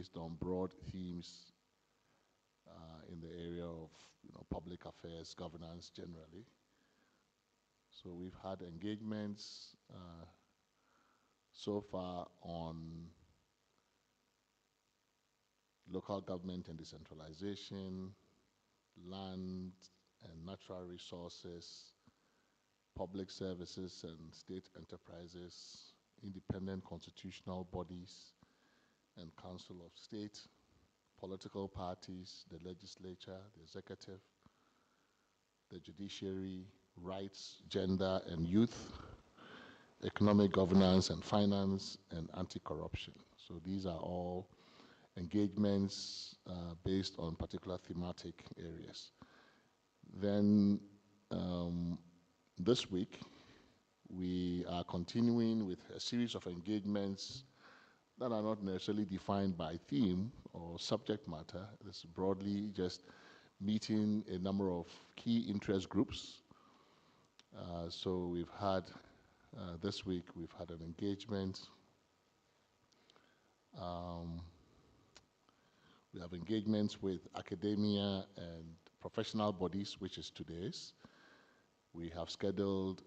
based on broad themes in the area of public affairs, governance generally. So we've had engagements so far on local government and decentralization, land and natural resources, public services and state enterprises, independent constitutional bodies and council of state, political parties, the legislature, the executive, the judiciary, rights, gender and youth, economic governance and finance, and anti-corruption. So these are all engagements based on particular thematic areas. Then this week, we are continuing with a series of engagements that are not necessarily defined by theme or subject matter. It's broadly just meeting a number of key interest groups. So we've had, this week, we've had an engagement. We have engagements with academia and professional bodies, which is today's. We have scheduled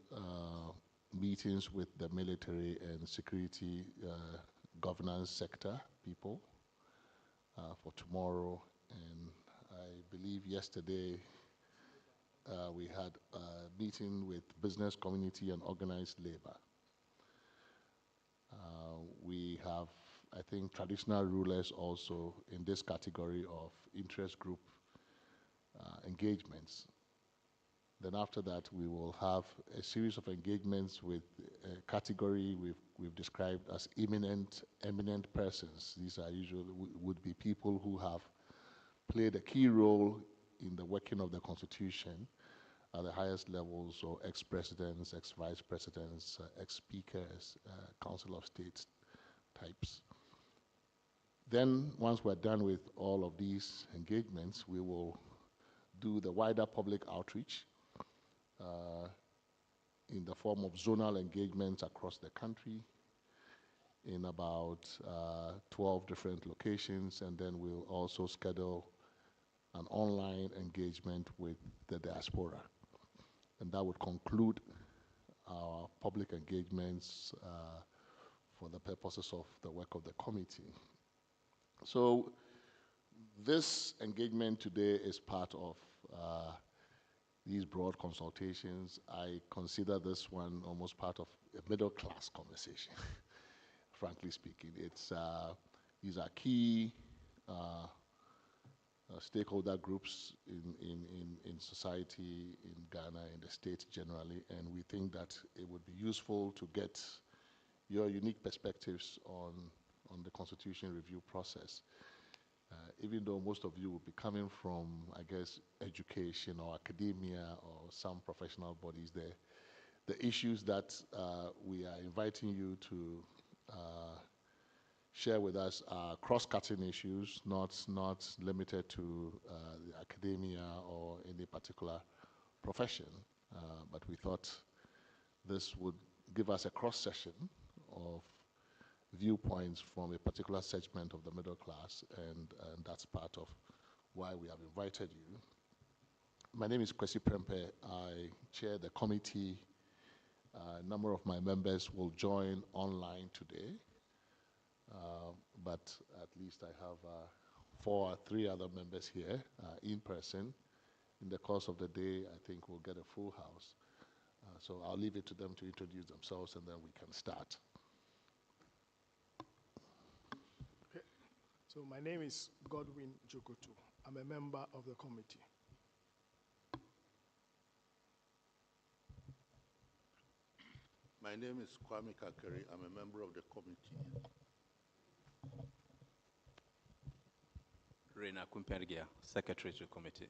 meetings with the military and security governance sector people for tomorrow. And I believe yesterday we had a meeting with business community and organized labor. We have, I think, traditional rulers also in this category of interest group engagements. Then after that, we will have a series of engagements with a category we've described as eminent persons. These are usually would be people who have played a key role in the working of the Constitution at the highest levels, or ex-presidents, ex-vice presidents, ex-speakers, Council of State types. Then, once we're done with all of these engagements, we will do the wider public outreach in the form of zonal engagements across the country in about 12 different locations, and then we'll also schedule an online engagement with the diaspora. And that would conclude our public engagements for the purposes of the work of the committee. So this engagement today is part of these broad consultations. I consider this one almost part of a middle-class conversation, frankly speaking. It's, these are key stakeholder groups in society, in Ghana, in the state generally, and we think that it would be useful to get your unique perspectives on the Constitution review process. Even though most of you will be coming from, I guess, education or academia or some professional bodies, the issues that we are inviting you to share with us are cross-cutting issues, not limited to the academia or any particular profession. But we thought this would give us a cross-section of viewpoints from a particular segment of the middle class, and that's part of why we have invited you. My name is Kwesi Prempeh. I chair the committee. A number of my members will join online today, but at least I have 3 other members here in person. In the course of the day, I think we'll get a full house. So I'll leave it to them to introduce themselves, and then we can start. Okay. So my name is Godwin Jokoto. I'm a member of the committee. My name is Kwame Kakeri. I'm a member of the committee. Reina Kumpergia, Secretary to the committee.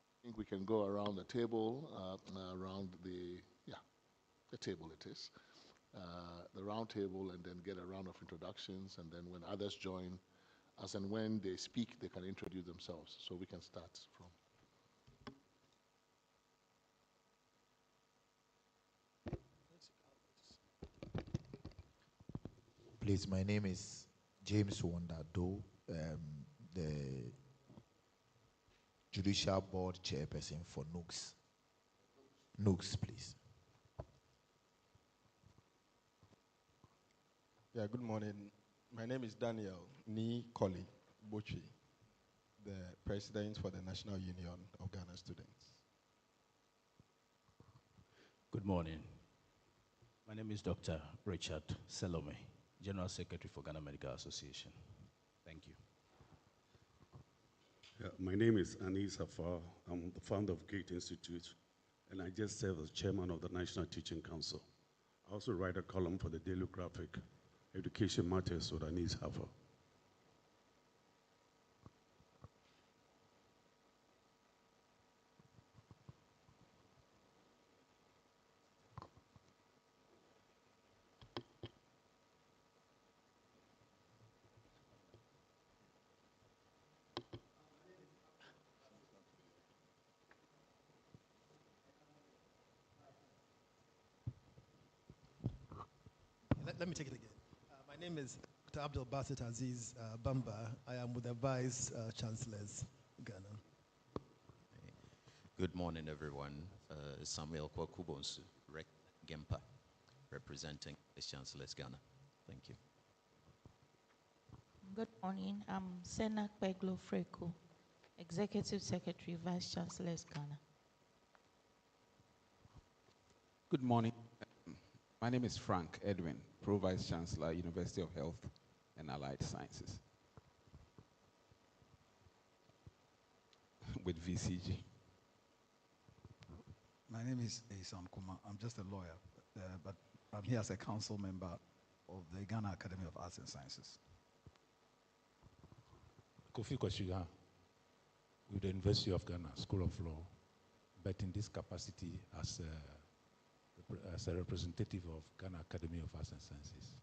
I think we can go around the table, around the table it is, the round table, and then get a round of introductions, and then when others join, as and when they speak, they can introduce themselves. So we can start from. Please, my name is James Wondado, the Judicial Board Chairperson for NUGS. NUGS, please. Yeah, good morning. My name is Daniel Ni Koli Bochi, the President for the National Union of Ghana Students. Good morning. My name is Dr. Richard Selome, General Secretary for Ghana Medical Association. Thank you. Yeah, my name is Anis Afar. I'm the founder of Gate Institute, and I just serve as chairman of the National Teaching Council. I also write a column for the Daily Graphic, Education Matters with Anis Afar. Let me take it again. My name is Dr. Abdul Basit Aziz Bamba. I am with the Vice Chancellors, Ghana. Good morning, everyone. Samuel Kwakubonsu, Rec Gempa, representing Vice Chancellors, Ghana. Thank you. Good morning. I'm Sena Peglo Freko, Executive Secretary, Vice Chancellors, Ghana. Good morning. My name is Frank Edwin, Pro Vice Chancellor, University of Health and Allied Sciences, with VCG. My name is Isam Kuma. I'm just a lawyer, but I'm here as a council member of the Ghana Academy of Arts and Sciences. Kofi Kwashiga, with the University of Ghana School of Law, but in this capacity as a representative of Ghana Academy of Arts and Sciences.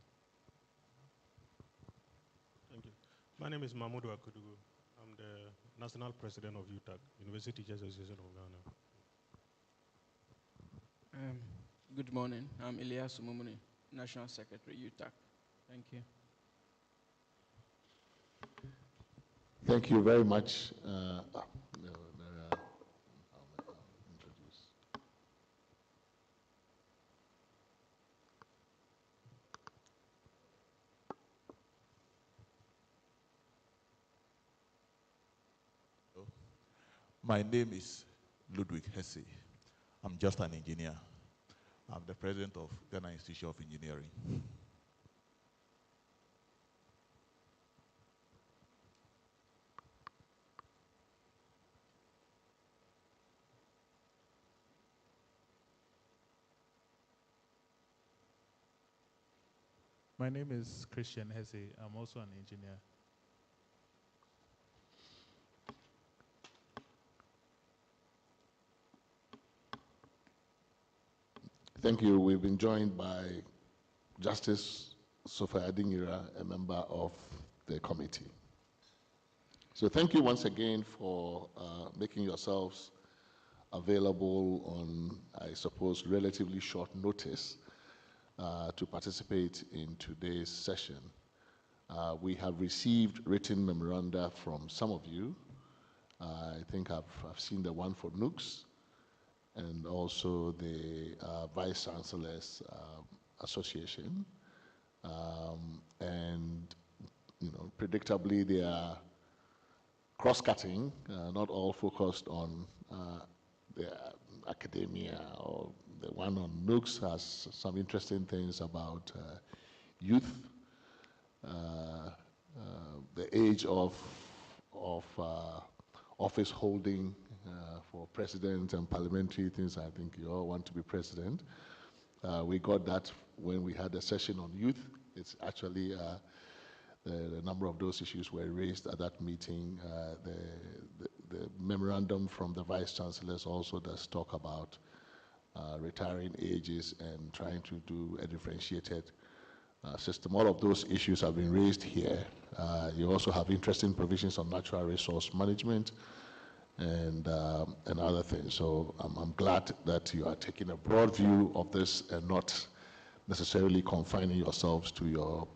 Thank you. My name is Mahmoud Akudugu. I'm the National President of UTAG, University Teachers Association of Ghana. Good morning. I'm Elias Mumuni, National Secretary, UTAG. Thank you. Thank you very much. My name is Ludwig Hesse. I'm just an engineer. I'm the president of Ghana Institute of Engineering. My name is Christian Hesse. I'm also an engineer. Thank you. We've been joined by Justice Sophia Adingira, a member of the committee. So thank you once again for making yourselves available on, I suppose, relatively short notice to participate in today's session. We have received written memoranda from some of you. I think I've seen the one for NUGS, and also the Vice Chancellors Association. And, you know, predictably they are cross-cutting, not all focused on the academia, or the one on NUGS has some interesting things about youth, the age of office holding for president and parliamentary things. I think you all want to be president. We got that when we had a session on youth. It's actually the number of those issues were raised at that meeting. The memorandum from the Vice Chancellors also does talk about retiring ages and trying to do a differentiated system. All of those issues have been raised here. You also have interesting provisions on natural resource management and other things. So I'm glad that you are taking a broad view of this and not necessarily confining yourselves to your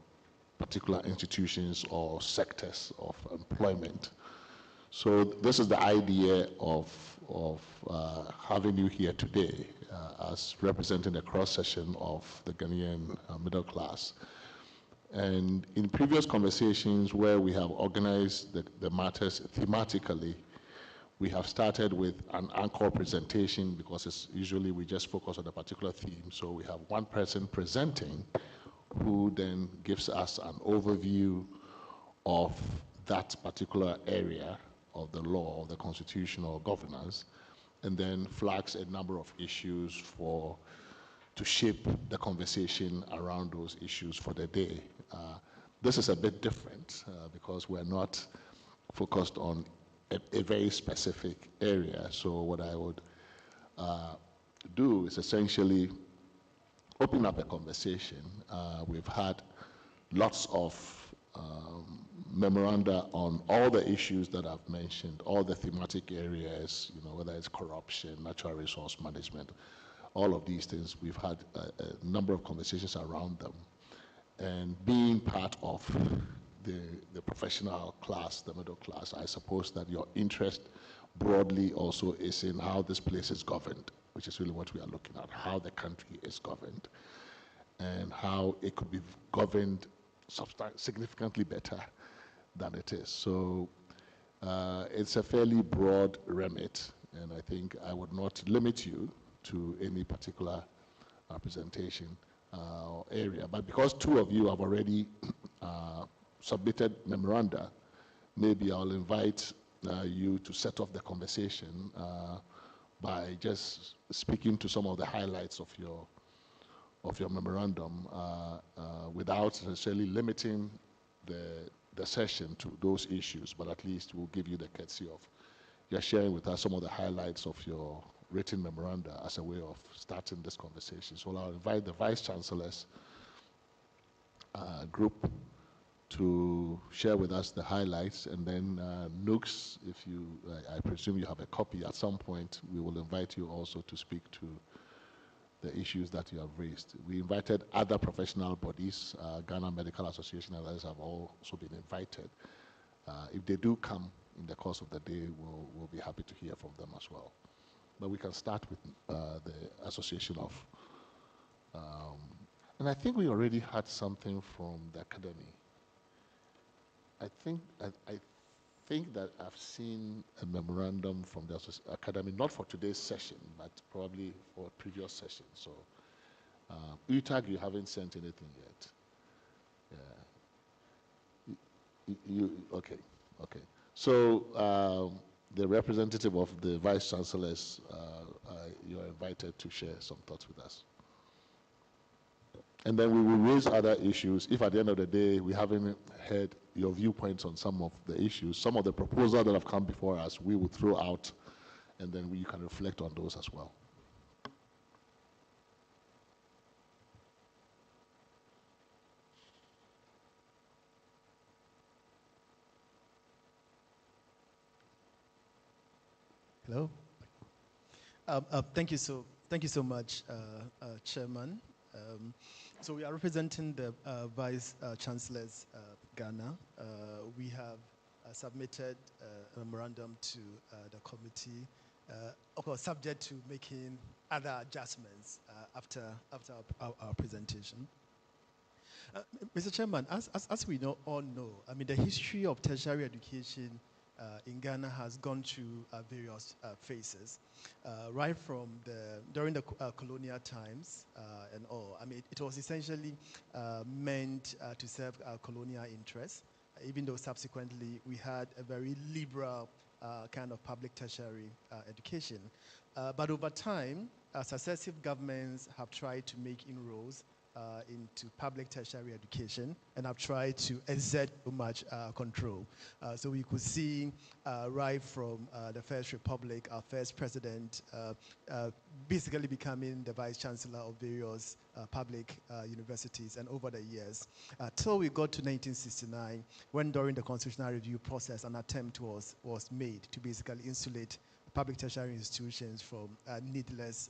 particular institutions or sectors of employment. So this is the idea of having you here today as representing the cross-section of the Ghanaian middle class. And in previous conversations where we have organized the matters thematically, we have started with an anchor presentation because it's usually we just focus on a particular theme. So we have one person presenting who then gives us an overview of that particular area of the law, or the constitutional governance, and then flags a number of issues to shape the conversation around those issues for the day. This is a bit different because we're not focused on a very specific area. So what I would do is essentially open up a conversation. We've had lots of memoranda on all the issues that I've mentioned, all the thematic areas, whether it's corruption, natural resource management, all of these things. We've had a number of conversations around them. And being part of the professional class, the middle class, I suppose that your interest broadly also is in how this place is governed, which is really what we are looking at, how the country is governed and how it could be governed significantly better than it is. So it's a fairly broad remit, and I think I would not limit you to any particular presentation or area. But because two of you have already submitted memoranda, maybe I'll invite you to set off the conversation by just speaking to some of the highlights of your memorandum without necessarily limiting the session to those issues, but at least we'll give you the courtesy of just sharing with us some of the highlights of your written memoranda as a way of starting this conversation. So I'll invite the Vice Chancellor's group to share with us the highlights, and then Nooks, if you, I presume you have a copy at some point, we will invite you also to speak to the issues that you have raised. We invited other professional bodies, Ghana Medical Association and others have also been invited. If they do come in the course of the day, we'll be happy to hear from them as well. But we can start with the Association of, and I think we already had something from the Academy. I think that I've seen a memorandum from the Academy, not for today's session, but probably for a previous session. So, UTAG, you haven't sent anything yet. Okay. So, the representative of the Vice Chancellors, you are invited to share some thoughts with us. And then we will raise other issues. If at the end of the day we haven't heard your viewpoints on some of the issues, some of the proposals that have come before us, we will throw out, and then you can reflect on those as well. Hello. Thank you so much, Chairman. So we are representing the Vice Chancellors Ghana. We have submitted a memorandum to the committee, of course, subject to making other adjustments after our presentation. Mr. Chairman, as we all know, I mean, the history of tertiary education in Ghana has gone through various phases, right from during the colonial times and all. I mean, it was essentially meant to serve colonial interests, even though subsequently we had a very liberal kind of public tertiary education. But over time, successive governments have tried to make inroads into public tertiary education and have tried to exert too much control. So we could see right from the First Republic, our first president basically becoming the vice chancellor of various public universities, and over the years, till we got to 1969, when during the constitutional review process, an attempt was made to basically insulate public tertiary institutions from needless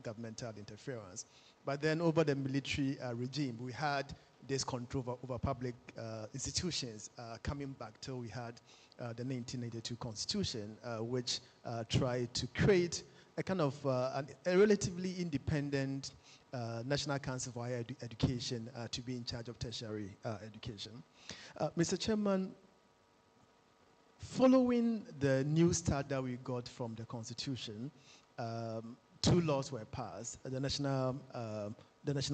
governmental interference. But then over the military regime, we had this control over public institutions coming back till we had the 1982 Constitution, which tried to create a kind of a relatively independent National Council for Higher Education to be in charge of tertiary education. Mr. Chairman, following the new start that we got from the Constitution, two laws were passed: the National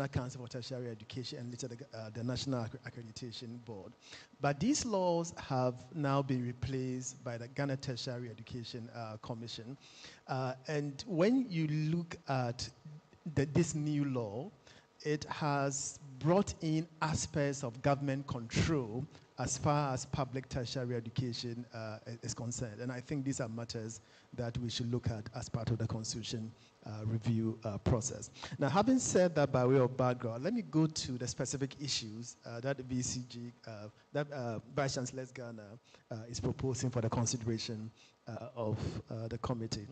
Council for Tertiary Education and later the National Accreditation Board. But these laws have now been replaced by the Ghana Tertiary Education Commission. And when you look at this new law, it has brought in aspects of government control as far as public tertiary education is concerned. And I think these are matters that we should look at as part of the Constitution review process. Now, having said that by way of background, let me go to the specific issues that VCG, that Vice Chancellor Ghana is proposing for the consideration of the committee.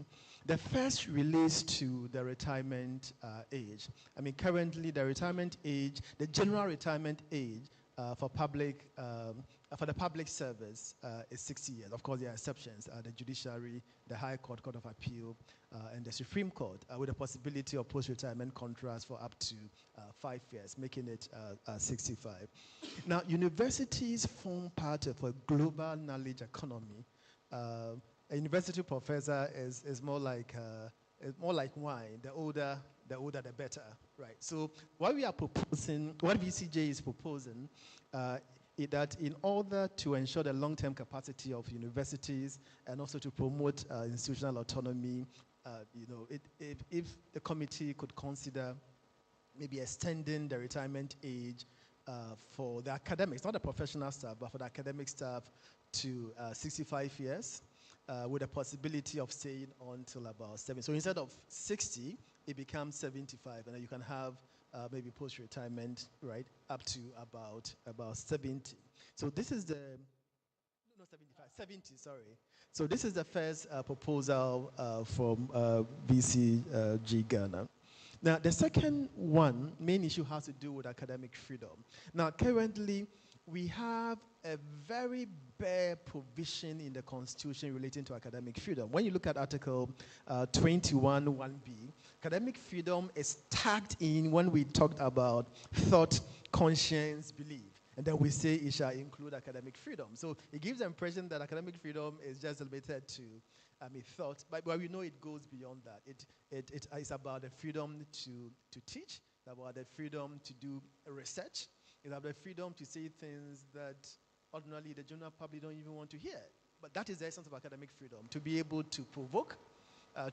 The first relates to the retirement age. I mean, currently the retirement age, the general retirement age for the public service is 60 years. Of course, there are exceptions: the judiciary, the High Court, Court of Appeal, and the Supreme Court, with the possibility of post-retirement contracts for up to 5 years, making it 65. Now, universities form part of a global knowledge economy. A university professor is more like wine. The older, the better, right? So what we are proposing, what VCJ is proposing, is that in order to ensure the long-term capacity of universities and also to promote institutional autonomy, if the committee could consider maybe extending the retirement age for the academics, not the professional staff, but for the academic staff to 65 years. With a possibility of staying on till about 70. So instead of 60, it becomes 75, and then you can have maybe post-retirement, right, up to about 70. So this is the, no, 75, 70, sorry. So this is the first proposal from VCG Ghana. Now, the second one, main issue, has to do with academic freedom. Now, currently, we have a very bare provision in the Constitution relating to academic freedom. When you look at Article 21(1)(b), academic freedom is tagged in when we talked about thought, conscience, belief. And then we say it shall include academic freedom. So it gives the impression that academic freedom is just limited to thought, but we know it goes beyond that. It is about the freedom to teach, about the freedom to do research. It's about the freedom to say things that ordinarily the general public don't even want to hear. But that is the essence of academic freedom, to be able to provoke,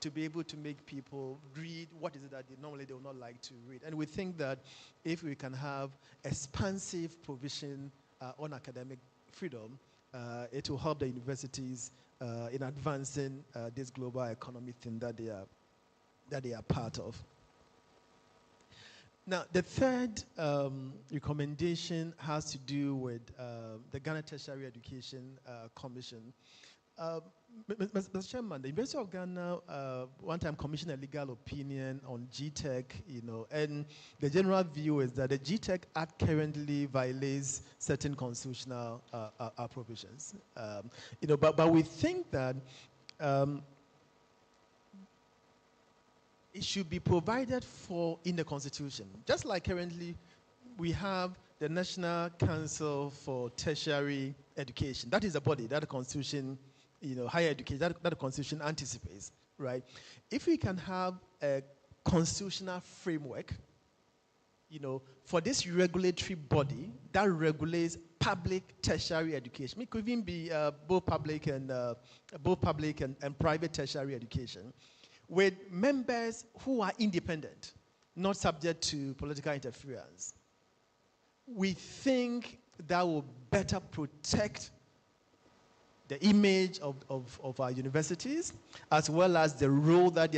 to be able to make people read what is it that normally they will not like to read. And we think that if we can have expansive provision on academic freedom, it will help the universities in advancing this global economy thing that they are part of. Now, the third recommendation has to do with the Ghana Tertiary Education Commission. Mr. Chairman, the University of Ghana one time commissioned a legal opinion on GTEC, and the general view is that the GTEC Act currently violates certain constitutional provisions. But we think that it should be provided for in the Constitution. Just like currently we have the National Council for Tertiary Education. That is a body that the Constitution, higher education, that the Constitution anticipates, right? If we can have a constitutional framework, for this regulatory body that regulates public tertiary education, it could even be both public and private tertiary education, with members who are independent, not subject to political interference. We think that will better protect the image of our universities, as well as the role that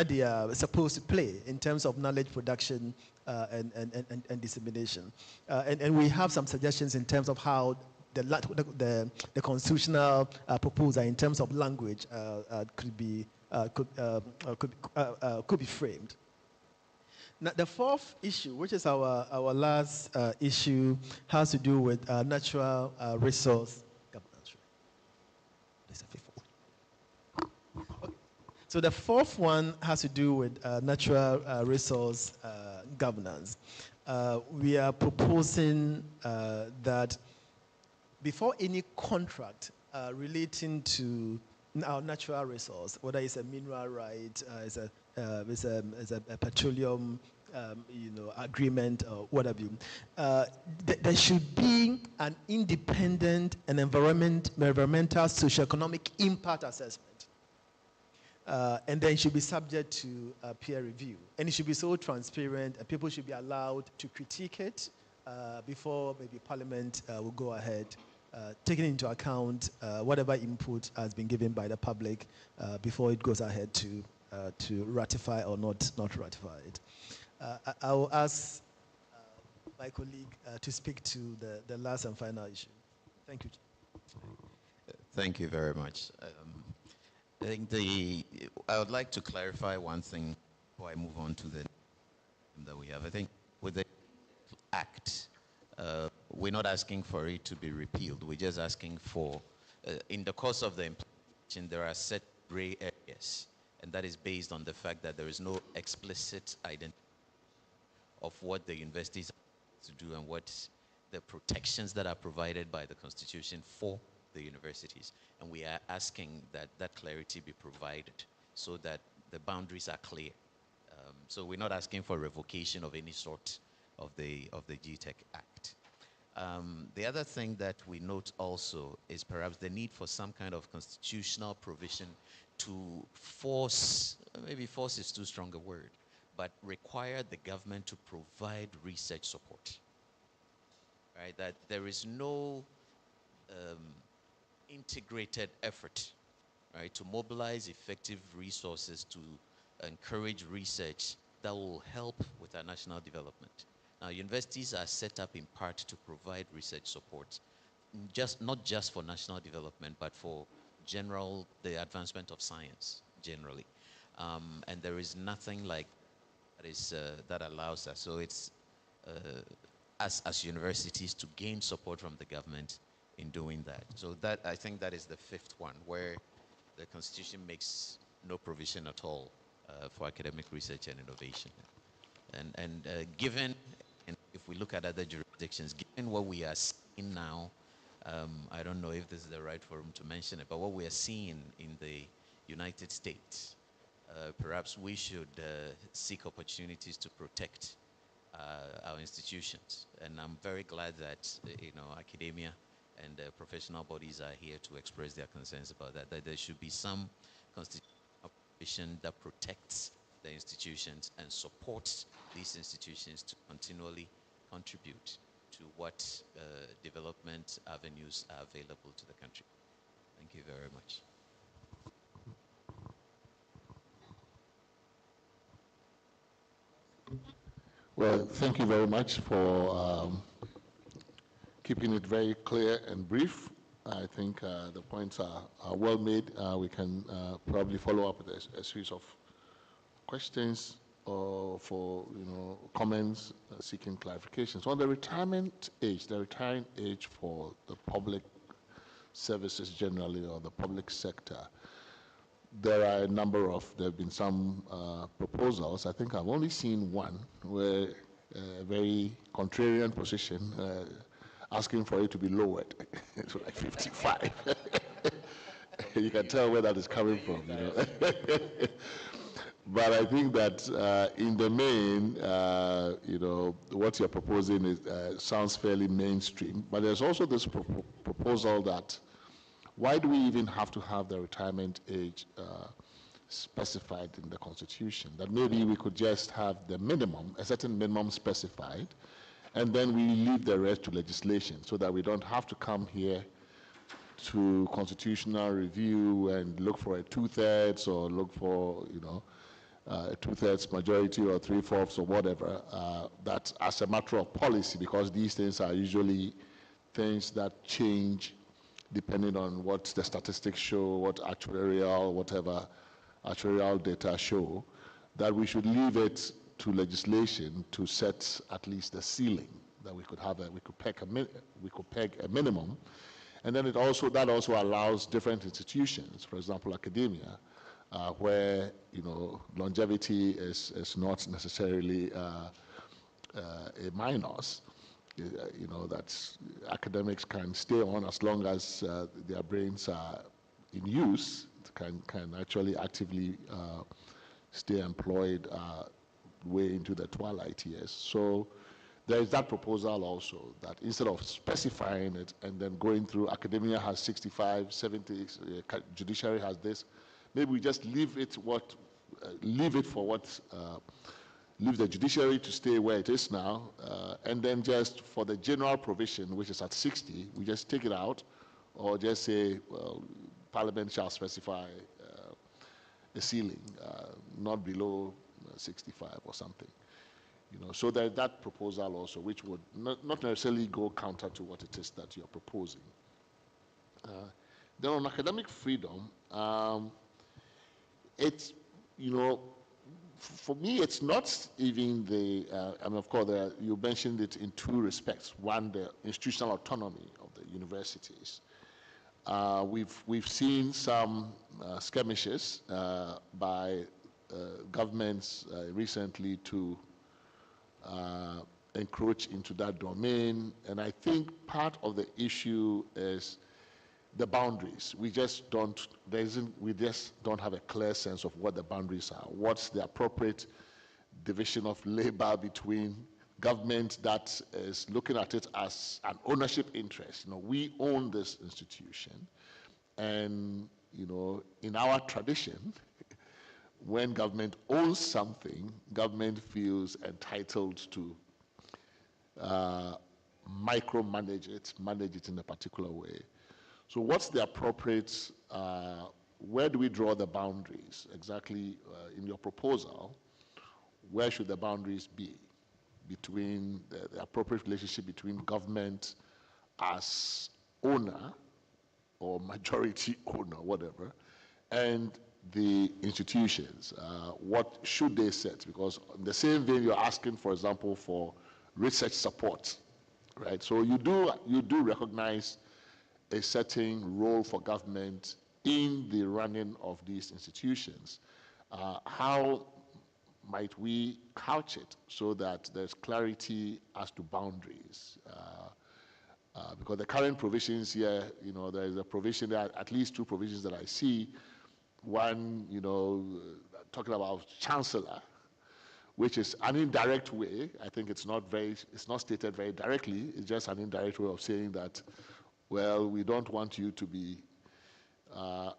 they are supposed to play in terms of knowledge production and dissemination. And we have some suggestions in terms of how the constitutional proposal in terms of language could be framed. Now, the fourth issue, which is our last issue, has to do with natural resource governance. There's a fifth one. Okay. So the fourth one has to do with natural resource governance. We are proposing that before any contract relating to our natural resource, whether it's a mineral right, it's a petroleum agreement or whatever, there should be an independent and environmental socioeconomic impact assessment. And then it should be subject to peer review. And it should be so transparent, and people should be allowed to critique it before maybe Parliament will go ahead, taking into account whatever input has been given by the public before it goes ahead to ratify or not ratify it. I will ask my colleague to speak to the last and final issue. Thank you. Thank you very much. I think I would like to clarify one thing before I move on to the that we have. I think with the Act, we're not asking for it to be repealed. We're just asking for, in the course of the implementation, there are set gray areas, and that is based on the fact that there is no explicit identity of what the universities have to do and what the protections that are provided by the Constitution for the universities. And we are asking that that clarity be provided so that the boundaries are clear. So we're not asking for revocation of any sort of the GTEC Act. The other thing that we note also is perhaps the need for some kind of constitutional provision to force, maybe force is too strong a word, but require the government to provide research support. Right? That there is no integrated effort, right, to mobilize effective resources to encourage research that will help with our national development. Now, universities are set up in part to provide research support, not just for national development, but for the advancement of science generally. And there is nothing like that allows us. So it's as universities to gain support from the government in doing that. So that, I think that is the fifth one, where the Constitution makes no provision at all for academic research and innovation. And given, and if we look at other jurisdictions, given what we are seeing now, I don't know if this is the right forum to mention it, but what we are seeing in the United States, perhaps we should seek opportunities to protect our institutions. And I'm very glad that academia and professional bodies are here to express their concerns about that there should be some constitutional provision that protects the institutions and supports these institutions to continually contribute to what development avenues are available to the country. Thank you very much. Well, thank you very much for keeping it very clear and brief. I think the points are well made. We can probably follow up with a series of questions or for comments seeking clarifications. On the retirement age, the retiring age for the public services generally or the public sector, there are a number of, there have been some proposals. I think I've only seen one where a very contrarian position asking for it to be lowered to like 55. You can tell where that is coming from. But I think that in the main, what you're proposing is, sounds fairly mainstream. But there's also this proposal that why do we even have to have the retirement age specified in the Constitution? That maybe we could just have the minimum, a certain minimum specified, and then we leave the rest to legislation so that we don't have to come here to constitutional review and look for a 2/3 or look for, a 2/3 majority or 3/4 or whatever. That's as a matter of policy, because these things are usually things that change depending on what the statistics show, what actuarial data show, that we should leave it to legislation to set at least a ceiling that we could have we could peg a minimum, and then that also allows different institutions, for example, academia, where longevity is not necessarily a minus. That academics can stay on as long as their brains are in use, can actually actively stay employed way into the twilight years. So there is that proposal also, that instead of specifying it and then going through, academia has 65, 70, judiciary has this, maybe we just leave the judiciary to stay where it is now, and then just for the general provision, which is at 60, we just take it out, or just say, well, Parliament shall specify a ceiling, not below 65 or something. So there's that proposal also, which would not necessarily go counter to what it is that you're proposing. Then on academic freedom, it's, for me, it's not even the, of course, you mentioned it in two respects. One, the institutional autonomy of the universities. We've seen some skirmishes by governments recently to encroach into that domain, and I think part of the issue is the boundaries. We just don't have a clear sense of what the boundaries are. What's the appropriate division of labor between government that is looking at it as an ownership interest? We own this institution, and in our tradition, when government owns something, government feels entitled to micromanage it, manage it in a particular way. So what's the appropriate, where do we draw the boundaries exactly in your proposal? Where should the boundaries be between the appropriate relationship between government as owner or majority owner, whatever, and the institutions? What should they set? Because in the same vein, you're asking, for example, for research support, right? So you do recognize a certain role for government in the running of these institutions. How might we couch it so that there's clarity as to boundaries? Because the current provisions here, there is a provision there, at least two provisions that I see. One, talking about chancellor, which is an indirect way. I think it's not stated very directly. It's just an indirect way of saying that, well, we don't want you to be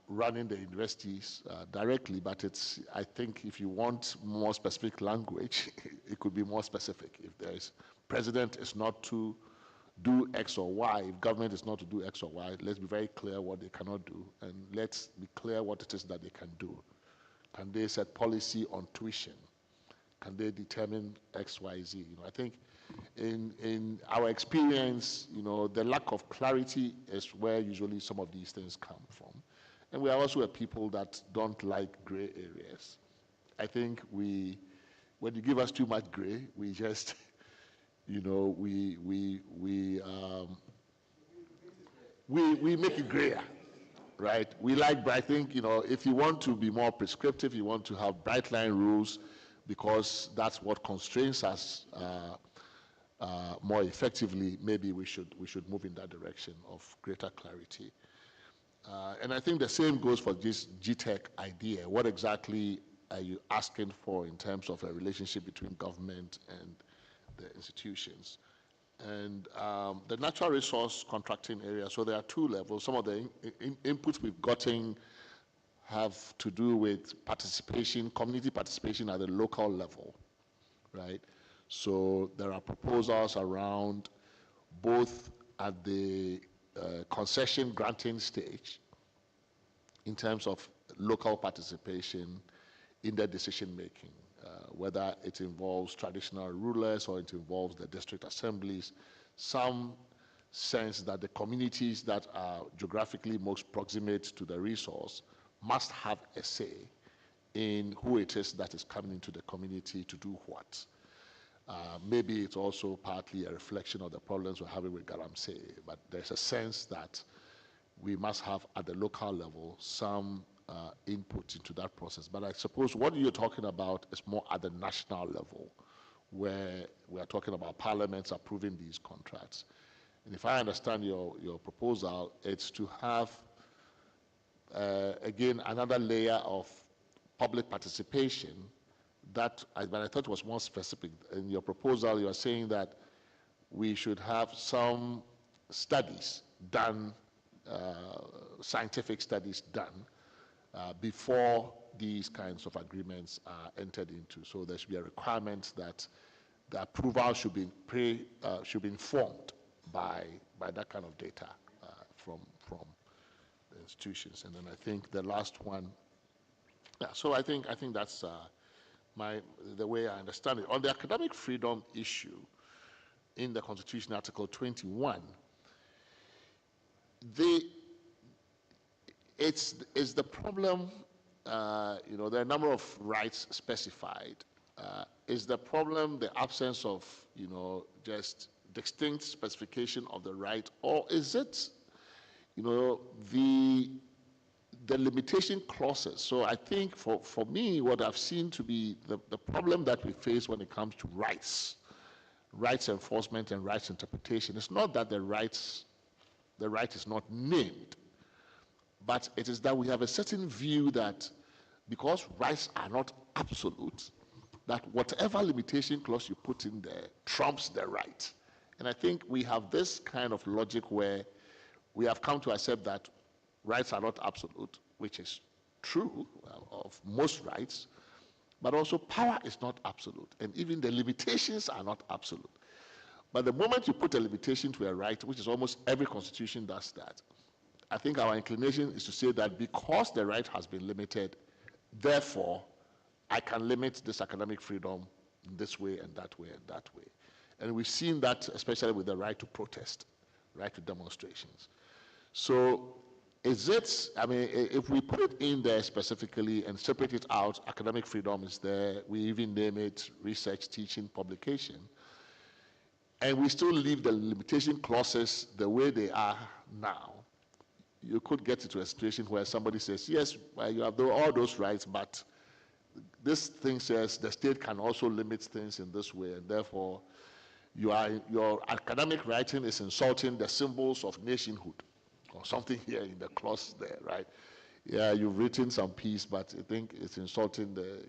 running the universities directly, but I think if you want more specific language, it could be more specific. If there is, president is not to do X or Y, if government is not to do X or Y, let's be very clear what they cannot do, and let's be clear what it is that they can do. Can they set policy on tuition? Can they determine X, Y, Z? I think in our experience, the lack of clarity is where usually some of these things come from. And we are also a people that don't like gray areas. I think when you give us too much gray, we just, we make it grayer, right? We like, but I think, if you want to be more prescriptive, you want to have bright line rules, because that's what constrains us more effectively, maybe we should move in that direction of greater clarity. And I think the same goes for this GTEC idea. What exactly are you asking for in terms of a relationship between government and the institutions? And the natural resource contracting area, so there are two levels. Some of the inputs we've gotten have to do with participation, community participation at the local level, right? So there are proposals around both at the concession granting stage in terms of local participation in the decision making, whether it involves traditional rulers or it involves the district assemblies, some sense that the communities that are geographically most proximate to the resource must have a say in who it is that is coming into the community to do what. Maybe it's also partly a reflection of the problems we're having with Galamsey, but there's a sense that we must have at the local level some input into that process. But I suppose what you're talking about is more at the national level, where we are talking about parliaments approving these contracts. And if I understand your proposal, it's to have, again, another layer of public participation that, but I thought was more specific. In your proposal, you are saying that we should have some studies done, scientific studies done, before these kinds of agreements are entered into. So there should be a requirement that the approval should be informed by that kind of data from the institutions. And then I think the last one, yeah, so I think that's the way I understand it. On the academic freedom issue in the Constitution, Article 21, it's the problem, there are a number of rights specified. Is the problem the absence of, just distinct specification of the right, or is it, the limitation clauses? So I think for me, what I've seen to be the problem that we face when it comes to rights enforcement and rights interpretation, it's not that the right is not named, but it is that we have a certain view that because rights are not absolute, that whatever limitation clause you put in there trumps the right. And I think we have this kind of logic where we have come to accept that rights are not absolute, which is true of most rights, but also power is not absolute, and even the limitations are not absolute. But the moment you put a limitation to a right, which is almost every constitution does that, I think our inclination is to say that because the right has been limited, therefore, I can limit this academic freedom in this way and that way and that way. And we've seen that especially with the right to protest, right to demonstrations. So is it, if we put it in there specifically and separate it out, academic freedom is there, we even name it research, teaching, publication, and we still leave the limitation clauses the way they are now, you could get into a situation where somebody says, yes, you have all those rights, but this thing says the state can also limit things in this way, and therefore your academic writing is insulting the symbols of nationhood, or something here in the clause there, right? Yeah, you've written some piece, but I think it's insulting the,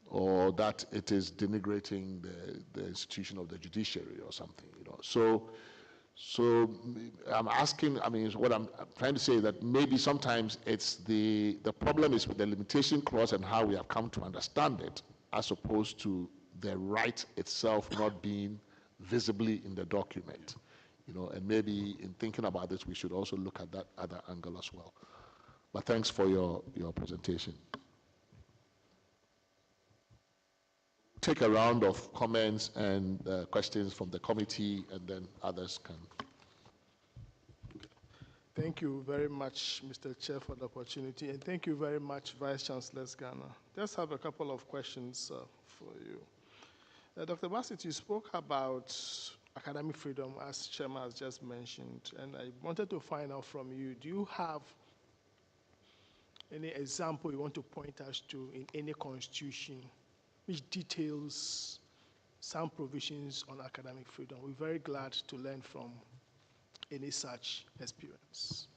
or that it is denigrating the institution of the judiciary or something, So I'm asking, what I'm trying to say is that maybe sometimes it's the problem is with the limitation clause and how we have come to understand it, as opposed to the right itself not being visibly in the document. And maybe in thinking about this, we should also look at that other angle as well. But thanks for your presentation. Take a round of comments and questions from the committee, and then others can. Thank you very much, Mr. Chair, for the opportunity, and thank you very much, Vice Chancellor Ghana. Just have a couple of questions for you. Dr. Bassett, you spoke about academic freedom, as Chairman has just mentioned, and I wanted to find out from you, do you have any example you want to point us to in any constitution which details some provisions on academic freedom? We're very glad to learn from any such experience.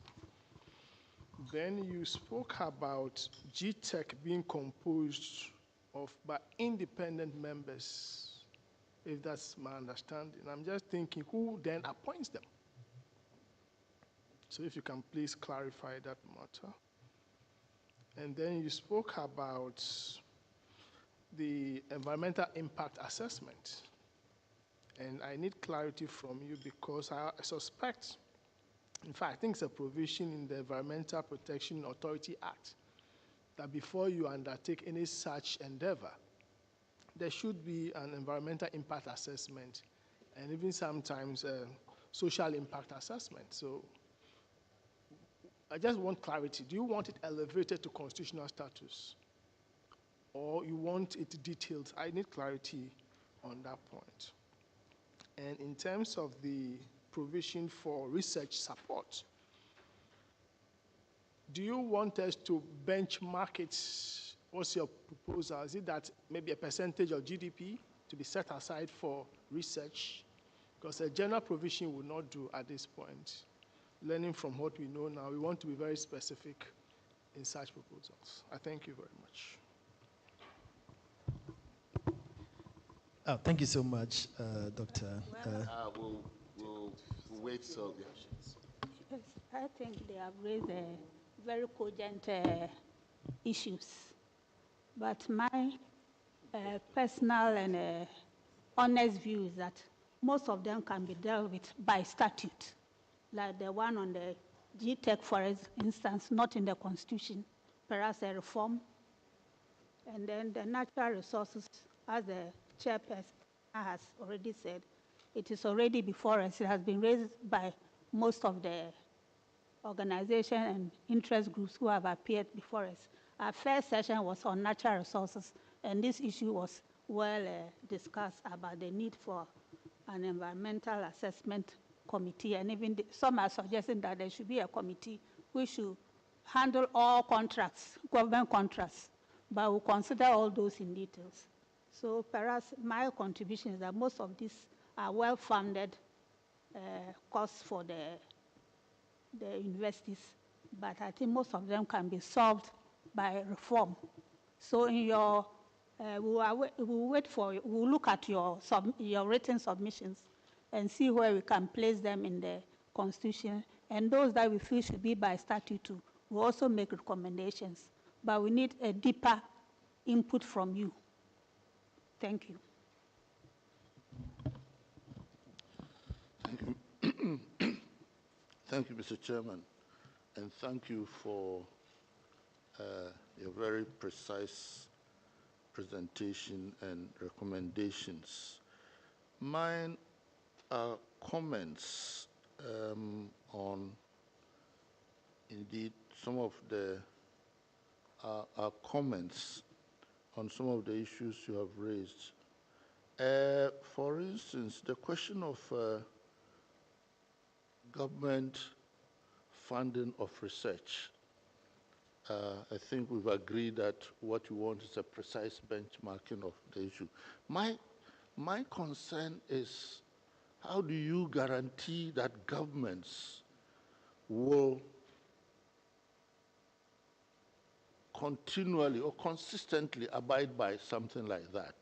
Then you spoke about GTEC being composed of by independent members, if that's my understanding. I'm just thinking, who then appoints them? So if you can please clarify that matter. And then you spoke about the environmental impact assessment. And I need clarity from you because I suspect, in fact, I think it's a provision in the Environmental Protection Authority Act that before you undertake any such endeavor, there should be an environmental impact assessment and even sometimes a social impact assessment. So I just want clarity. Do you want it elevated to constitutional status? or you want it detailed? I need clarity on that point. And in terms of the provision for research support, do you want us to benchmark it? What's your proposal? Is it that maybe a percentage of GDP to be set aside for research? Because a general provision will not do at this point. Learning from what we know now, we want to be very specific in such proposals. I thank you very much. Thank you so much, Doctor. We'll wait till the Yes, I think they have raised very cogent issues. But my personal and honest view is that most of them can be dealt with by statute, like the one on the GTech, for instance, not in the Constitution, perhaps a reform. And then the natural resources, as the chairperson has already said, it is already before us. It has been raised by most of the organizations and interest groups who have appeared before us. Our first session was on natural resources, and this issue was well discussed about the need for an environmental assessment committee, and even some are suggesting that there should be a committee which should handle all contracts, government contracts, but we'll consider all those in details. So perhaps my contribution is that most of these are well-funded costs for the universities, but I think most of them can be solved by reform. So in your, we'll look at your written submissions and see where we can place them in the Constitution, and those that we feel should be by statute too, we'll also make recommendations. But we need a deeper input from you. Thank you. Thank you. Thank you, Mr. Chairman, and thank you for your very precise presentation and recommendations. Mine are comments on, indeed, some of the comments on some of the issues you have raised. For instance, the question of government funding of research. I think we've agreed that what you want is a precise benchmarking of the issue. My concern is, how do you guarantee that governments will continually or consistently abide by something like that?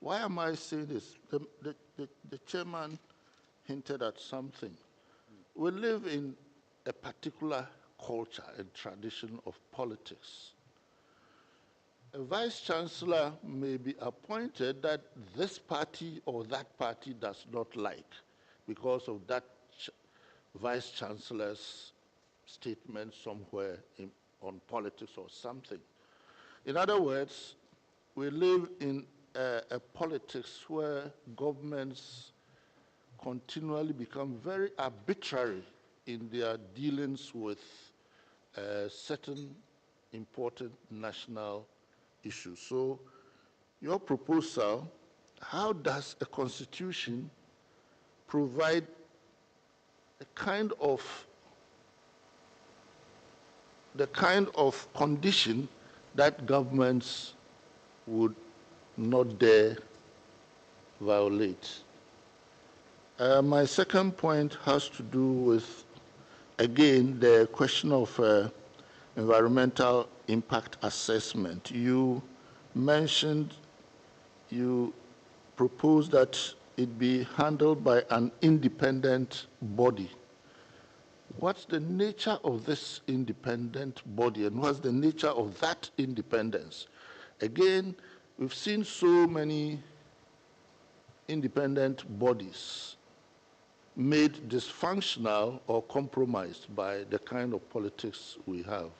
Why am I saying this? The chairman hinted at something. We live in a particular culture and tradition of politics. A vice chancellor may be appointed that this party or that party does not like because of that vice chancellor's statement somewhere on politics or something. In other words, we live in a politics where governments continually become very arbitrary in their dealings with certain important national issues. So your proposal, how does a constitution provide the kind of condition that governments would not dare violate? My second point has to do with, again, the question of environmental impact assessment. You mentioned, you proposed that it be handled by an independent body. What's the nature of this independent body, and what's the nature of that independence? Again, we've seen so many independent bodies made dysfunctional or compromised by the kind of politics we have.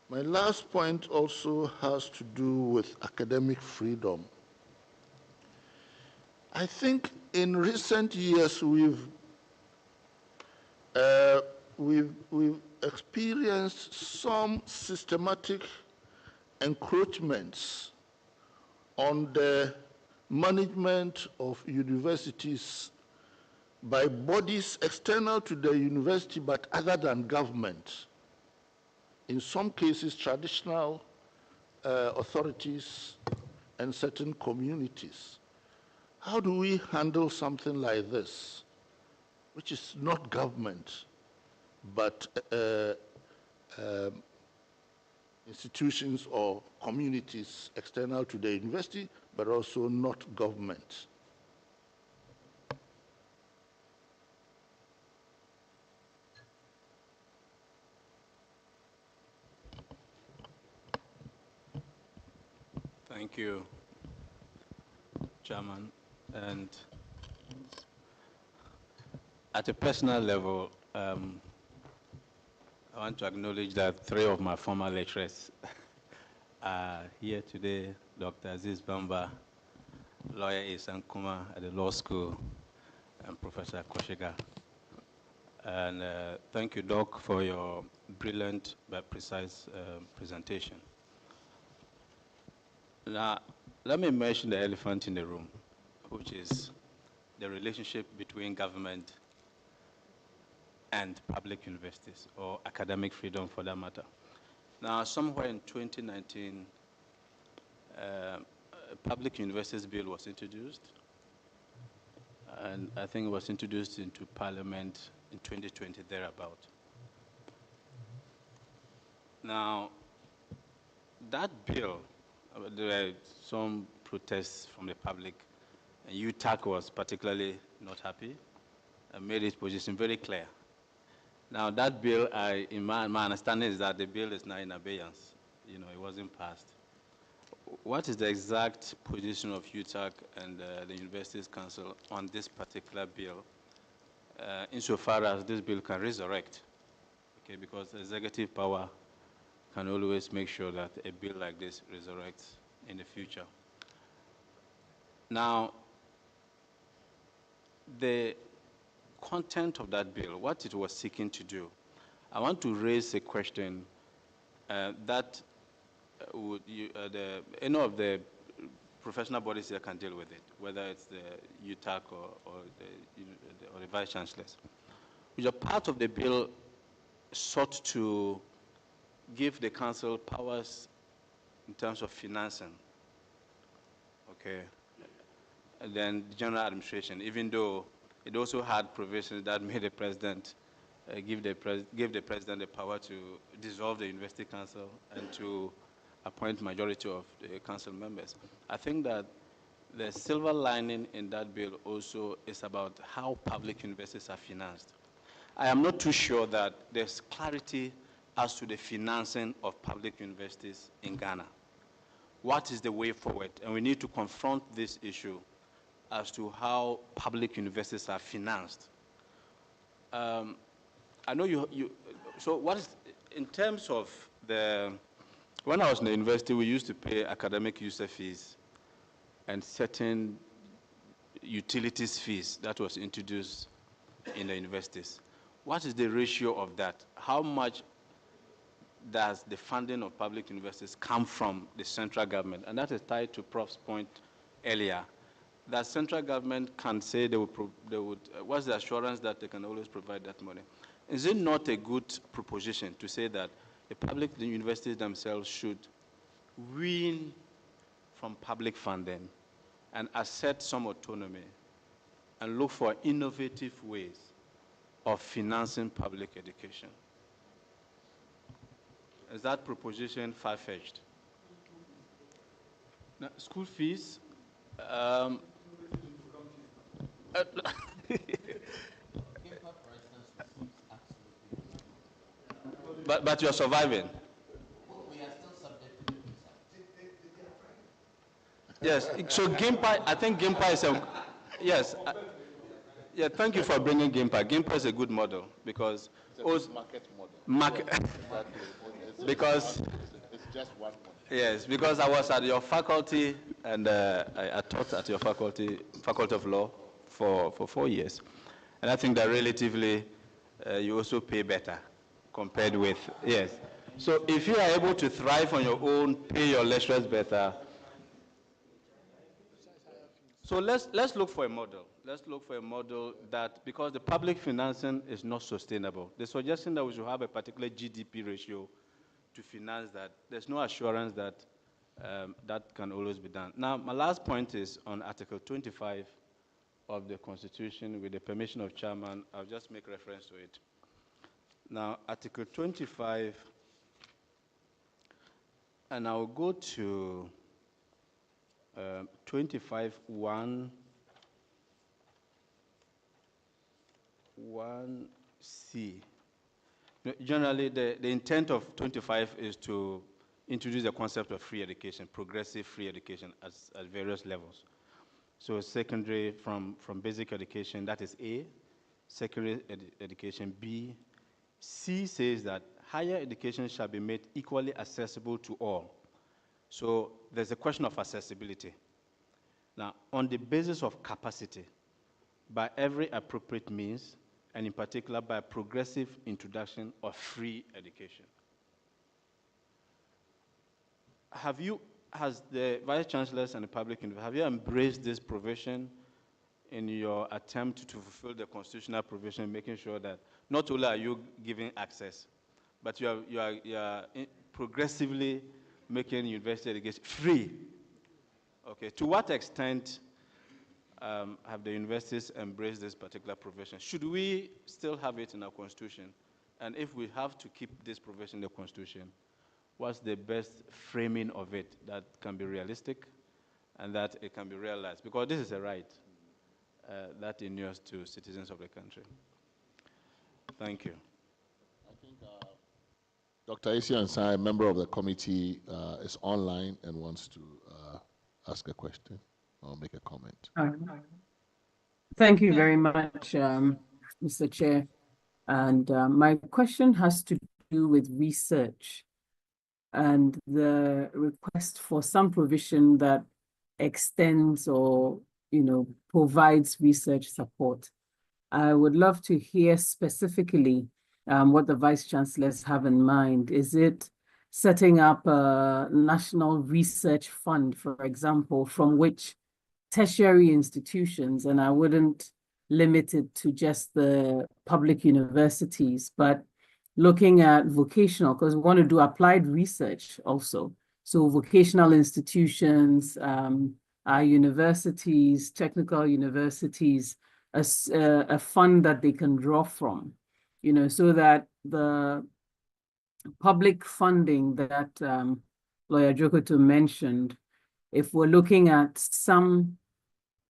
My last point also has to do with academic freedom. I think in recent years we've experienced some systematic encroachments on the management of universities by bodies external to the university but other than government. In some cases, traditional authorities and certain communities. How do we handle something like this, which is not government, but institutions or communities external to the university, but also not government? Thank you, Chairman. And at a personal level, I want to acknowledge that 3 of my former lecturers are here today: Dr. Aziz Bamba, lawyer Isan Kuma at the law school, and Professor Koshega. And thank you, Doc, for your brilliant but precise presentation. Now, let me mention the elephant in the room, which is the relationship between government and public universities, or academic freedom for that matter. Now, somewhere in 2019, a public universities bill was introduced, and I think it was introduced into Parliament in 2020, thereabout. Now, that bill, there were some protests from the public, and UTAC was particularly not happy and made its position very clear. Now, that bill, in my understanding is that the bill is now in abeyance. You know, it wasn't passed. What is the exact position of UTAC and the Universities Council on this particular bill, insofar as this bill can resurrect? Okay, because executive power can always make sure that a bill like this resurrects in the future. Now, the content of that bill, what it was seeking to do, I want to raise a question that would any of the professional bodies here can deal with it, whether it's the UTAC or the Vice Chancellors. Which are part of the bill sought to give the council powers in terms of financing, okay, and then the general administration, even though it also had provisions that made the president give the president the power to dissolve the university council and to appoint majority of the council members. I think that the silver lining in that bill also is about how public universities are financed. I am not too sure that there's clarity as to the financing of public universities in Ghana. What is the way forward? And we need to confront this issue as to how public universities are financed. I know so what is, in terms of when I was in the university, we used to pay academic user fees and certain utilities fees that was introduced in the universities. What is the ratio of that? How much does the funding of public universities come from the central government? And that is tied to Prof's point earlier, that central government can say they would what's the assurance that they can always provide that money? Is it not a good proposition to say that the public universities themselves should wean from public funding and assert some autonomy and look for innovative ways of financing public education? Is that proposition far-fetched? Now, school fees, but you're surviving. We are still subject to the Yes, so GIMPA, I think GIMPA is a, yes. Yeah, thank you for bringing GIMPA. GIMPA is a good model because it's a market model. Yes, because it's just one model. Yes, because I was at your faculty and I taught at your faculty of law for 4 years, and I think that relatively you also pay better compared with, yes. So if you are able to thrive on your own, pay your lecturers better. So let's look for a model. Let's look for a model that, because the public financing is not sustainable, the suggestion that we should have a particular GDP ratio to finance that, there's no assurance that that can always be done. Now, my last point is on Article 25 of the Constitution. With the permission of Chairman, I'll just make reference to it. Now, Article 25, and I'll go to 25(1), 1C. Generally, the intent of 25 is to introduce the concept of free education, progressive free education at various levels. So secondary from basic education, that is A, secondary education B. C says that higher education shall be made equally accessible to all. So there's a question of accessibility. Now, on the basis of capacity, by every appropriate means, and in particular by progressive introduction of free education. Has the Vice Chancellors and the public, have you embraced this provision in your attempt to fulfill the constitutional provision, making sure that not only are you giving access, but you are progressively making university education free? Okay, to what extent have the universities embraced this particular provision? Should we still have it in our constitution? And if we have to keep this provision in the constitution, what's the best framing of it that can be realistic and that it can be realized? Because this is a right that inures to citizens of the country. Thank you. I think Dr. Isi Ansai, a member of the committee, is online and wants to ask a question or make a comment. Thank you very much, Mr. Chair. And my question has to do with research and the request for some provision that extends or, provides research support. I would love to hear specifically what the Vice Chancellors have in mind. Is it setting up a national research fund, for example, from which tertiary institutions, and I wouldn't limit it to just the public universities, but looking at vocational, because we want to do applied research also. So vocational institutions, our universities, technical universities, a fund that they can draw from, so that the public funding that Lawyer Jokoto mentioned, if we're looking at some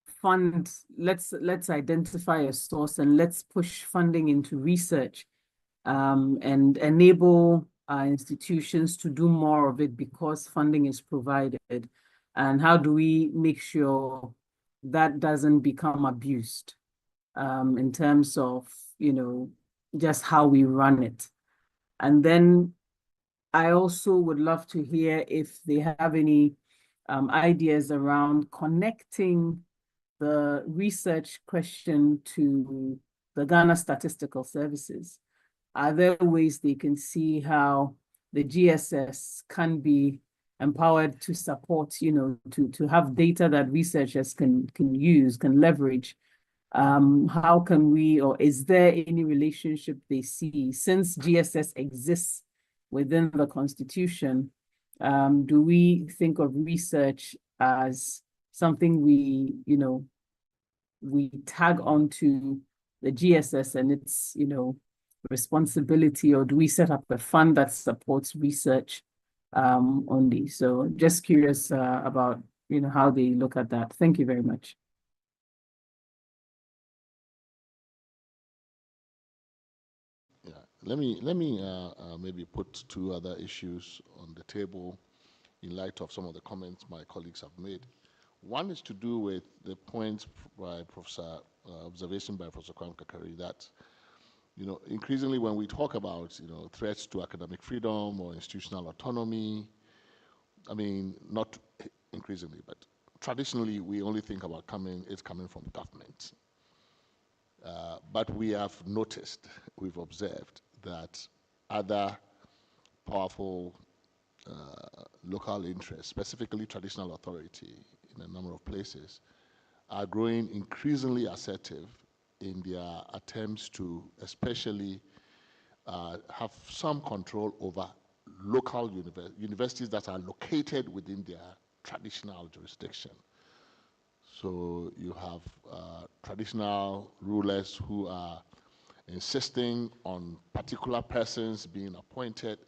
fund, let's identify a source and let's push funding into research and enable institutions to do more of it because funding is provided. And how do we make sure that doesn't become abused in terms of, just how we run it? And then I also would love to hear if they have any ideas around connecting the research question to the Ghana Statistical Services. Are there ways they can see how the GSS can be empowered to support, to have data that researchers can use, can leverage? How can we, or is there any relationship they see? Since GSS exists within the Constitution, do we think of research as something we tag onto the GSS and its, responsibility, or do we set up a fund that supports research only? So just curious about, how they look at that. Thank you very much. Yeah, let me maybe put two other issues on the table in light of some of the comments my colleagues have made. One is to do with the point by observation by Professor Kwame Kakari that, increasingly when we talk about, threats to academic freedom or institutional autonomy, I mean, not increasingly, but traditionally we only think about it's coming from government. But we have noticed, we've observed that other powerful local interests, specifically traditional authority in a number of places, are growing increasingly assertive in their attempts to especially have some control over local universities that are located within their traditional jurisdiction. So you have traditional rulers who are insisting on particular persons being appointed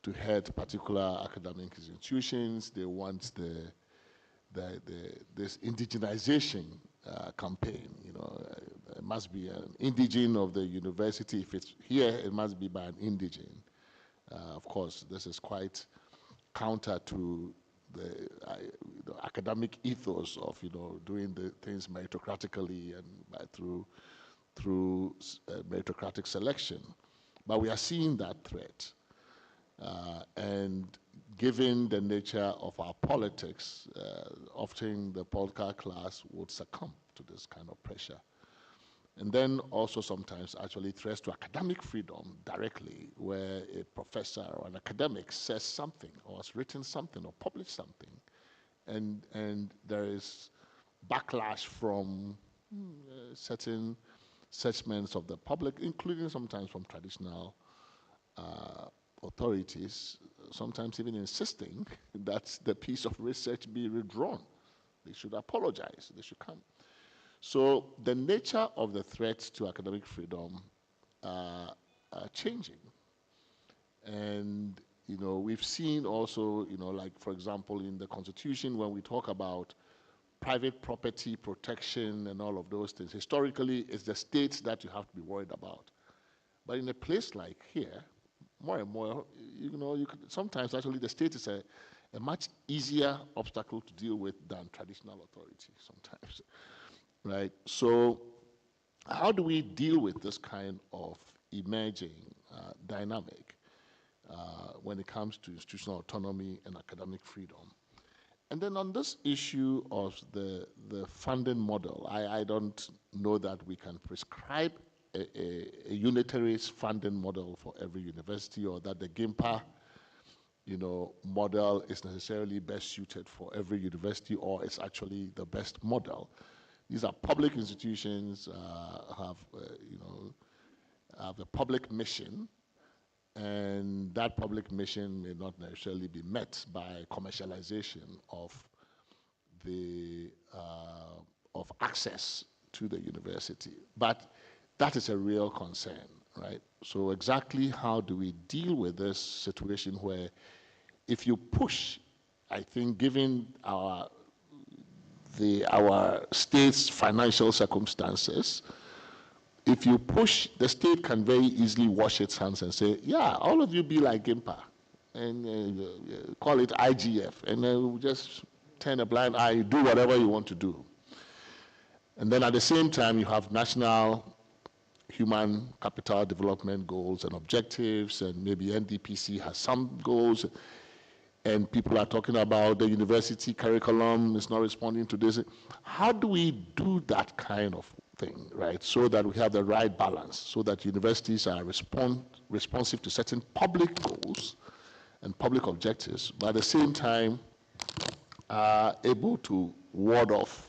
to head particular academic institutions. They want this indigenization campaign. You know, it must be an indigene of the university. If it's here, it must be by an indigene. Of course, this is quite counter to the academic ethos of doing the things meritocratically and through meritocratic selection. But we are seeing that threat. And given the nature of our politics, often the political class would succumb to this kind of pressure. And then also sometimes actually threats to academic freedom directly, where a professor or an academic says something or has written something or published something, and there is backlash from certain segments of the public, including sometimes from traditional authorities, sometimes even insisting that the piece of research be withdrawn. They should apologize, they should come. So the nature of the threats to academic freedom are changing. And we've seen also, like for example, in the Constitution, when we talk about private property protection and all of those things, historically it's the states that you have to be worried about. But in a place like here, more and more, sometimes actually the state is a much easier obstacle to deal with than traditional authority sometimes, right? So how do we deal with this kind of emerging dynamic when it comes to institutional autonomy and academic freedom? And then on this issue of the funding model, I don't know that we can prescribe a unitary funding model for every university, or that the GIMPA model is necessarily best suited for every university, or it's actually the best model. These are public institutions, have a public mission, and that public mission may not necessarily be met by commercialization of of access to the university. But that is a real concern, right? So exactly how do we deal with this situation where if you push, I think given our state's financial circumstances, if you push, the state can very easily wash its hands and say, yeah, all of you be like GIMPA, and call it IGF, and we'll just turn a blind eye, do whatever you want to do. And then at the same time, you have national human capital development goals and objectives, and maybe NDPC has some goals, and people are talking about the university curriculum is not responding to this. How do we do that kind of thing, right? So that we have the right balance, so that universities are responsive to certain public goals and public objectives, but at the same time are able to ward off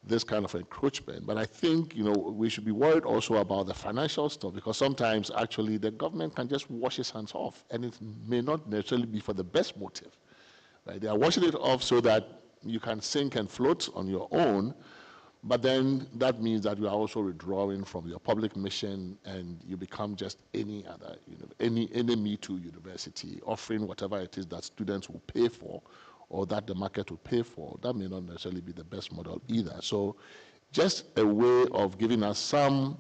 this kind of encroachment. But I think, we should be worried also about the financial stuff, because sometimes actually the government can just wash its hands off, and it may not necessarily be for the best motive, right? They are washing it off so that you can sink and float on your own, but then that means that you are also withdrawing from your public mission, and you become just any other, any Me Too university, offering whatever it is that students will pay for, or that the market will pay for. That may not necessarily be the best model either. So just a way of giving us some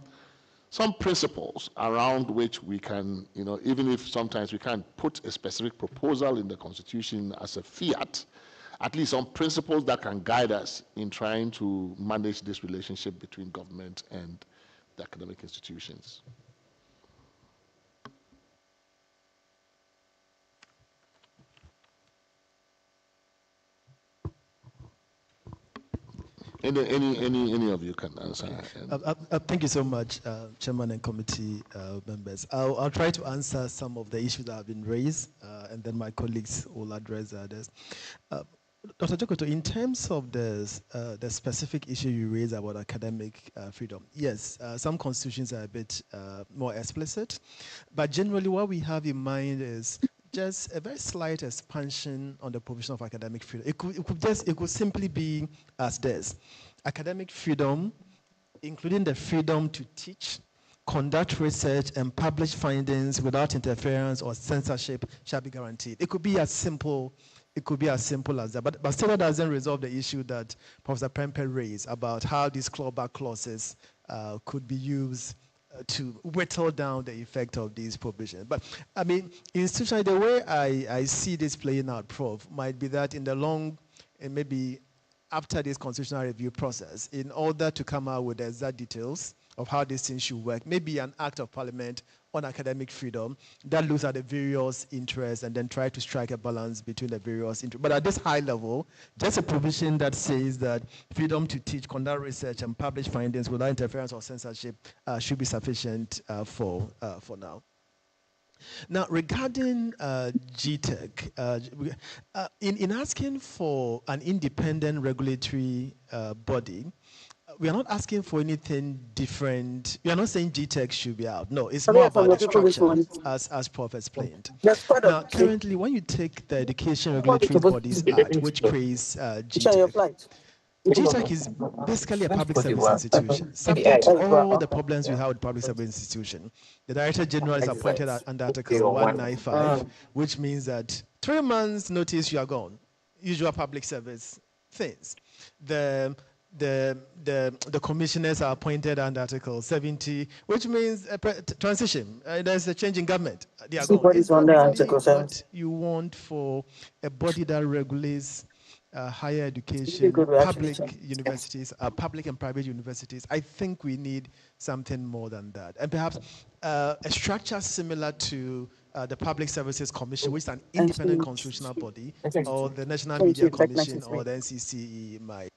principles around which we can, even if sometimes we can't put a specific proposal in the Constitution as a fiat, at least some principles that can guide us in trying to manage this relationship between government and the academic institutions. Any of you can answer. Thank you so much, Chairman and committee members. I'll try to answer some of the issues that have been raised, and then my colleagues will address the others. Dr. Jokoto, in terms of the specific issue you raised about academic freedom, yes, some constitutions are a bit more explicit, but generally what we have in mind is just a very slight expansion on the provision of academic freedom. It could simply be as this: academic freedom, including the freedom to teach, conduct research, and publish findings without interference or censorship shall be guaranteed. It could be as simple as that. But still that doesn't resolve the issue that Professor Prempe raised about how these clawback clauses could be used to whittle down the effect of these provisions. But I mean, institutionally, the way I see this playing out, Prof, might be that in the long, and maybe after this constitutional review process, in order to come out with the exact details of how this thing should work, maybe an act of parliament on academic freedom that looks at the various interests and then try to strike a balance between the various interests. But at this high level, just a provision that says that freedom to teach, conduct research, and publish findings without interference or censorship should be sufficient for now. Now, regarding GTEC, in asking for an independent regulatory body, we are not asking for anything different. We are not saying GTEC should be out. No, it's more about the structure, as Prof explained. Now, currently, when you take the Education Regulatory Bodies Act, which creates GTEC, GTEC is basically a public service institution, subject to all the problems we have with public service institution. The Director General is appointed under Article 195, which means that 3 months notice you are gone. Usual public service things. The commissioners are appointed under Article 70, which means a transition. There's a change in government. They are gone. Is that really what you want for a body that regulates higher education, public universities, public and private universities? I think we need something more than that. And perhaps a structure similar to the Public Services Commission, which is an independent constitutional body, or the National Media Commission, or the NCCE might.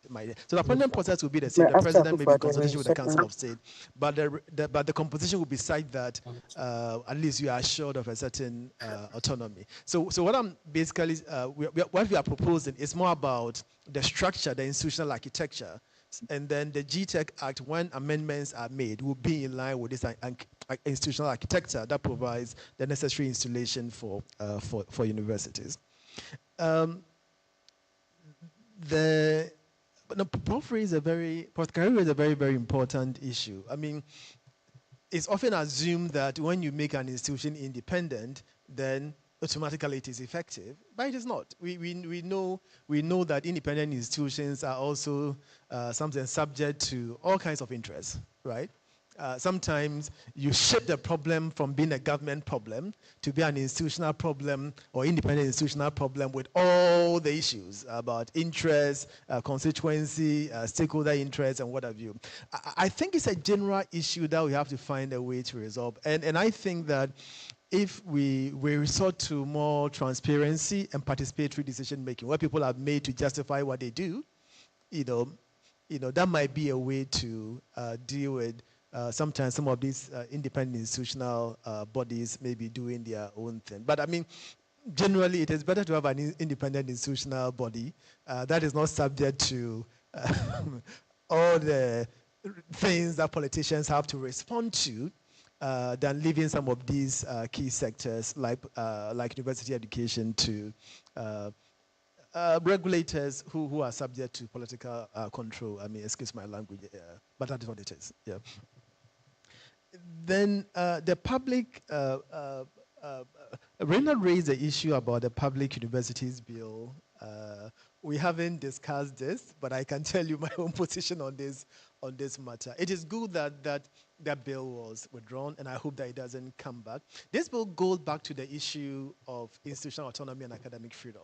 So the appointment process will be the same. The president may be in consultation with the Council of State, but the composition will be such that at least you are assured of a certain autonomy. So what I'm basically, what we are proposing is more about the structure, the institutional architecture, and then the GTEC Act, when amendments are made, will be in line with this institutional architecture that provides the necessary installation for universities. Prof raised a very important issue. I mean, it's often assumed that when you make an institution independent, then automatically it is effective, but it is not. We know that independent institutions are also sometimes subject to all kinds of interests, right? Sometimes you shift the problem from being a government problem to be an institutional problem or independent institutional problem with all the issues about interest, constituency, stakeholder interests, and what have you. I think it's a general issue that we have to find a way to resolve. And I think that if we resort to more transparency and participatory decision making, where people are made to justify what they do, that might be a way to deal with sometimes some of these independent institutional bodies may be doing their own thing. But I mean, generally, it is better to have an independent institutional body that is not subject to all the things that politicians have to respond to, than leaving some of these key sectors like university education to regulators who are subject to political control. I mean, excuse my language, but that is what it is. Yeah. Then the public, Rena raised the issue about the Public Universities Bill. We haven't discussed this, but I can tell you my own position on this matter. It is good that bill was withdrawn, and I hope that it doesn't come back. This bill goes back to the issue of institutional autonomy and academic freedom.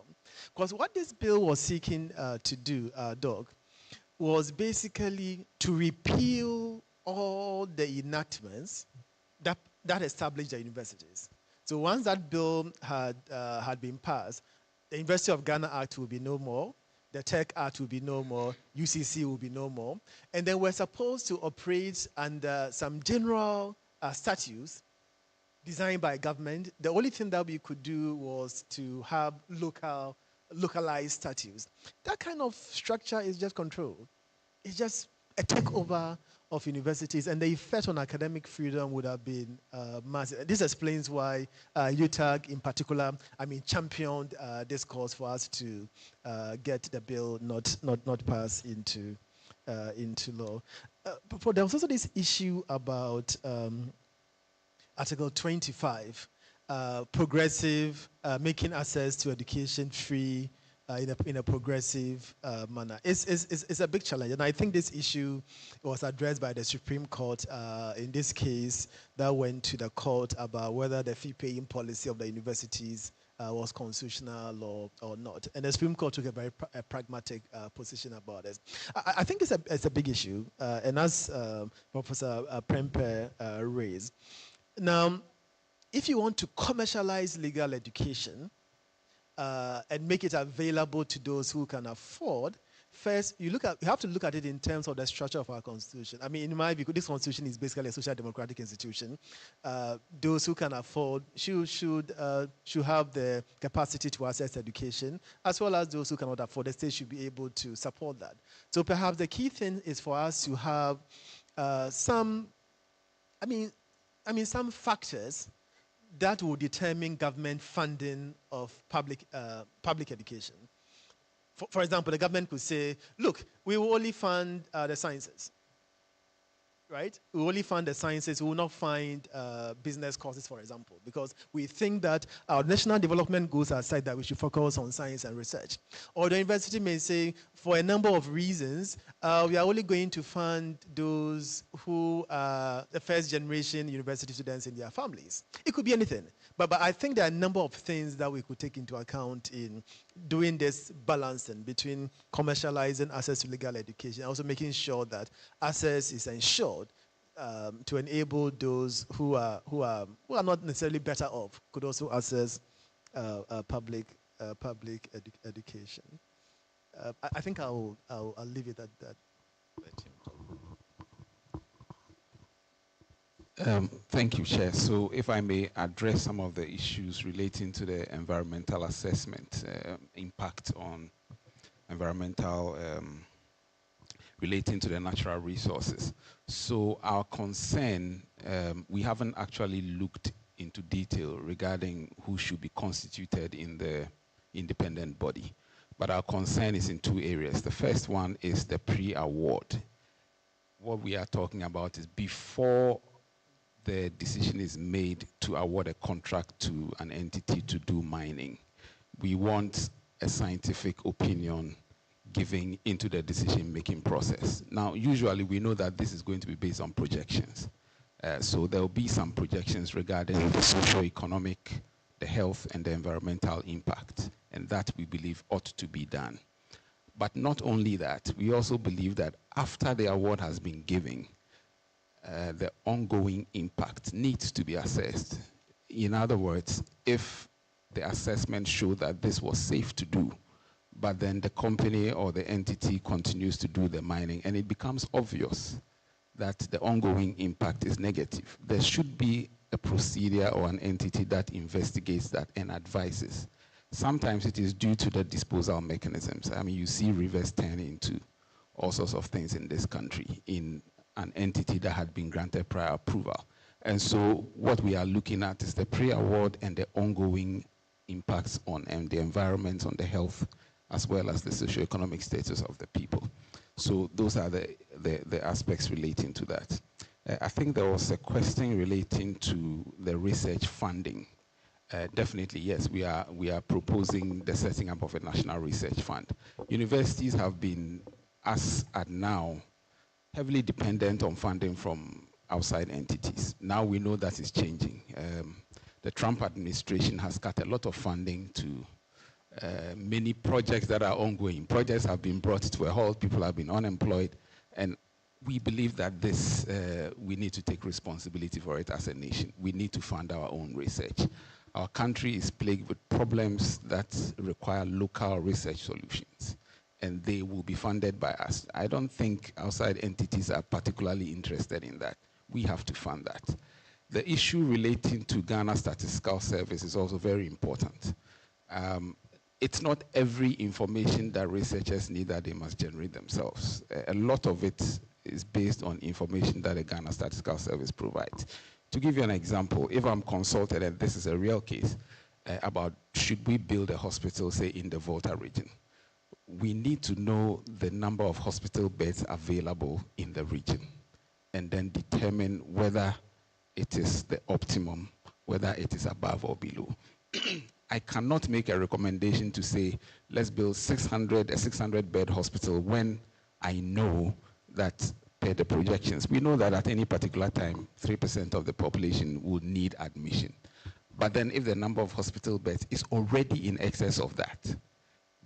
Because what this bill was seeking to do, Doug, was basically to repeal all the enactments that established the universities. So once that bill had been passed, the University of Ghana Act will be no more. the Tech Act will be no more, UCC will be no more. And then we're supposed to operate under some general statutes designed by government. The only thing that we could do was to have localized statutes. That kind of structure is just control. It's just a takeover of universities, and the effect on academic freedom would have been massive. This explains why UTAG in particular, championed this cause for us to get the bill not passed into law. But there was also this issue about Article 25, progressive, making access to education free in a progressive manner. It's a big challenge, and I think this issue was addressed by the Supreme Court in this case that went to the court about whether the fee-paying policy of the universities was constitutional or not. And the Supreme Court took a very pragmatic position about it. I think it's a big issue, and as Professor Prempeh raised, now, if you want to commercialize legal education and make it available to those who can afford, first you have to look at it in terms of the structure of our constitution. In my view, this constitution is basically a social democratic institution. Those who can afford should have the capacity to access education, as well as those who cannot afford. The state should be able to support that. So perhaps the key thing is for us to have some factors that will determine government funding of public education. For example, the government could say, look, we will only fund the sciences, right? We will only fund the sciences, we will not fund business courses, for example, because we think that our national development goals are such that we should focus on science and research. Or the university may say, for a number of reasons, we are only going to fund those who are the first generation university students in their families. It could be anything. But I think there are a number of things that we could take into account in doing this balancing between commercializing access to legal education and also making sure that access is ensured to enable those who are not necessarily better off could also access public education. I think I'll leave it at that. Thank you, Chair. So if I may address some of the issues relating to the environmental assessment, impact on environmental, relating to the natural resources. So our concern, we haven't actually looked into detail regarding who should be constituted in the independent body. But our concern is in two areas. The first one is the pre-award. What we are talking about is before the decision is made to award a contract to an entity to do mining, we want a scientific opinion giving into the decision-making process. Now, usually we know that this is going to be based on projections. So there will be some projections regarding the socio-economic, the health, and the environmental impact, and that we believe ought to be done. But not only that, we also believe that after the award has been given, the ongoing impact needs to be assessed. In other words, if the assessment showed that this was safe to do, but then the company or the entity continues to do the mining and it becomes obvious that the ongoing impact is negative, there should be a procedure or an entity that investigates that and advises. Sometimes it is due to the disposal mechanisms. You see rivers turn into all sorts of things in this country in an entity that had been granted prior approval. And so what we are looking at is the pre-award and the ongoing impacts on the environment, on the health, as well as the socioeconomic status of the people. So those are the aspects relating to that. I think there was a question relating to the research funding. Definitely, yes, we are proposing the setting up of a national research fund. Universities have been, as at now, heavily dependent on funding from outside entities. Now we know that is changing. The Trump administration has cut a lot of funding to many projects that are ongoing. Projects have been brought to a halt, people have been unemployed, and we believe that this, we need to take responsibility for it as a nation. We need to fund our own research. Our country is plagued with problems that require local research solutions. and they will be funded by us. I don't think outside entities are particularly interested in that. We have to fund that. The issue relating to Ghana Statistical Service is also very important. It's not every information that researchers need that they must generate themselves. A lot of it is based on information that the Ghana Statistical Service provides. To give you an example, if I'm consulted, and this is a real case, about should we build a hospital, say, in the Volta region, we need to know the number of hospital beds available in the region and then determine whether it is the optimum, whether it is above or below. I cannot make a recommendation to say, let's build a 600-bed hospital when I know that per the projections, we know that at any particular time, 3% of the population will need admission. But then if the number of hospital beds is already in excess of that,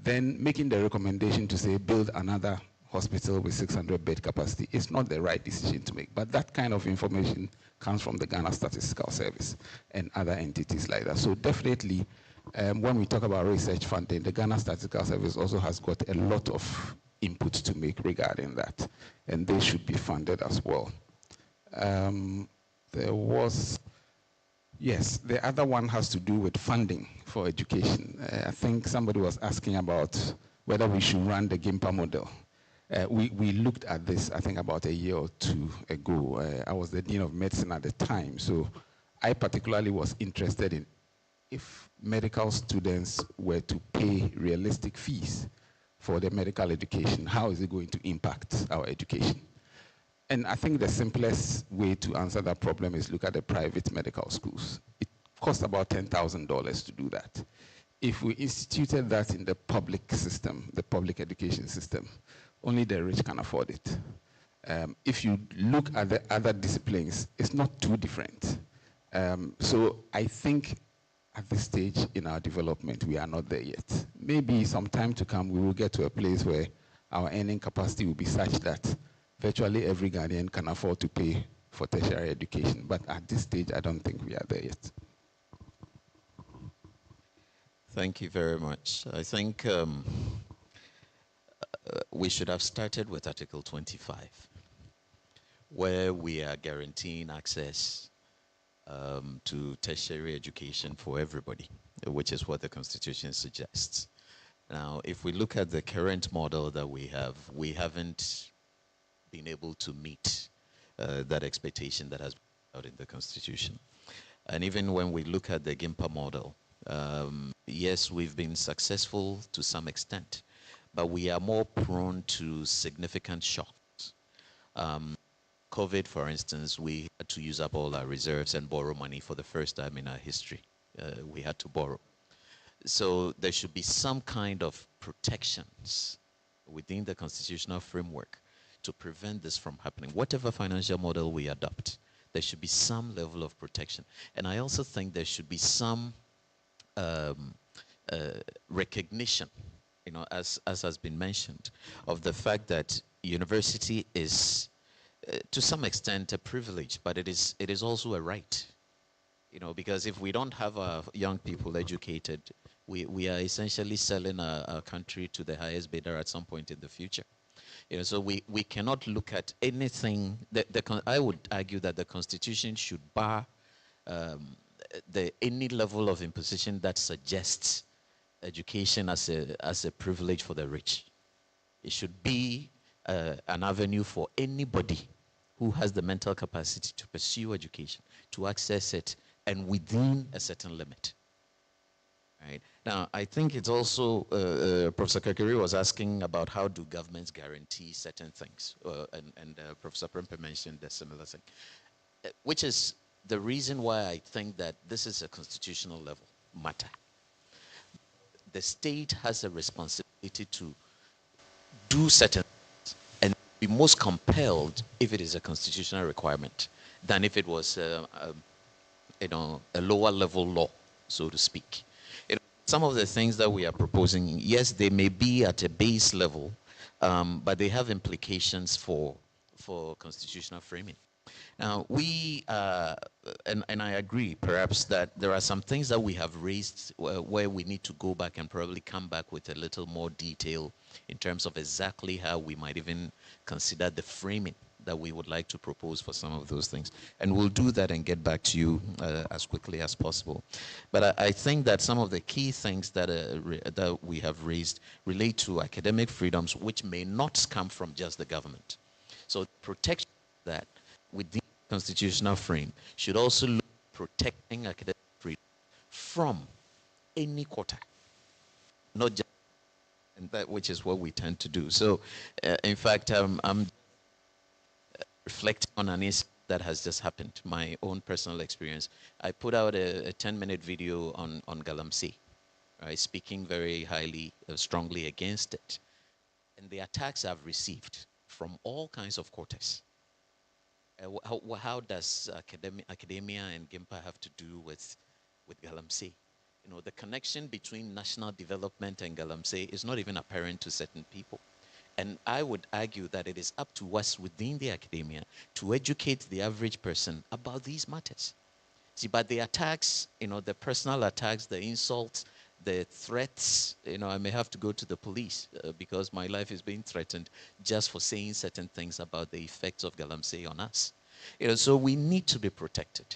then making the recommendation to say build another hospital with 600-bed capacity is not the right decision to make. But that kind of information comes from the Ghana Statistical Service and other entities like that. So definitely, when we talk about research funding, the Ghana Statistical Service also has got a lot of input to make regarding that, and they should be funded as well. There was, yes, the other one has to do with funding for education. I think somebody was asking about whether we should run the GIMPA model. We looked at this, I think, about a year or two ago. I was the Dean of Medicine at the time, so I particularly was interested in if medical students were to pay realistic fees for their medical education, how is it going to impact our education? And I think the simplest way to answer that problem is look at the private medical schools. It costs about $10,000 to do that. If we instituted that in the public system, the public education system, only the rich can afford it. If you look at the other disciplines, it's not too different. So I think at this stage in our development, we are not there yet. Maybe some time to come, we will get to a place where our earning capacity will be such that virtually every Ghanaian can afford to pay for tertiary education. But at this stage, I don't think we are there yet. Thank you very much. I think we should have started with Article 25, where we are guaranteeing access to tertiary education for everybody, which is what the Constitution suggests. Now, if we look at the current model that we have, we haven't been able to meet that expectation that has been out in the Constitution. And even when we look at the GIMPA model, yes, we've been successful to some extent, but we are more prone to significant shocks. COVID, for instance, we had to use up all our reserves and borrow money for the first time in our history. We had to borrow. So there should be some kind of protections within the constitutional framework to prevent this from happening. Whatever financial model we adopt, there should be some level of protection. And I also think there should be some recognition, you know, as has been mentioned, of the fact that university is to some extent a privilege, but it is also a right. You know, because if we don't have our young people educated, we are essentially selling our country to the highest bidder at some point in the future. You know, so we cannot look at anything. I would argue that the Constitution should bar any level of imposition that suggests education as a privilege for the rich. It should be an avenue for anybody who has the mental capacity to pursue education, to access it, and within a certain limit. Right? Now, I think it's also, Professor Kakiri was asking about how do governments guarantee certain things, and Professor Prempe mentioned a similar thing, which is the reason why I think that this is a constitutional level matter. The state has a responsibility to do certain things and be most compelled if it is a constitutional requirement than if it was you know, a lower level law, so to speak. You know, some of the things that we are proposing, yes, they may be at a base level, but they have implications for constitutional framing. Now, and I agree, perhaps, that there are some things that we have raised where we need to go back and probably come back with a little more detail in terms of exactly how we might even consider the framing that we would like to propose for some of those things. And we'll do that and get back to you as quickly as possible. But I think that some of the key things that, that we have raised relate to academic freedoms, which may not come from just the government. So protection of that within the constitutional frame should also look at protecting academic freedom from any quarter, not just, and that which is what we tend to do. So, in fact, I'm reflecting on an incident that has just happened, my own personal experience. I put out a 10-minute video on Galamsey, right, speaking very highly, strongly against it. And the attacks I've received from all kinds of quarters. How does academia and GIMPA have to do with Galamsey? You know, the connection between national development and Galamsey is not even apparent to certain people. And I would argue that it is up to us within the academia to educate the average person about these matters. See, but the attacks, you know, the personal attacks, the insults, the threats, you know, I may have to go to the police because my life is being threatened just for saying certain things about the effects of Galamsey on us. You know, so we need to be protected.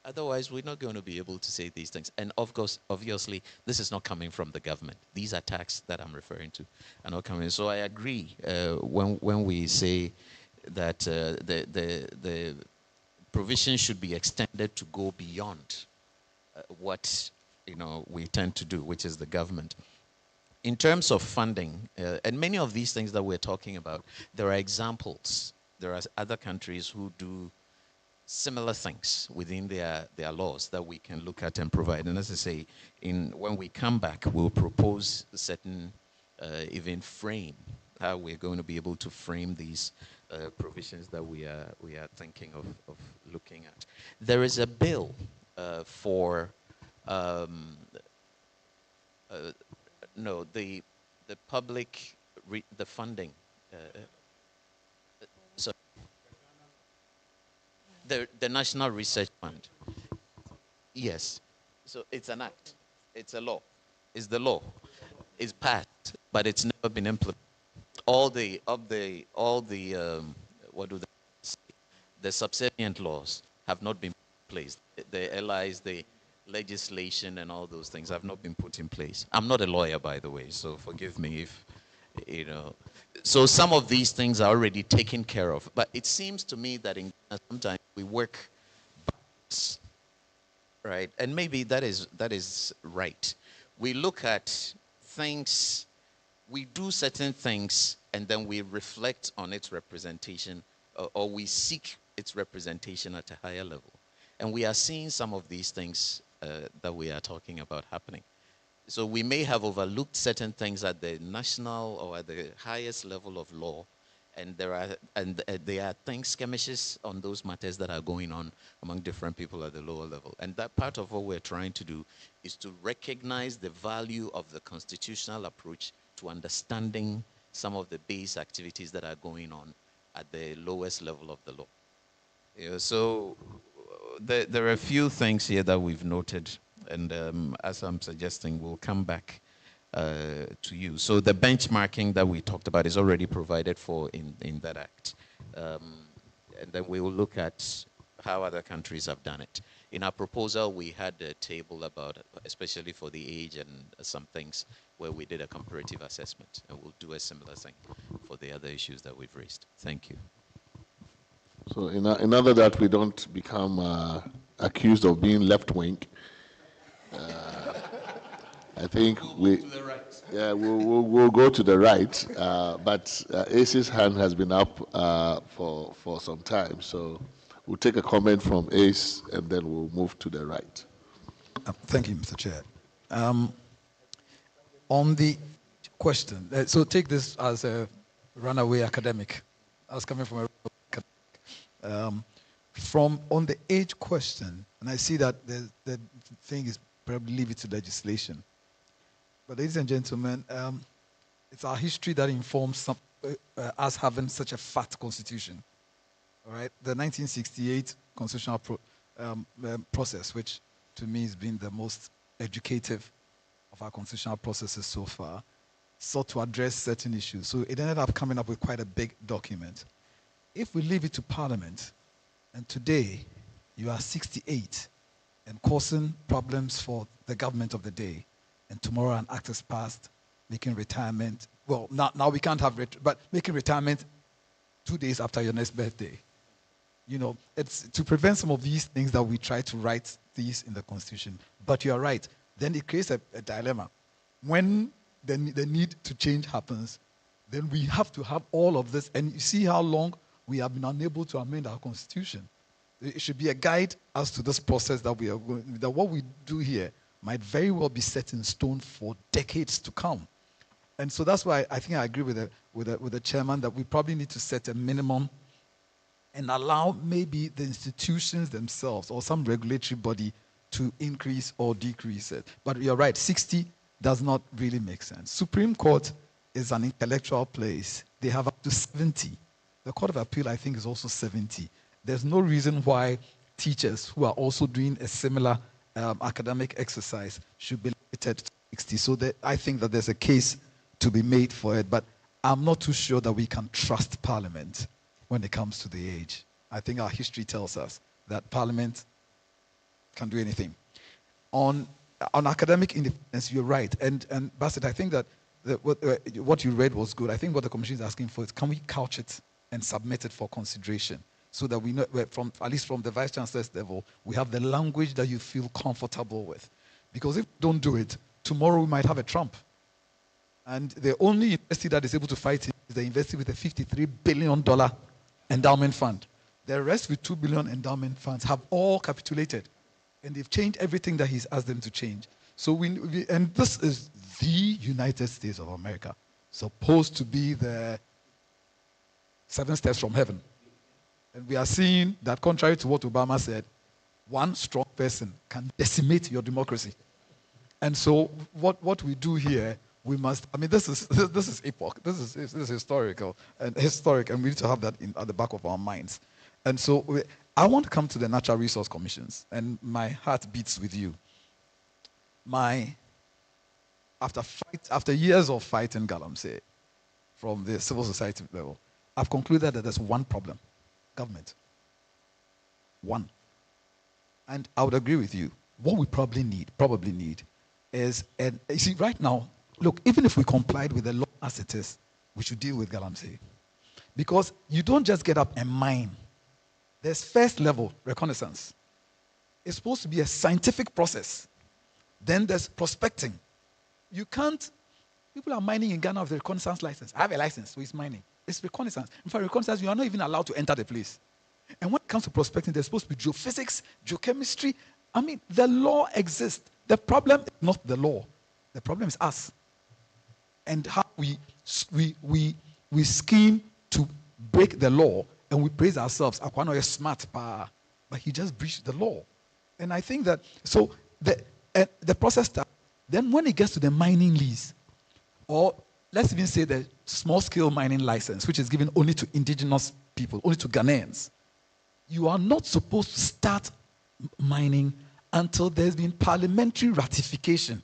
Otherwise, we're not going to be able to say these things. And of course, obviously, this is not coming from the government. These attacks that I'm referring to are not coming. So I agree when we say that the provision should be extended to go beyond what we tend to do, which is the government. In terms of funding, and many of these things that we're talking about, there are examples. There are other countries who do similar things within their laws that we can look at and provide. And as I say, when we come back, we'll propose a certain even frame, how we're going to be able to frame these provisions that we are thinking of looking at. There is a bill for the public the funding. The National Research Fund. Yes. So it's an act. It's a law. It's the law. It's passed, but it's never been implemented. All the what do they say? The subservient laws have not been placed. The LIs, the legislation, and all those things have not been put in place. I'm not a lawyer, by the way, so forgive me if So some of these things are already taken care of. But it seems to me that sometimes we work backwards, right? And maybe that is right. We look at things, we do certain things, and then we reflect on its representation, or we seek its representation at a higher level. And we are seeing some of these things that we are talking about happening. So we may have overlooked certain things at the national or at the highest level of law, and there are things, skirmishes on those matters that are going on among different people at the lower level. And that part of what we're trying to do is to recognize the value of the constitutional approach to understanding some of the base activities that are going on at the lowest level of the law. So there are a few things here that we've noted. And as I'm suggesting, we'll come back to you. So the benchmarking that we talked about is already provided for in that act. And then we will look at how other countries have done it. In our proposal, we had a table about, especially for the age and some things, where we did a comparative assessment. And we'll do a similar thing for the other issues that we've raised. Thank you. So in order that we don't become accused of being left-wing, I think we'll go to the right. But Ace's hand has been up for some time, so we'll take a comment from Ace and then we'll move to the right. Thank you, Mr. Chair. On the question, so take this as a runaway academic. I was coming from a on the age question, and I see that the thing is probably leave it to legislation. But ladies and gentlemen, it's our history that informs us having such a fat constitution. All right, the 1968 constitutional process, which to me has been the most educative of our constitutional processes so far, sought to address certain issues. So it ended up coming up with quite a big document. If we leave it to Parliament, and today you are 68 and causing problems for the government of the day, and tomorrow an act is passed making retirement, well, now we can't have but making retirement 2 days after your next birthday. You know, it's to prevent some of these things that we try to write these in the Constitution. But you're right, then it creates a dilemma. When the need to change happens, then we have to have all of this. And you see how long we have been unable to amend our Constitution. It should be a guide as to this process that we are going, that what we do here might very well be set in stone for decades to come. And so that's why I think I agree with the chairman that we probably need to set a minimum and allow maybe the institutions themselves or some regulatory body to increase or decrease it. But you're right, 60 does not really make sense. Supreme Court is an intellectual place. They have up to 70. The Court of Appeal, I think, is also 70. There's no reason why teachers who are also doing a similar academic exercise should be limited to 60. So I think that there's a case to be made for it, but I'm not too sure that we can trust Parliament when it comes to the age. I think our history tells us that Parliament can do anything. On academic independence, you're right. And Bassett, I think that what you read was good. I think what the Commission is asking for is, can we couch it and submit it for consideration so that we know, at least from the Vice Chancellor's level, we have the language that you feel comfortable with. Because if we don't do it, tomorrow we might have a Trump. And the only university that is able to fight it is the university with a $53 billion endowment fund. The rest with $2 billion endowment funds have all capitulated. And they've changed everything that he's asked them to change. So and this is the United States of America, supposed to be the 7 steps from heaven. And we are seeing that, contrary to what Obama said, one strong person can decimate your democracy. And so what we do here, we must, I mean, this is epoch. This is historical, and we need to have that at the back of our minds. And so I want to come to the Natural Resource Commissions, and my heart beats with you. After years of fighting Galamsey from the civil society level, I've concluded that there's one problem: government. One. And I would agree with you. What we probably need is, and you see, right now, look, even if we complied with the law as it is, we should deal with Galamsey. Because you don't just get up and mine. There's first level reconnaissance. It's supposed to be a scientific process. Then there's prospecting. You can't, people are mining in Ghana with the reconnaissance license. I have a license, so it's mining. It's reconnaissance. In fact, reconnaissance, you are not even allowed to enter the place. And when it comes to prospecting, there's supposed to be geophysics, geochemistry. I mean, the law exists. The problem is not the law. The problem is us. And how we scheme to break the law, and we praise ourselves. Akwano is smart, but he just breached the law. And I think that, so the process starts. Then when it gets to the mining lease, or let's even say the small-scale mining license, which is given only to indigenous people, only to Ghanaians, you are not supposed to start mining until there's been parliamentary ratification.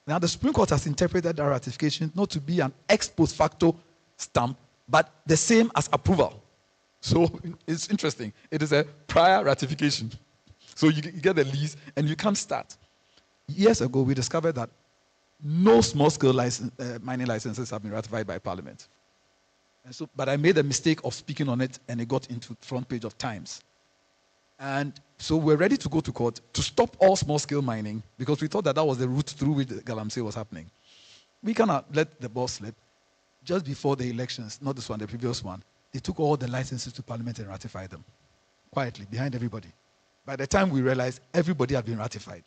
Now, the Supreme Court has interpreted that ratification not to be an ex post facto stamp, but the same as approval. So it's interesting. It is a prior ratification. So you get the lease and you can't start. Years ago, we discovered that no small-scale mining licenses have been ratified by Parliament. And so, but I made the mistake of speaking on it, and it got into the front page of Times. And so we're ready to go to court to stop all small-scale mining, because we thought that was the route through which Galamsey was happening. We cannot let the ball slip. Just before the elections, not this one, the previous one, they took all the licenses to Parliament and ratified them, quietly, behind everybody. By the time we realized, everybody had been ratified.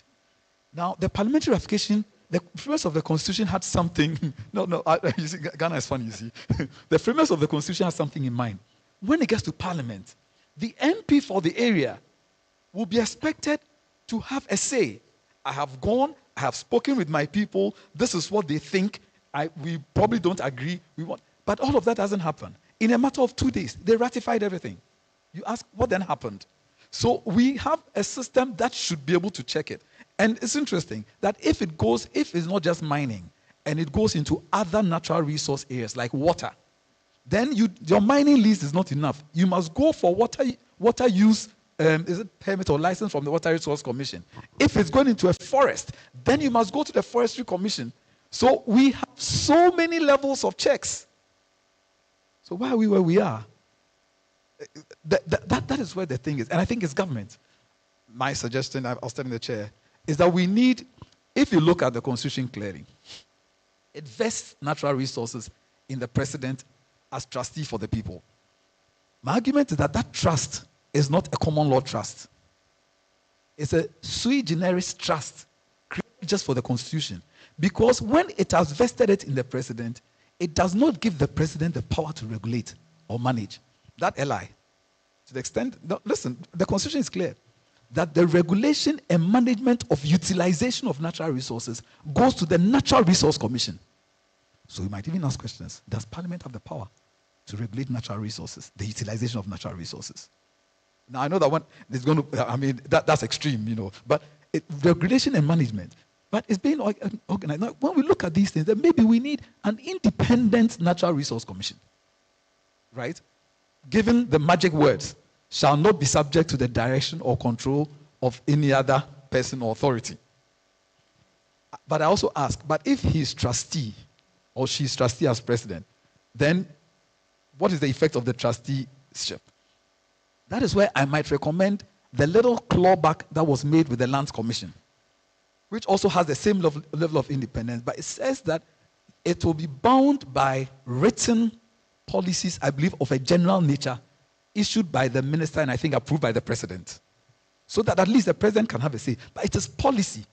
Now, the parliamentary ratification, the framers of the Constitution had something. You see, Ghana is funny, you see. The framers of the Constitution had something in mind. When it gets to Parliament, the MP for the area will be expected to have a say. I have gone, I have spoken with my people, this is what they think, we probably don't agree, but all of that doesn't happen. In a matter of 2 days, they ratified everything. You ask, what then happened? So we have a system that should be able to check it. And it's interesting that if it's not just mining, and it goes into other natural resource areas like water, then your mining lease is not enough. You must go for water use, is it permit or license from the Water Resource Commission. If it's going into a forest, then you must go to the Forestry Commission. So we have so many levels of checks. So why are we where we are? That is where the thing is. And I think it's government. My suggestion, I was telling the chair, is that we need, if you look at the Constitution clearly, it vests natural resources in the president as trustee for the people. My argument is that that trust is not a common law trust. It's a sui generis trust created just for the Constitution. Because when it has vested it in the president, it does not give the president the power to regulate or manage. That LI. To the extent, listen, the Constitution is clear that the regulation and management of utilization of natural resources goes to the Natural Resource Commission. So you might even ask questions. Does Parliament have the power to regulate natural resources, the utilization of natural resources? Now, I know that one is going to, that's extreme, but regulation and management. But it's being organized. Now, when we look at these things, then maybe we need an independent Natural Resource Commission, right? Given the magic words, shall not be subject to the direction or control of any other person or authority. But I also ask, but if he's trustee or she's trustee as president, then what is the effect of the trusteeship? That is where I might recommend the little clawback that was made with the Lands Commission, which also has the same level of independence, but it says that it will be bound by written policies, I believe, of a general nature, issued by the minister and I think approved by the president, so that at least the president can have a say. But it is policy.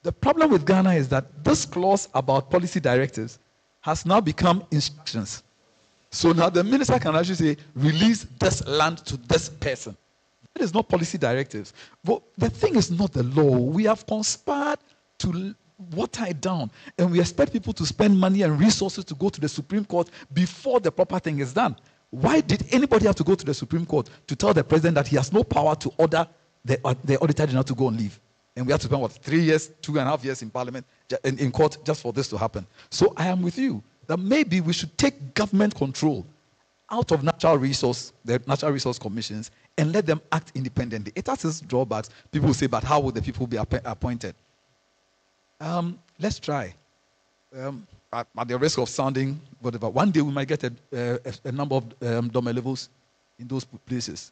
The problem with Ghana is that this clause about policy directives has now become instructions. So now the minister can actually say, release this land to this person. That is not policy directives. But the thing is not the law. We have conspired to water it down. And we expect people to spend money and resources to go to the Supreme Court before the proper thing is done. Why did anybody have to go to the Supreme Court to tell the president that he has no power to order the Auditor General to go on leave? And we have to spend, 3 years, 2.5 years in Parliament, in court, just for this to happen. So I am with you, that maybe we should take government control out of the Natural Resource Commissions and let them act independently. It has its drawbacks. People will say, but how would the people be appointed? Let's try. At the risk of sounding whatever, one day we might get a number of dormer levels in those places.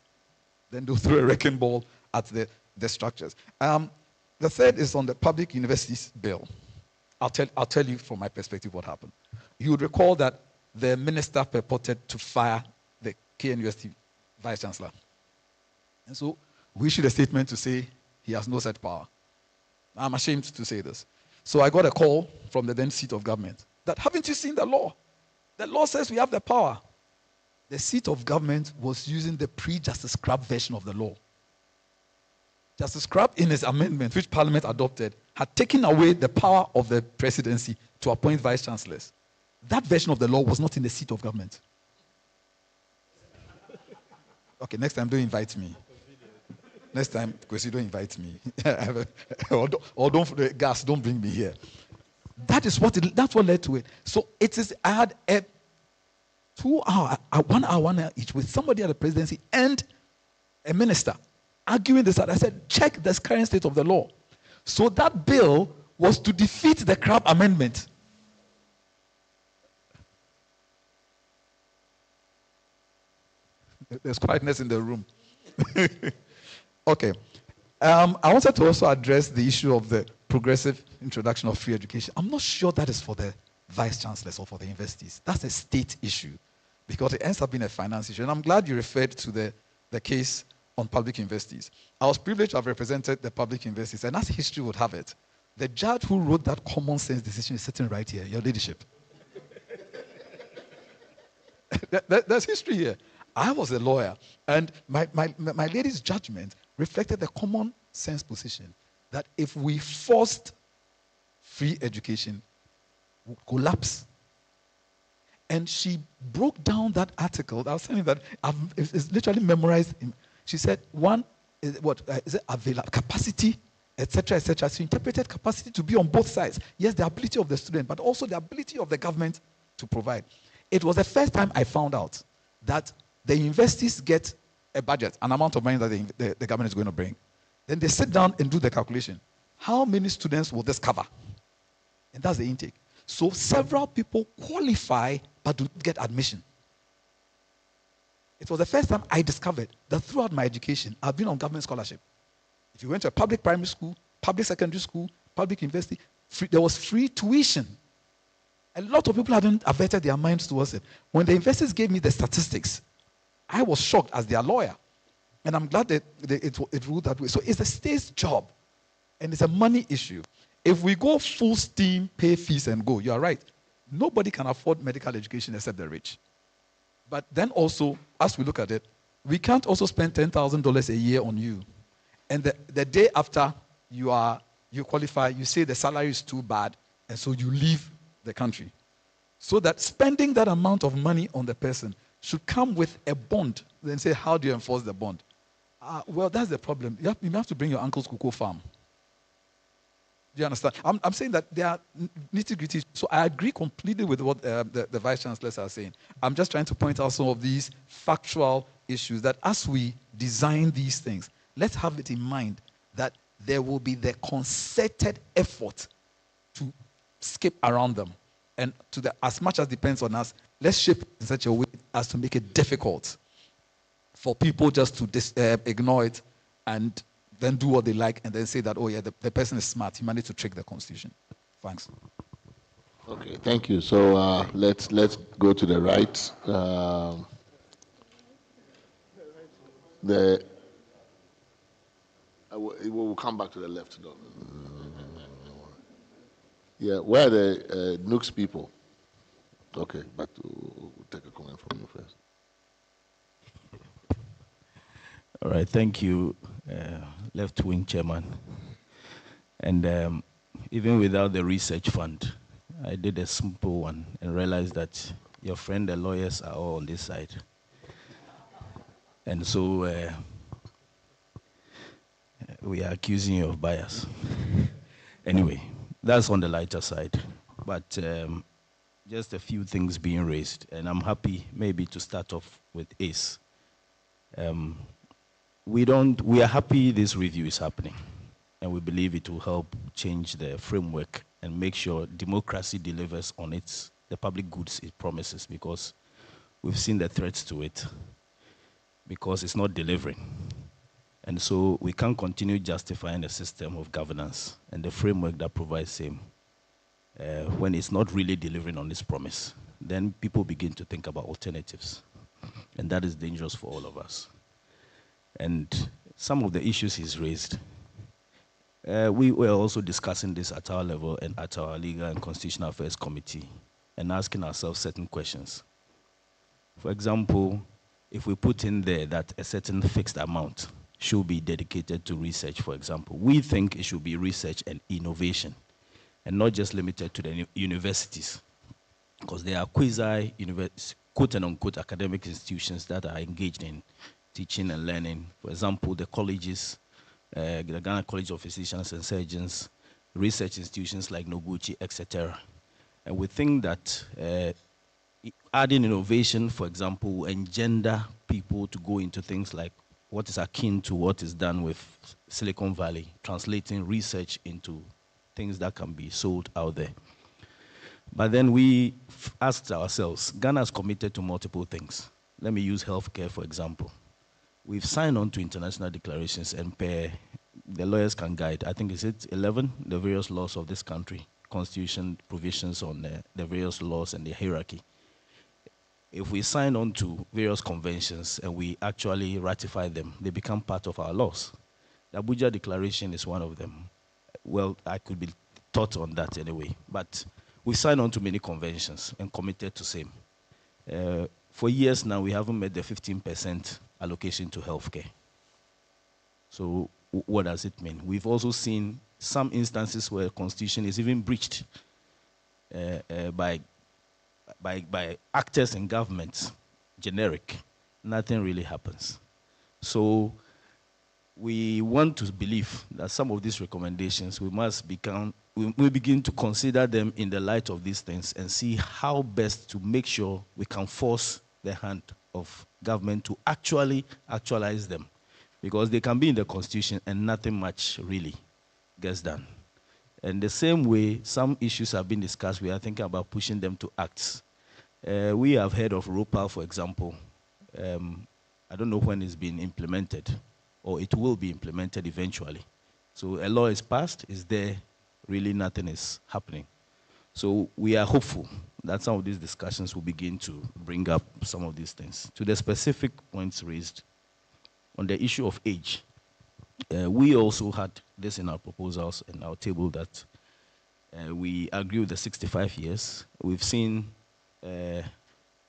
Then they'll throw a wrecking ball at the structures. The third is on the public universities bill. I'll tell you from my perspective what happened. You would recall that the minister purported to fire the KNUST vice chancellor. And so we issued a statement to say he has no such power. I'm ashamed to say this. So I got a call from the then seat of government that, haven't you seen the law? The law says we have the power. The seat of government was using the pre-Justice Crabb version of the law. Justice Crabb, in his amendment, which Parliament adopted, had taken away the power of the presidency to appoint vice chancellors. That version of the law was not in the seat of government. Okay, next time don't invite me. Next time, because you don't invite me. or don't bring me here. That's what led to it. So it is, I had a 1 hour each with somebody at the presidency and a minister arguing this out. I said, check the current state of the law. So that bill was to defeat the Crabb amendment. There's quietness in the room. Okay. I wanted to also address the issue of the progressive introduction of free education. I'm not sure that is for the vice chancellors or for the universities. That's a state issue because it ends up being a finance issue. And I'm glad you referred to the case on public universities. I was privileged to have represented the public universities, and as history would have it, the judge who wrote that common sense decision is sitting right here, your leadership. There's history here. I was a lawyer, and my lady's judgment reflected the common sense position that if we forced free education, we would collapse. And she broke down that article. I was telling you that it's literally memorized. She said, one, is it capacity, etc., etc. She interpreted capacity to be on both sides. Yes, the ability of the student, but also the ability of the government to provide. It was the first time I found out that the universities get a budget, an amount of money that the government is going to bring. Then they sit down and do the calculation. How many students will this cover? And that's the intake. So several people qualify but do not get admission. It was the first time I discovered that throughout my education, I've been on government scholarship. If you went to a public primary school, public secondary school, public university, there was free tuition. A lot of people hadn't averted their minds towards it. When the investors gave me the statistics, I was shocked as their lawyer. And I'm glad that it ruled that way. So it's the state's job. And it's a money issue. If we go full steam, pay fees and go, you are right. Nobody can afford medical education except the rich. But then also, as we look at it, we can't also spend $10,000 a year on you. And the day after you qualify, you say the salary is too bad, and so you leave the country. So that spending that amount of money on the person should come with a bond. Then say, how do you enforce the bond? Well, that's the problem. You have to bring your uncle's cocoa farm. Do you understand? I'm saying that there are nitty-gritty. So I agree completely with what the Vice Chancellors are saying. I'm just trying to point out some of these factual issues that as we design these things, let's have it in mind that there will be the concerted effort to skip around them. And as much as depends on us, let's shape it in such a way as to make it difficult for people just to ignore it and then do what they like and then say that, oh yeah, the person is smart. He managed to trick the Constitution. Thanks. Okay, thank you. So let's go to the right. We'll come back to the left. No. Yeah, where are the Nooks people? Okay, but we'll take a comment from you first. All right, thank you, left-wing chairman. And even without the research fund, I did a simple one and realized that your friend, the lawyers, are all on this side. And so we are accusing you of bias. Anyway, that's on the lighter side. But just a few things being raised, and I'm happy maybe to start off with ACE. We are happy this review is happening, and we believe it will help change the framework and make sure democracy delivers on the public goods it promises, because we've seen the threats to it, because it's not delivering. And so we can't continue justifying a system of governance and the framework that provides same when it's not really delivering on this promise. Then people begin to think about alternatives, and that is dangerous for all of us. And some of the issues he's raised, we were also discussing this at our level and at our Legal and Constitutional Affairs Committee and asking ourselves certain questions. For example, if we put in there that a certain fixed amount should be dedicated to research, for example, we think it should be research and innovation and not just limited to the universities, because there are quote-unquote academic institutions that are engaged in teaching and learning. For example, the colleges, the Ghana College of Physicians and Surgeons, research institutions like Noguchi, etc. And we think that adding innovation, for example, will engender people to go into things like what is akin to what is done with Silicon Valley, translating research into things that can be sold out there. But then we asked ourselves, Ghana is committed to multiple things. Let me use healthcare, for example. We've signed on to international declarations, and the lawyers can guide, I think, is it 11, the various laws of this country, constitution provisions on the various laws and the hierarchy. If we sign on to various conventions and we actually ratify them, they become part of our laws. The Abuja Declaration is one of them. Well, I could be taught on that anyway, but we signed on to many conventions and committed to same. For years now, we haven't met the 15% allocation to healthcare. So what does it mean? We've also seen some instances where the Constitution is even breached by by actors in government, generic, nothing really happens. So we want to believe that some of these recommendations, we begin to consider them in the light of these things and see how best to make sure we can force the hand of government to actually actualize them. Because they can be in the Constitution and nothing much really gets done. And the same way, some issues have been discussed, we are thinking about pushing them to acts. We have heard of ROPAL, for example. I don't know when it's been implemented, or it will be implemented eventually. So a law is passed, is there, really nothing is happening. So we are hopeful that some of these discussions will begin to bring up some of these things. To the specific points raised on the issue of age, we also had this in our proposals and our table that we agree with the 65 years. We've seen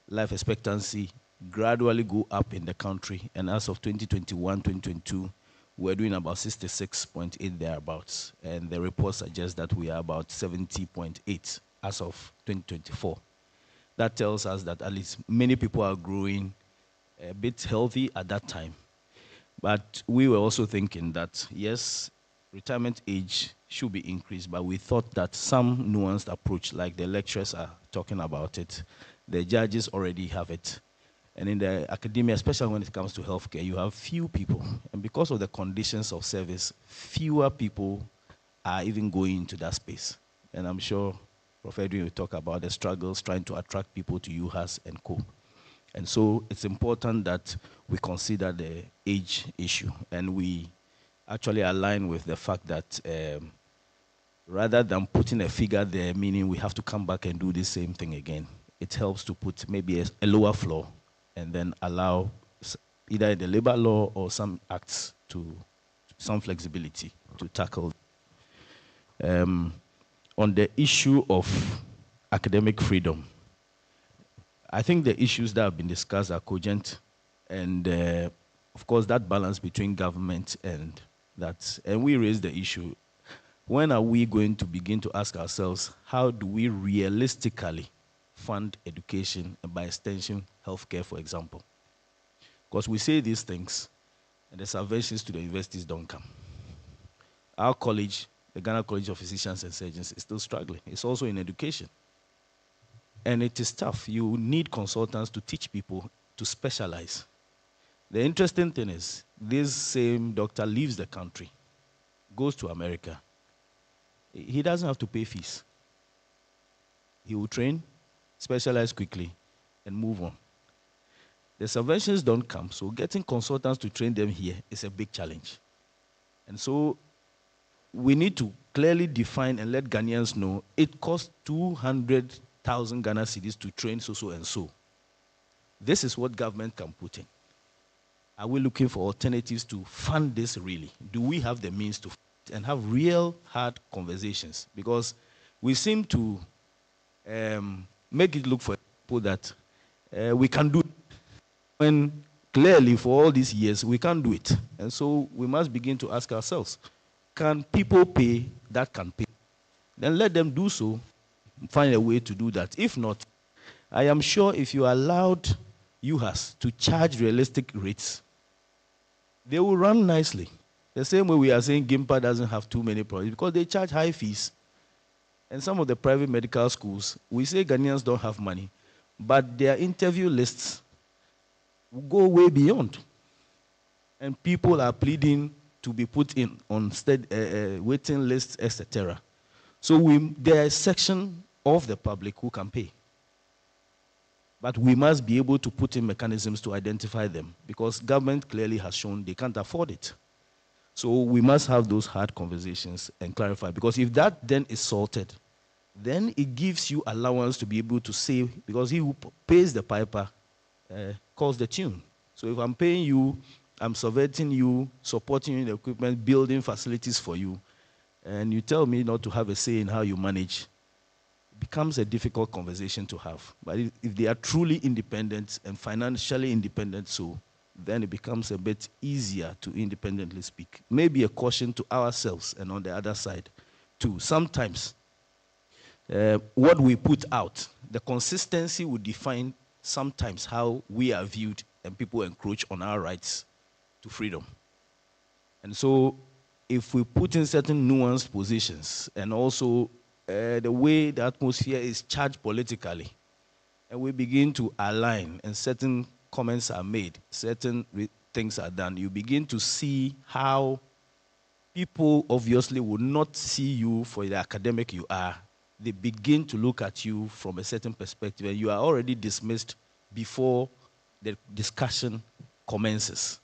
life expectancy gradually go up in the country, and as of 2021, 2022, we're doing about 66.8 thereabouts, and the report suggests that we are about 70.8 as of 2024. That tells us that at least many people are growing a bit healthy at that time. But we were also thinking that, yes, retirement age should be increased, but we thought that some nuanced approach, like the lecturers are talking about it, the judges already have it. And in the academia, especially when it comes to healthcare, you have few people. And because of the conditions of service, fewer people are even going into that space. And I'm sure Prof. Edwin will talk about the struggles trying to attract people to UHAS and co. And so it's important that we consider the age issue. And we actually align with the fact that rather than putting a figure there, meaning we have to come back and do the same thing again, it helps to put maybe a lower floor and then allow either the labor law or some acts to some flexibility to tackle. On the issue of academic freedom, I think the issues that have been discussed are cogent, and of course that balance between government and that, and we raised the issue, when are we going to begin to ask ourselves, how do we realistically fund education and by extension healthcare, for example? Because we say these things and the subventions to the universities don't come. Our college, the Ghana College of Physicians and Surgeons, is still struggling. It's also in education. And it is tough. You need consultants to teach people to specialize. The interesting thing is, this same doctor leaves the country, goes to America. He doesn't have to pay fees. He will train, specialize quickly, and move on. The subventions don't come, so getting consultants to train them here is a big challenge. And so we need to clearly define and let Ghanaians know it costs 200,000 Ghana cedis to train so and so. This is what government can put in. Are we looking for alternatives to fund this really? Do we have the means to fund it and have real hard conversations? Because we seem to make it look for people that we can do it, when clearly for all these years we can't do it. And so we must begin to ask ourselves, can people pay that can pay? Then let them do so, find a way to do that. If not, I am sure if you allowed UHAS to charge realistic rates, they will run nicely. The same way we are saying GIMPA doesn't have too many projects, because they charge high fees. And some of the private medical schools, we say Ghanaians don't have money, but their interview lists go way beyond. And people are pleading to be put in on waiting lists, etc. So there is a section of the public who can pay. But we must be able to put in mechanisms to identify them, because government clearly has shown they can't afford it. So we must have those hard conversations and clarify, because if that then is sorted, then it gives you allowance to be able to say, because he who pays the piper calls the tune. So if I'm paying you, I'm subverting you, supporting you in the equipment, building facilities for you, and you tell me not to have a say in how you manage, it becomes a difficult conversation to have. But if they are truly independent and financially independent, so then it becomes a bit easier to independently speak. Maybe a caution to ourselves and on the other side too. Sometimes what we put out, the consistency will define sometimes how we are viewed and people encroach on our rights to freedom. And so if we put in certain nuanced positions and also the way the atmosphere is charged politically, and we begin to align and certain comments are made, certain things are done, you begin to see how people obviously would not see you for the academic you are. They begin to look at you from a certain perspective, and you are already dismissed before the discussion commences.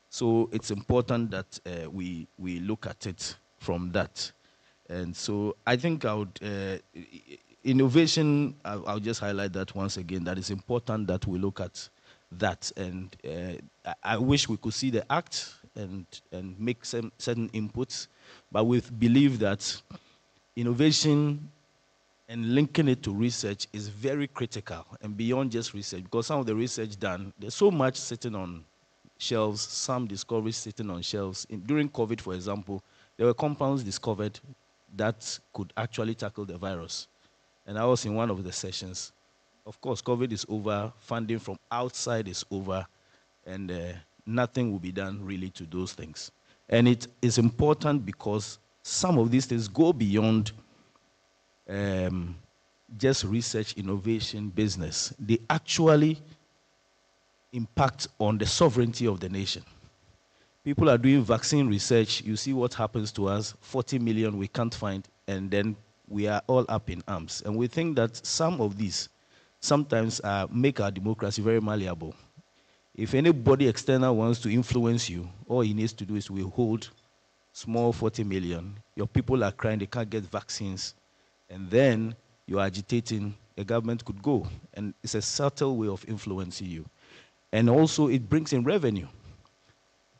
So it's important that we look at it from that. And so I think I would, innovation, I'll just highlight that once again, that it's important that we look at that. And I wish we could see the act and make some certain inputs, but we believe that innovation and linking it to research is very critical and beyond just research, because some of the research done, there's so much sitting on shelves, some discoveries sitting on shelves. During COVID, for example, there were compounds discovered that could actually tackle the virus. And I was in one of the sessions. Of course, COVID is over, funding from outside is over, and nothing will be done really to those things. And it is important because some of these things go beyond just research, innovation, business. They actually impact on the sovereignty of the nation. People are doing vaccine research. You see what happens to us, 40 million we can't find, and then we are all up in arms. And we think that some of these sometimes make our democracy very malleable. If anybody external wants to influence you, all he needs to do is withhold small 40 million. Your people are crying, they can't get vaccines. And then you're agitating, the government could go. And it's a subtle way of influencing you. And also it brings in revenue.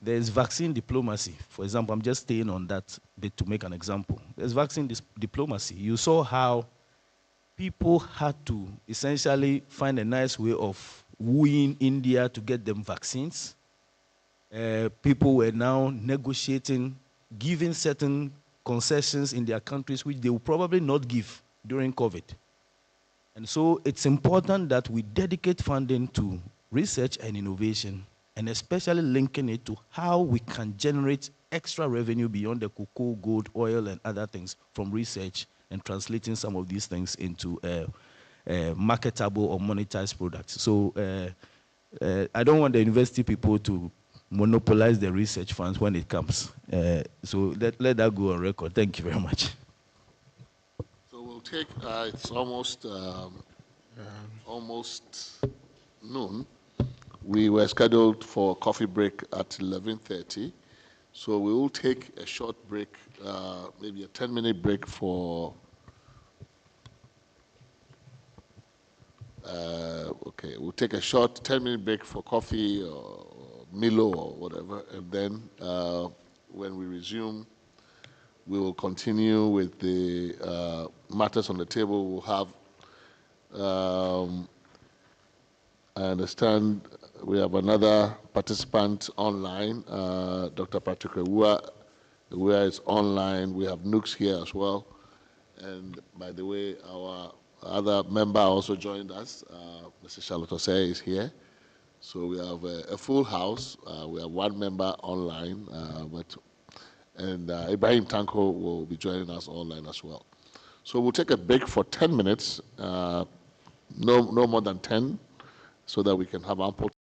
There's vaccine diplomacy. For example, I'm just staying on that bit to make an example. There's vaccine diplomacy. You saw how people had to essentially find a nice way of wooing India to get them vaccines. People were now negotiating, giving certain concessions in their countries which they will probably not give during COVID. And so it's important that we dedicate funding to research and innovation, and especially linking it to how we can generate extra revenue beyond the cocoa, gold, oil, and other things from research, and translating some of these things into marketable or monetized products. So I don't want the university people to monopolize the research funds when it comes. So let that go on record. Thank you very much. So we'll take, it's almost noon. We were scheduled for a coffee break at 11:30. So we will take a short break, maybe a 10-minute break for, okay, we'll take a short 10-minute break for coffee or Milo or whatever, and then when we resume, we will continue with the matters on the table. We'll have, I understand we have another participant online, Dr. Patrick Ewua is online. We have Nooks here as well. And by the way, our other member also joined us. Mr. Charlotte Osei is here. So we have a full house. We have one member online, and Ibrahim Tanko will be joining us online as well. So we'll take a break for 10 minutes, no more than 10, so that we can have ample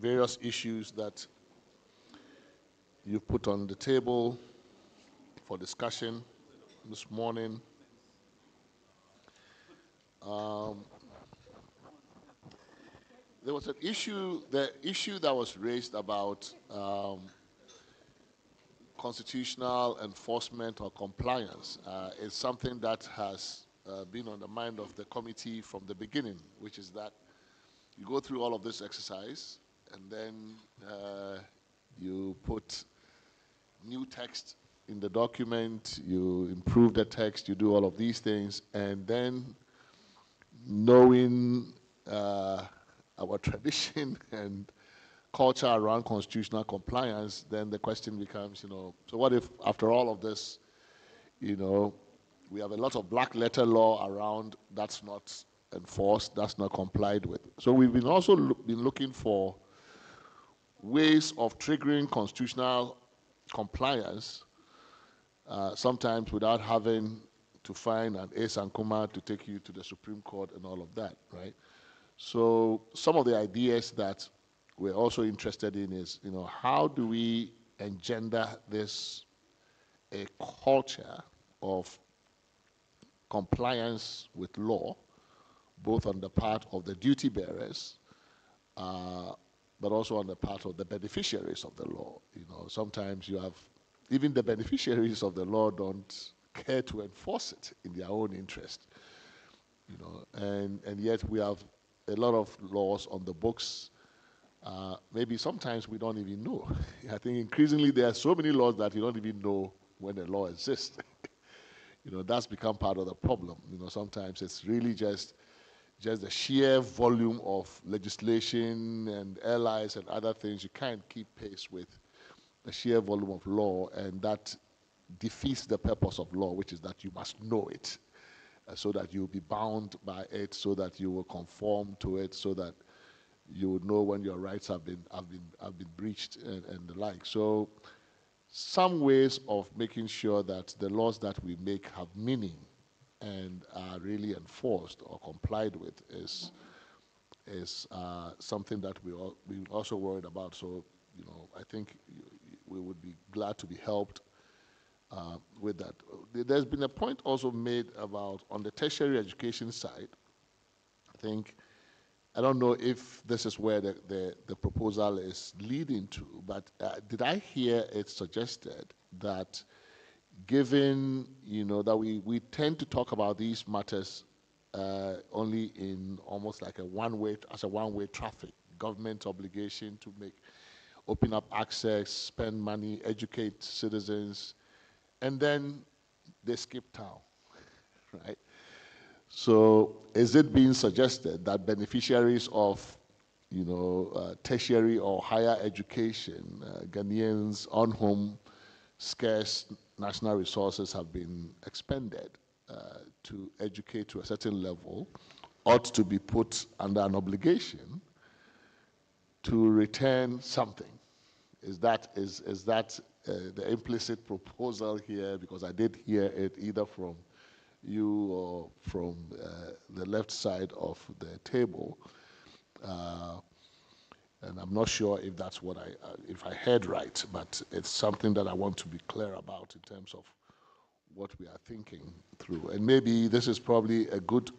various issues that you put on the table for discussion this morning. There was an issue, the issue that was raised about constitutional enforcement or compliance is something that has been on the mind of the committee from the beginning, which is that you go through all of this exercise and then you put new text in the document, you improve the text, you do all of these things, and then knowing our tradition and culture around constitutional compliance, then the question becomes, so what if after all of this, we have a lot of black letter law around that's not enforced, that's not complied with. So we've been also been looking for ways of triggering constitutional compliance, sometimes without having to find an ace and comma to take you to the Supreme Court and all of that, right? So some of the ideas that we're also interested in is, how do we engender a culture of compliance with law, both on the part of the duty bearers, but also on the part of the beneficiaries of the law. Sometimes you have, even the beneficiaries of the law don't care to enforce it in their own interest. And yet we have a lot of laws on the books. Maybe sometimes we don't even know. I think increasingly there are so many laws that you don't even know when a law exists. That's become part of the problem. Sometimes it's really just the sheer volume of legislation and allies and other things. You can't keep pace with the sheer volume of law, and that defeats the purpose of law, which is that you must know it, so that you'll be bound by it, so that you will conform to it, so that you would know when your rights have been breached and the like. So some ways of making sure that the laws that we make have meaning and are really enforced or complied with is something that we're also worried about. So, I think we would be glad to be helped with that. There's been a point also made about on the tertiary education side. I don't know if this is where the proposal is leading to, but did I hear it suggested that given, that we tend to talk about these matters only in almost like a one-way traffic, government obligation to open up access, spend money, educate citizens, and then they skip town, right? So is it being suggested that beneficiaries of, tertiary or higher education, Ghanaians on whom scarce national resources have been expended to educate to a certain level, ought to be put under an obligation to return something? Is that the implicit proposal here? Because I did hear it either from you or from the left side of the table, and I'm not sure if that's what if I heard right, but it's something that I want to be clear about in terms of what we are thinking through. And maybe this is probably a good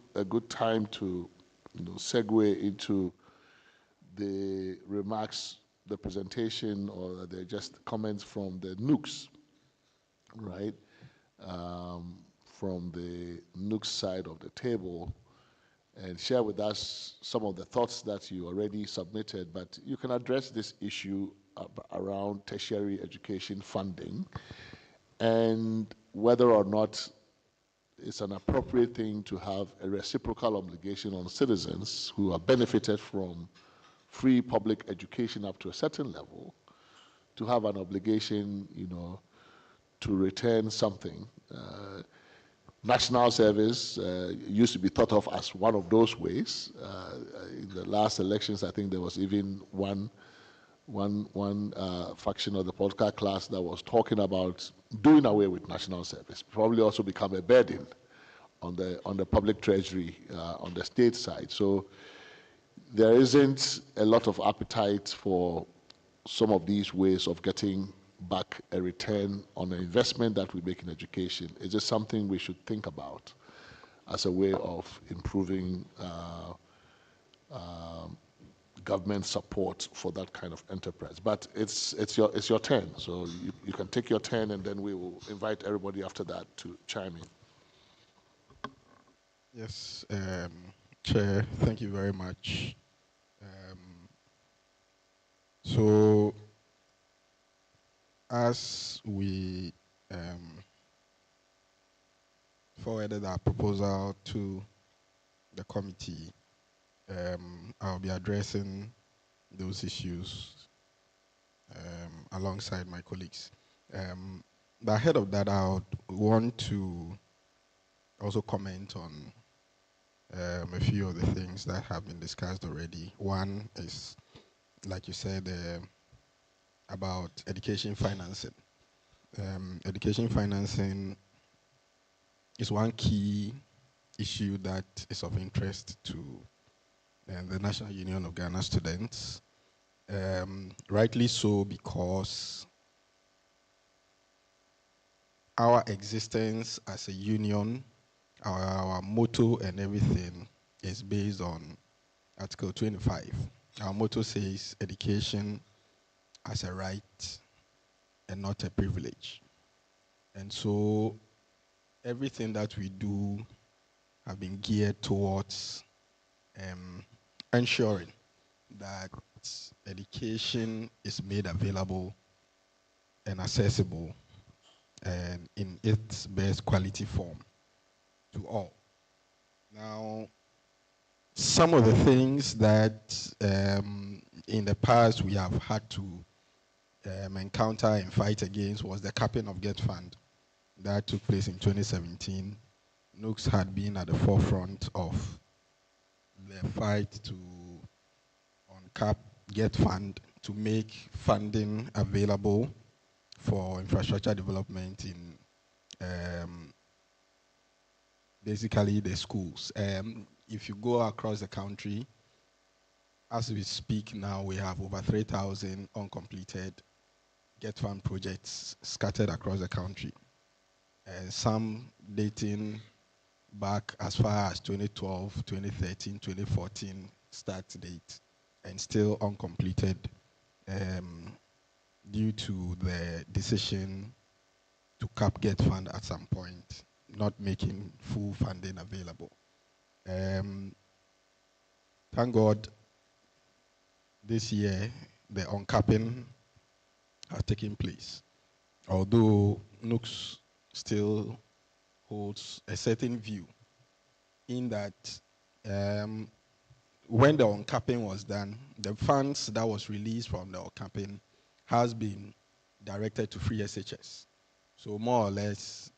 time to segue into the remarks, the presentation, or the just comments from the NUCs, right? From the NUCs side of the table, and share with us some of the thoughts that you already submitted, but you can address this issue around tertiary education funding and whether or not it's an appropriate thing to have a reciprocal obligation on citizens who have benefited from free public education up to a certain level to have an obligation, to return something. National service used to be thought of as one of those ways. In the last elections, I think there was even one faction of the political class that was talking about doing away with national service. Probably also become a burden on the public treasury on the state side. So there isn't a lot of appetite for some of these ways of getting back a return on an investment that we make in education. Is this something we should think about as a way of improving government support for that kind of enterprise? But it's your turn, so you can take your turn, and then we will invite everybody after that to chime in. Yes, Chair, thank you very much. So, as we forwarded our proposal to the committee, I'll be addressing those issues alongside my colleagues. But ahead of that, I would want to also comment on a few of the things that have been discussed already. One is, like you said, about education financing. Education financing is one key issue that is of interest to the National Union of Ghana Students. Rightly so, because our existence as a union, our motto and everything is based on Article 25. Our motto says education as a right and not a privilege. And so everything that we do have been geared towards ensuring that education is made available and accessible and in its best quality form to all. Now, some of the things that in the past we have had to encounter and fight against was the capping of Get Fund that took place in 2017. NUCS had been at the forefront of the fight to uncap Get Fund to make funding available for infrastructure development in basically the schools. If you go across the country, as we speak now, we have over 3,000 uncompleted Get Fund projects scattered across the country. Some dating back as far as 2012, 2013, 2014 start date, and still uncompleted due to the decision to cap Get Fund at some point, not making full funding available. Thank God, this year the uncapping has taken place, although NUCS still holds a certain view in that when the uncapping was done, the funds that was released from the uncapping has been directed to free SHS. So more or less,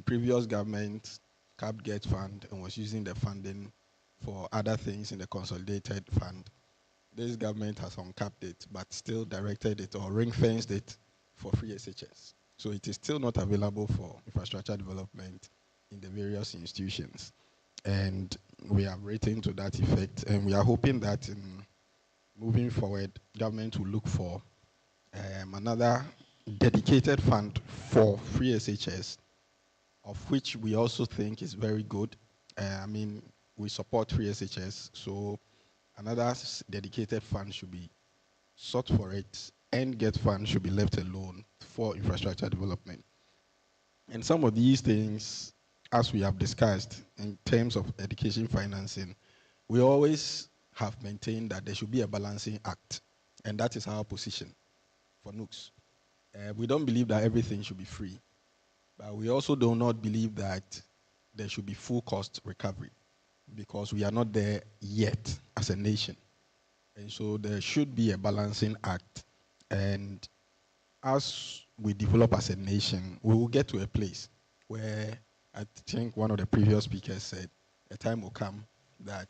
previous government capped Get Fund and was using the funding for other things in the consolidated fund. This government has uncapped it, but still directed it or ring-fenced it for free SHS. So it is still not available for infrastructure development in the various institutions. And we have written to that effect, and we are hoping that in moving forward, government will look for another dedicated fund for free SHS, of which we also think is very good. I mean, we support free SHS, so another dedicated fund should be sought for it, and Get Fund should be left alone for infrastructure development. And some of these things, as we have discussed in terms of education financing, we always have maintained that there should be a balancing act, and that is our position for NUCS. We don't believe that everything should be free, but we also do not believe that there should be full cost recovery, because we are not there yet as a nation. And so there should be a balancing act, and as we develop as a nation, we will get to a place where I think one of the previous speakers said a time will come that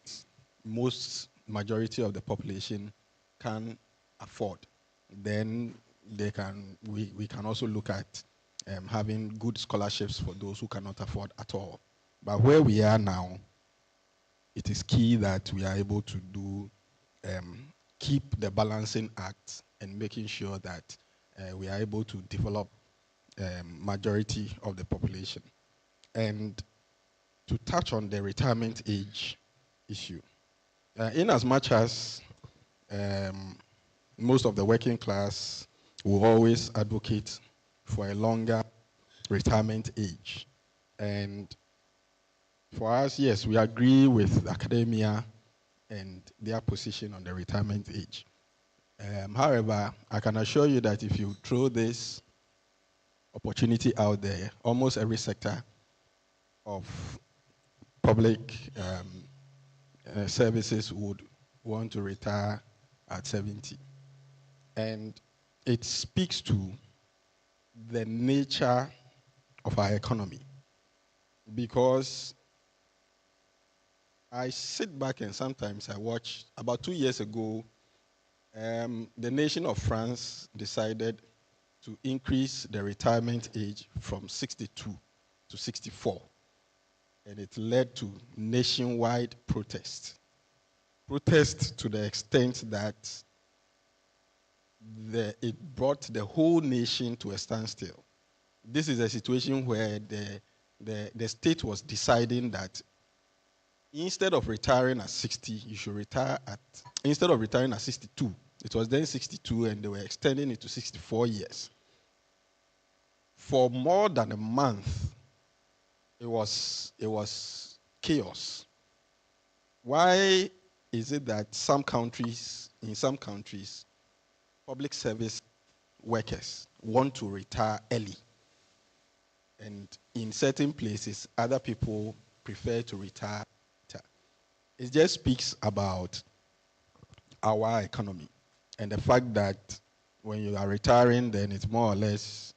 majority of the population can afford. Then we can also look at having good scholarships for those who cannot afford at all. But where we are now, it is key that we are able to do keep the balancing act and making sure that we are able to develop majority of the population. And to touch on the retirement age issue, in as much as most of the working class will always advocate for a longer retirement age. And for us, yes, we agree with academia and their position on the retirement age. However, I can assure you that if you throw this opportunity out there, almost every sector of public services would want to retire at 70. And it speaks to the nature of our economy. Because I sit back and sometimes I watch, about 2 years ago, the nation of France decided to increase the retirement age from 62 to 64. And it led to nationwide protests. Protests to the extent that it brought the whole nation to a standstill. This is a situation where the state was deciding that instead of retiring at 60, you should retire at, instead of retiring at 62, it was then 62 and they were extending it to 64 years. For more than a month, it was chaos. Why is it that in some countries, public service workers want to retire early? And in certain places, other people prefer to retire later. It just speaks about our economy and the fact that when you are retiring, then it's more or less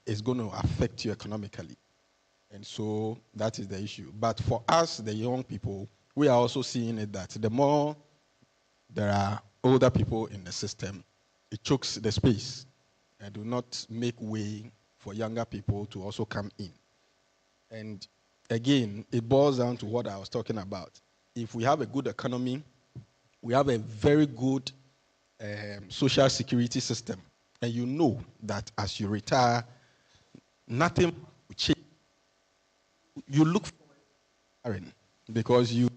it's going to affect you economically. And so that is the issue. But for us, the young people, we are also seeing it that the more there are older people in the system, it chokes the space and do not make way for younger people to also come in. And again, it boils down to what I was talking about. If we have a good economy, we have a very good social security system, and you know that as you retire, nothing will change. You look forward because you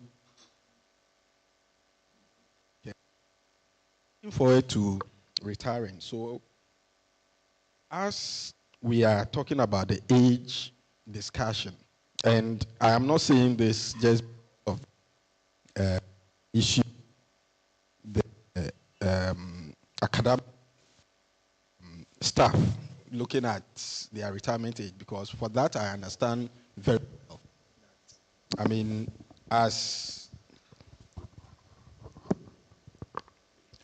looking forward to retiring. So as we are talking about the age discussion, and I am not saying this just of issue, the academic staff looking at their retirement age, because for that I understand very well. I mean, as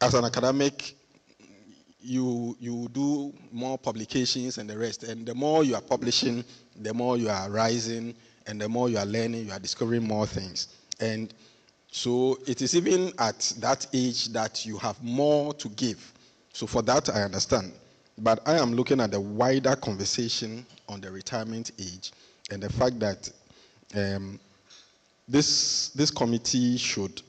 an academic, you do more publications and the rest, and the more you are publishing, the more you are rising, and the more you are learning, you are discovering more things. And so it is even at that age that you have more to give. So for that, I understand. But I am looking at the wider conversation on the retirement age and the fact that this committee should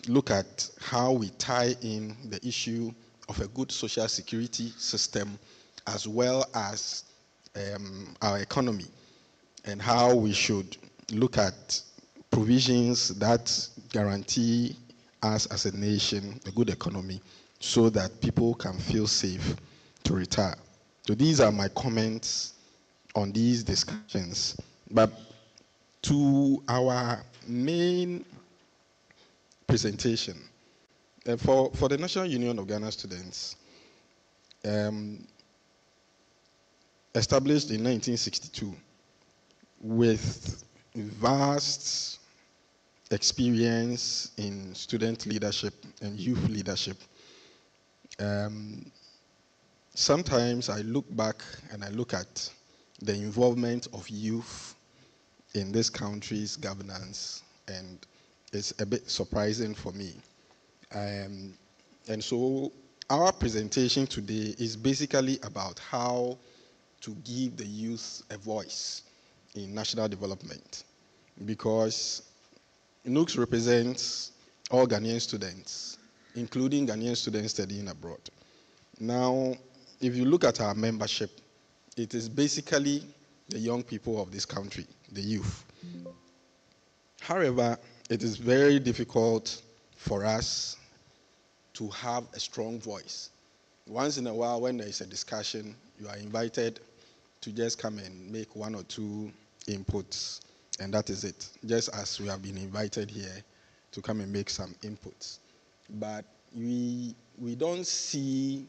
look at how we tie in the issue of a good social security system as well as our economy, and how we should look at provisions that guarantee us as a nation a good economy so that people can feel safe to retire. So these are my comments on these discussions. But to our main presentation, for the National Union of Ghana Students, established in 1962 with vast experience in student leadership and youth leadership. Sometimes I look back and I look at the involvement of youth in this country's governance, and it's a bit surprising for me. And so our presentation today is basically about how to give the youth a voice in national development, because NUCS represents all Ghanaian students, including Ghanaian students studying abroad. Now, if you look at our membership, it is basically the young people of this country, the youth. However, it is very difficult for us to have a strong voice. Once in a while, when there is a discussion, you are invited to just come and make one or two inputs, and that is it, just as we have been invited here to come and make some inputs. But we don't see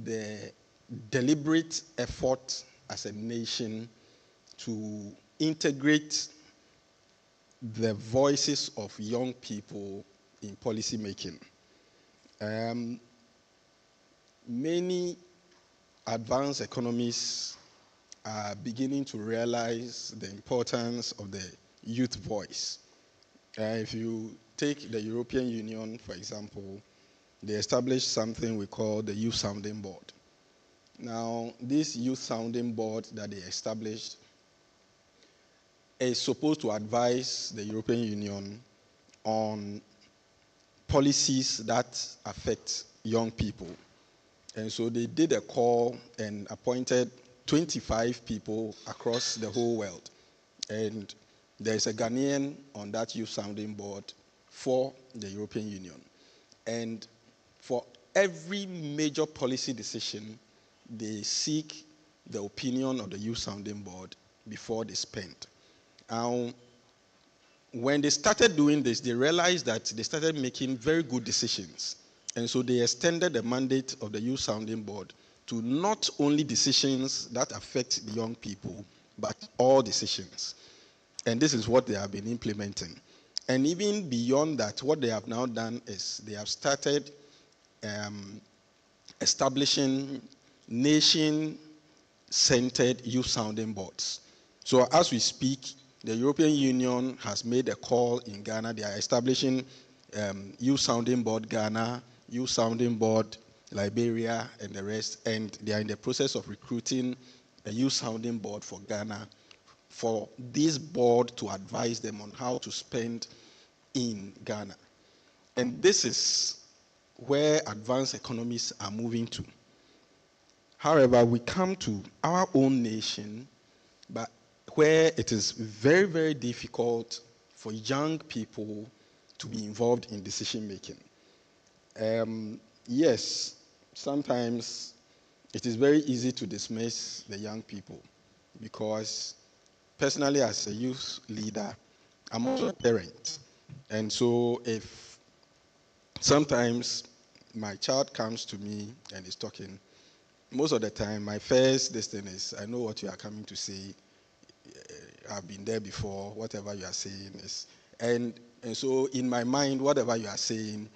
the deliberate effort as a nation to integrate the voices of young people in policy making. Many advanced economies are beginning to realize the importance of the youth voice. If you take the European Union, for example, they established something we call the Youth Sounding Board. Now, this Youth Sounding Board that they established is supposed to advise the European Union on policies that affect young people. And so they did a call and appointed 25 people across the whole world. And there's a Ghanaian on that Youth Sounding Board for the European Union. And for every major policy decision, they seek the opinion of the Youth Sounding Board before they spend. When they started doing this, they realized that they started making very good decisions. And so they extended the mandate of the Youth Sounding Board to not only decisions that affect the young people, but all decisions. And this is what they have been implementing. And even beyond that, what they have now done is they have started establishing nation-centered youth sounding boards. So as we speak, the European Union has made a call in Ghana. They are establishing Youth Sounding Board Ghana, Youth Sounding Board Liberia, and the rest. And they are in the process of recruiting a Youth Sounding Board for Ghana for this board to advise them on how to spend in Ghana. And this is where advanced economies are moving to. However, we come to our own nation, but where it is very, very difficult for young people to be involved in decision making. Yes, sometimes it is very easy to dismiss the young people because personally as a youth leader, I'm also a parent. And so if sometimes my child comes to me and is talking, most of the time my first thing is, I know what you are coming to say. I've been there before, whatever you are saying is, and so in my mind, whatever you are saying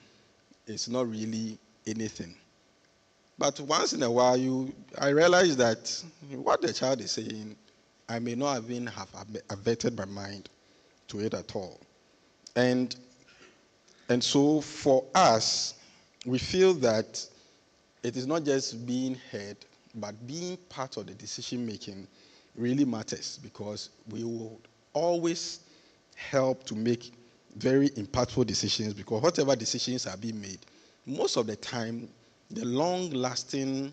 is not really anything. But once in a while, I realize that what the child is saying, I may not even have averted my mind to it at all. And so for us, we feel that it is not just being heard, but being part of the decision making really matters, because we will always help to make very impactful decisions, because whatever decisions are being made, most of the time, the long-lasting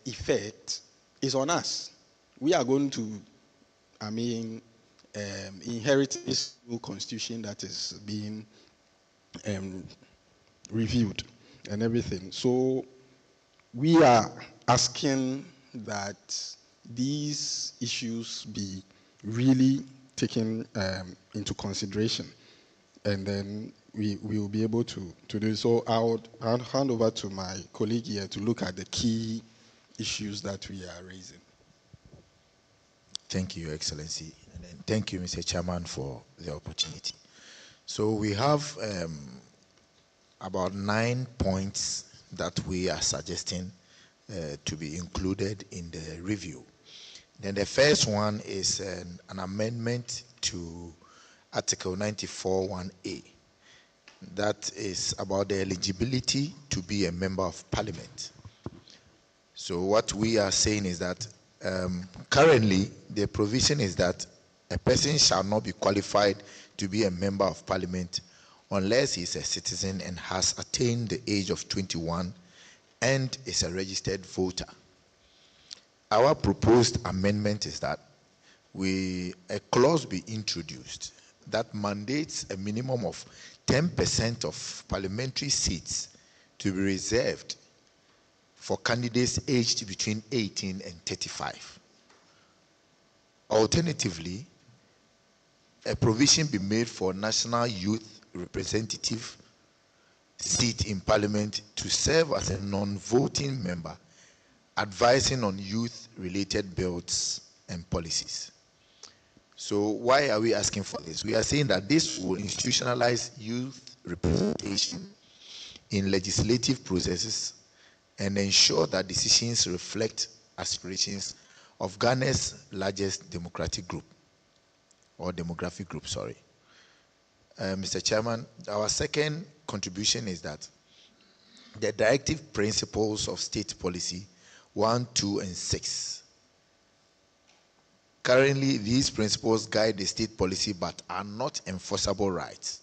effect is on us. We are going to, inherit this new constitution that is being reviewed and everything. So we are asking that these issues be really taken into consideration, and then we will be able to do so. I'll hand over to my colleague here to look at the key issues that we are raising. Thank you, Your Excellency. And then thank you, Mr. Chairman, for the opportunity. So we have about 9 points that we are suggesting to be included in the review. Then the first one is an amendment to Article 94(1)(a). That is about the eligibility to be a member of parliament. So what we are saying is that currently the provision is that a person shall not be qualified to be a member of parliament unless he is a citizen and has attained the age of 21 and is a registered voter. Our proposed amendment is that a clause be introduced that mandates a minimum of 10% of parliamentary seats to be reserved for candidates aged between 18 and 35. Alternatively, a provision be made for national youth representative seat in parliament to serve as a non-voting member, advising on youth-related bills and policies. So why are we asking for this? We are saying that this will institutionalize youth representation in legislative processes and ensure that decisions reflect aspirations of Ghana's largest democratic group, or demographic group, sorry. Mr. Chairman, our second contribution is that the directive principles of state policy 1, 2, and 6. Currently, these principles guide the state policy but are not enforceable rights,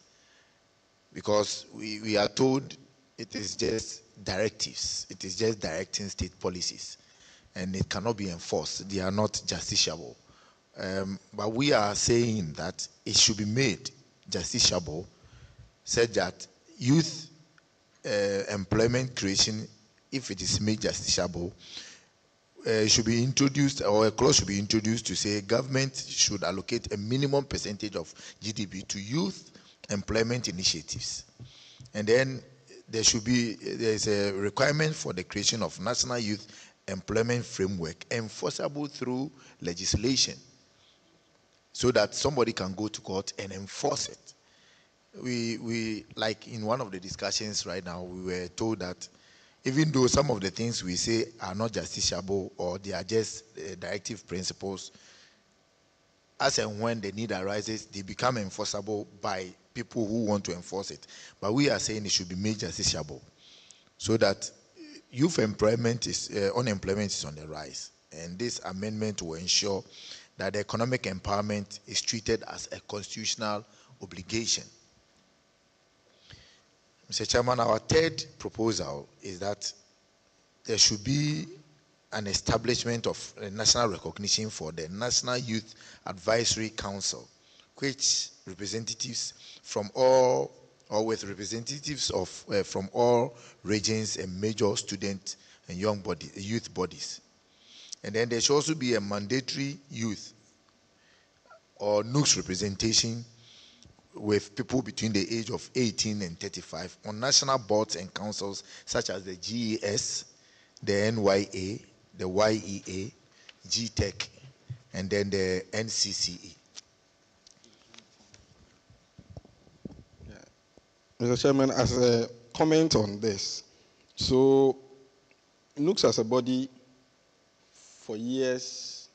because we are told it is just directives, it is just directing state policies, and it cannot be enforced. They are not justiciable. But we are saying that it should be made justiciable, such that youth employment creation, if it is made justiciable, should be introduced, or a clause should be introduced to say government should allocate a minimum percentage of GDP to youth employment initiatives. And then there's a requirement for the creation of national youth employment framework enforceable through legislation, so that somebody can go to court and enforce it. We like in one of the discussions right now, we were told that even though some of the things we say are not justiciable or they are just directive principles, as and when the need arises, they become enforceable by people who want to enforce it. But we are saying it should be made justiciable, so that youth unemployment is on the rise. And this amendment will ensure that economic empowerment is treated as a constitutional obligation. Mr. Chairman, our third proposal is that there should be an establishment of a national recognition for the National Youth Advisory Council, which representatives from all, or with representatives of from all regions and major student and youth bodies. And then there should also be a mandatory youth or NUCS representation with people between the age of 18 and 35 on national boards and councils such as the GES, the NYA, the YEA, GTEC, and then the NCCE. Mr. Chairman, as a comment on this, so NUCS as a body for years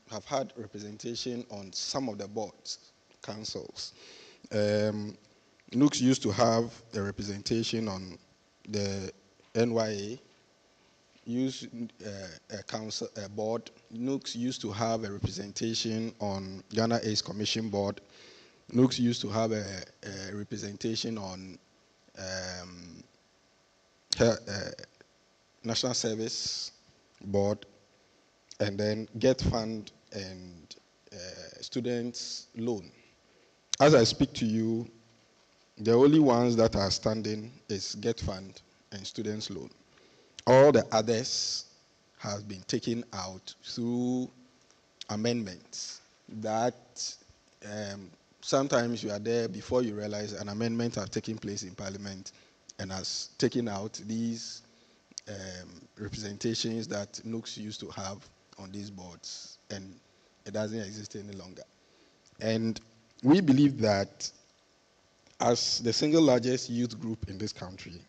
have had representation on some of the boards, councils. NUCS used to have a representation on the NYA, a board. NUCS used to have a representation on Ghana AIDS Commission board. NUCS used to have a representation on National Service Board, and then Get Fund and Students Loan. As I speak to you, the only ones that are standing is Get Fund and Students Loan. All the others have been taken out through amendments that sometimes you are there before you realize an amendment has taken place in Parliament and has taken out these representations that NUCS used to have on these boards, and it doesn't exist any longer. And we believe that as the single largest youth group in this country,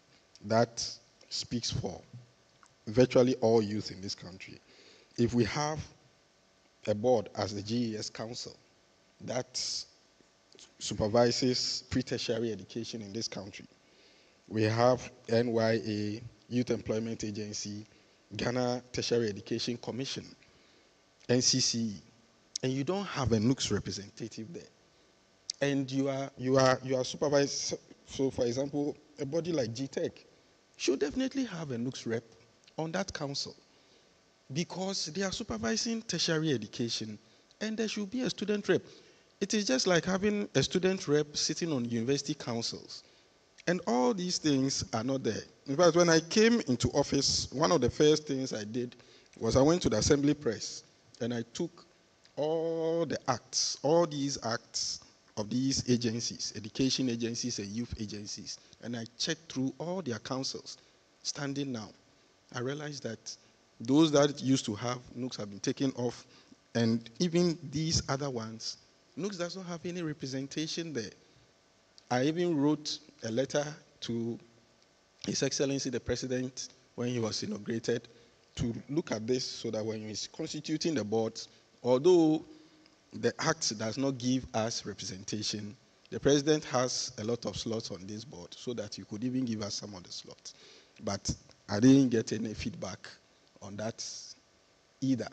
that speaks for virtually all youth in this country. If we have a board as the GES Council that supervises pre-tertiary education in this country, we have NYA, Youth Employment Agency, Ghana Tertiary Education Commission, NCCE, and you don't have a NUCS representative there, and you are supervised. So, for example, a body like GTech should definitely have a NUCS rep on that council, because they are supervising tertiary education, and there should be a student rep. It is just like having a student rep sitting on university councils. And all these things are not there. In fact, when I came into office, one of the first things I did was I went to the Assembly Press and I took all the acts, all these acts of these agencies, education agencies and youth agencies, and I checked through all their councils standing now. I realized that those that used to have NUCS have been taken off, and even these other ones, NUCS doesn't have any representation there. I even wrote a letter to His Excellency the President when he was inaugurated to look at this, so that when he's constituting the boards, although the Act does not give us representation, the President has a lot of slots on this board, so that you could even give us some of the slots. But I didn't get any feedback on that either.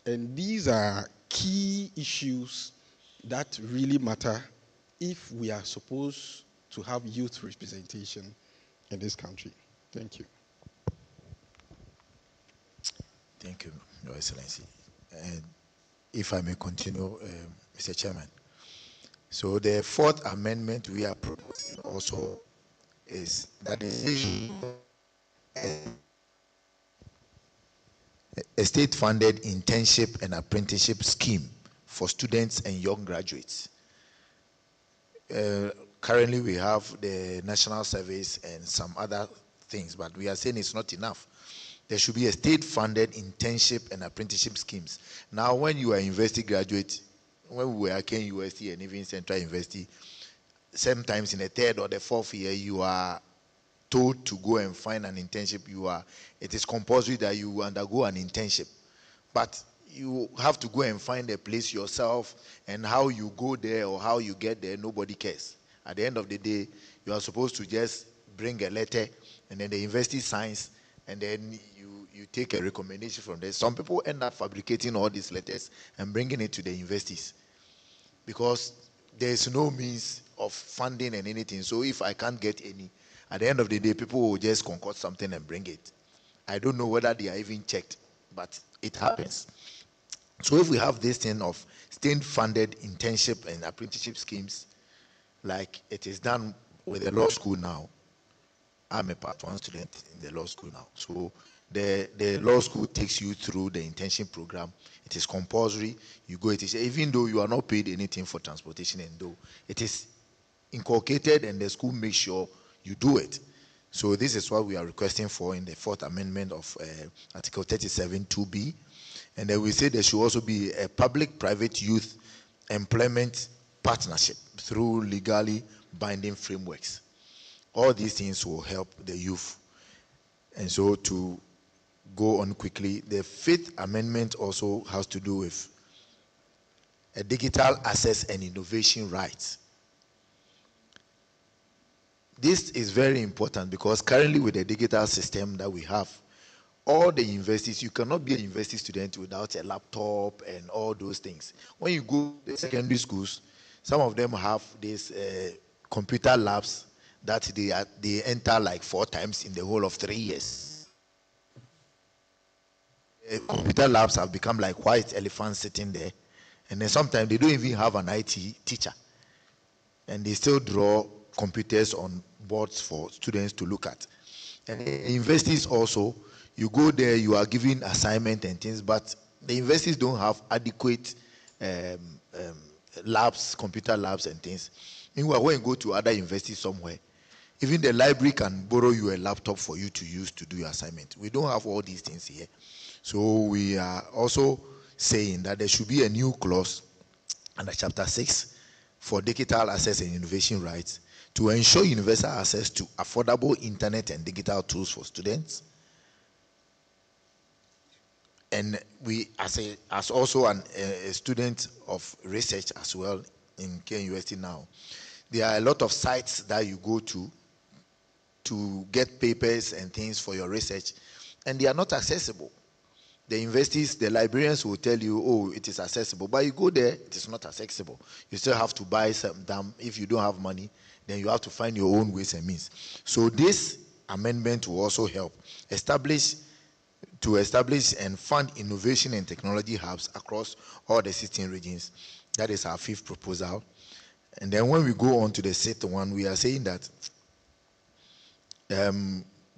And these are key issues that really matter if we are supposed to have youth representation in this country. Thank you. Thank you, Your Excellency. And if I may continue, Mr. Chairman. So the fourth amendment we are proposing also is that a state-funded internship and apprenticeship scheme for students and young graduates. Currently, we have the national service and some other things, but we are saying it's not enough. There should be a state-funded internship and apprenticeship schemes. Now, when you are a university graduate, when we were at Kenya University and even Central University, sometimes in the third or the fourth year, you are told to go and find an internship. It is compulsory that you undergo an internship. But you have to go and find a place yourself, and how you go there or how you get there, nobody cares. At the end of the day, you are supposed to just bring a letter, and then the university signs, and then you take a recommendation from there. Some people end up fabricating all these letters and bringing it to the universities, because there is no means of funding and anything. So if I can't get any, at the end of the day, people will just concoct something and bring it. I don't know whether they are even checked, but it happens. So if we have this thing of state-funded internship and apprenticeship schemes, like it is done with the law school now. I'm a part one student in the law school now. So the law school takes you through the internship program. It is compulsory. You go, it is, even though you are not paid anything for transportation, and though it is inculcated and the school makes sure you do it. So this is what we are requesting for in the fourth amendment of Article 37 2B. And then we say there should also be a public-private youth employment partnership through legally binding frameworks. All these things will help the youth. And so to go on quickly, the fifth amendment also has to do with a digital access and innovation rights. This is very important because currently with the digital system that we have, all the universities, you cannot be a university student without a laptop and all those things. When you go to the secondary schools, some of them have these computer labs that they enter like 4 times in the whole of 3 years. Computer labs have become like white elephants sitting there, and then sometimes they don't even have an IT teacher, and they still draw computers on boards for students to look at. And the universities also, you go there, you are given assignment and things, but the universities don't have adequate labs, computer labs and things. Meanwhile, when you go to other universities somewhere, even the library can borrow you a laptop for you to use to do your assignment. We don't have all these things here. So we are also saying that there should be a new clause under Chapter 6 for digital access and innovation rights to ensure universal access to affordable internet and digital tools for students. And we, as also a student of research as well in Kenya University now, there are a lot of sites that you go to get papers and things for your research, and they are not accessible. the universities, the librarians will tell you, oh, it is accessible. But you go there, it is not accessible. You still have to buy some damn. If you don't have money, then you have to find your own ways and means. So this amendment will also help establish and fund innovation and technology hubs across all the 16 regions. That is our fifth proposal. And then when we go on to the sixth one, we are saying that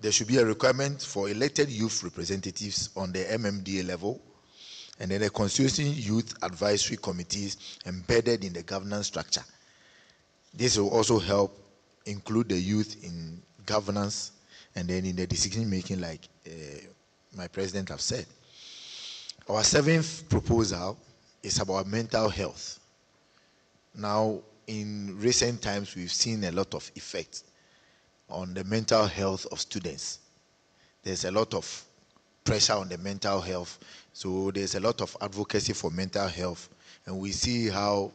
there should be a requirement for elected youth representatives on the MMDA level, and then a constituency youth advisory committees embedded in the governance structure. This will also help include the youth in governance and then in the decision making, like my president have said. Our seventh proposal is about mental health. Now, in recent times, we've seen a lot of effects on the mental health of students. There's a lot of pressure on the mental health. So there's a lot of advocacy for mental health. And we see how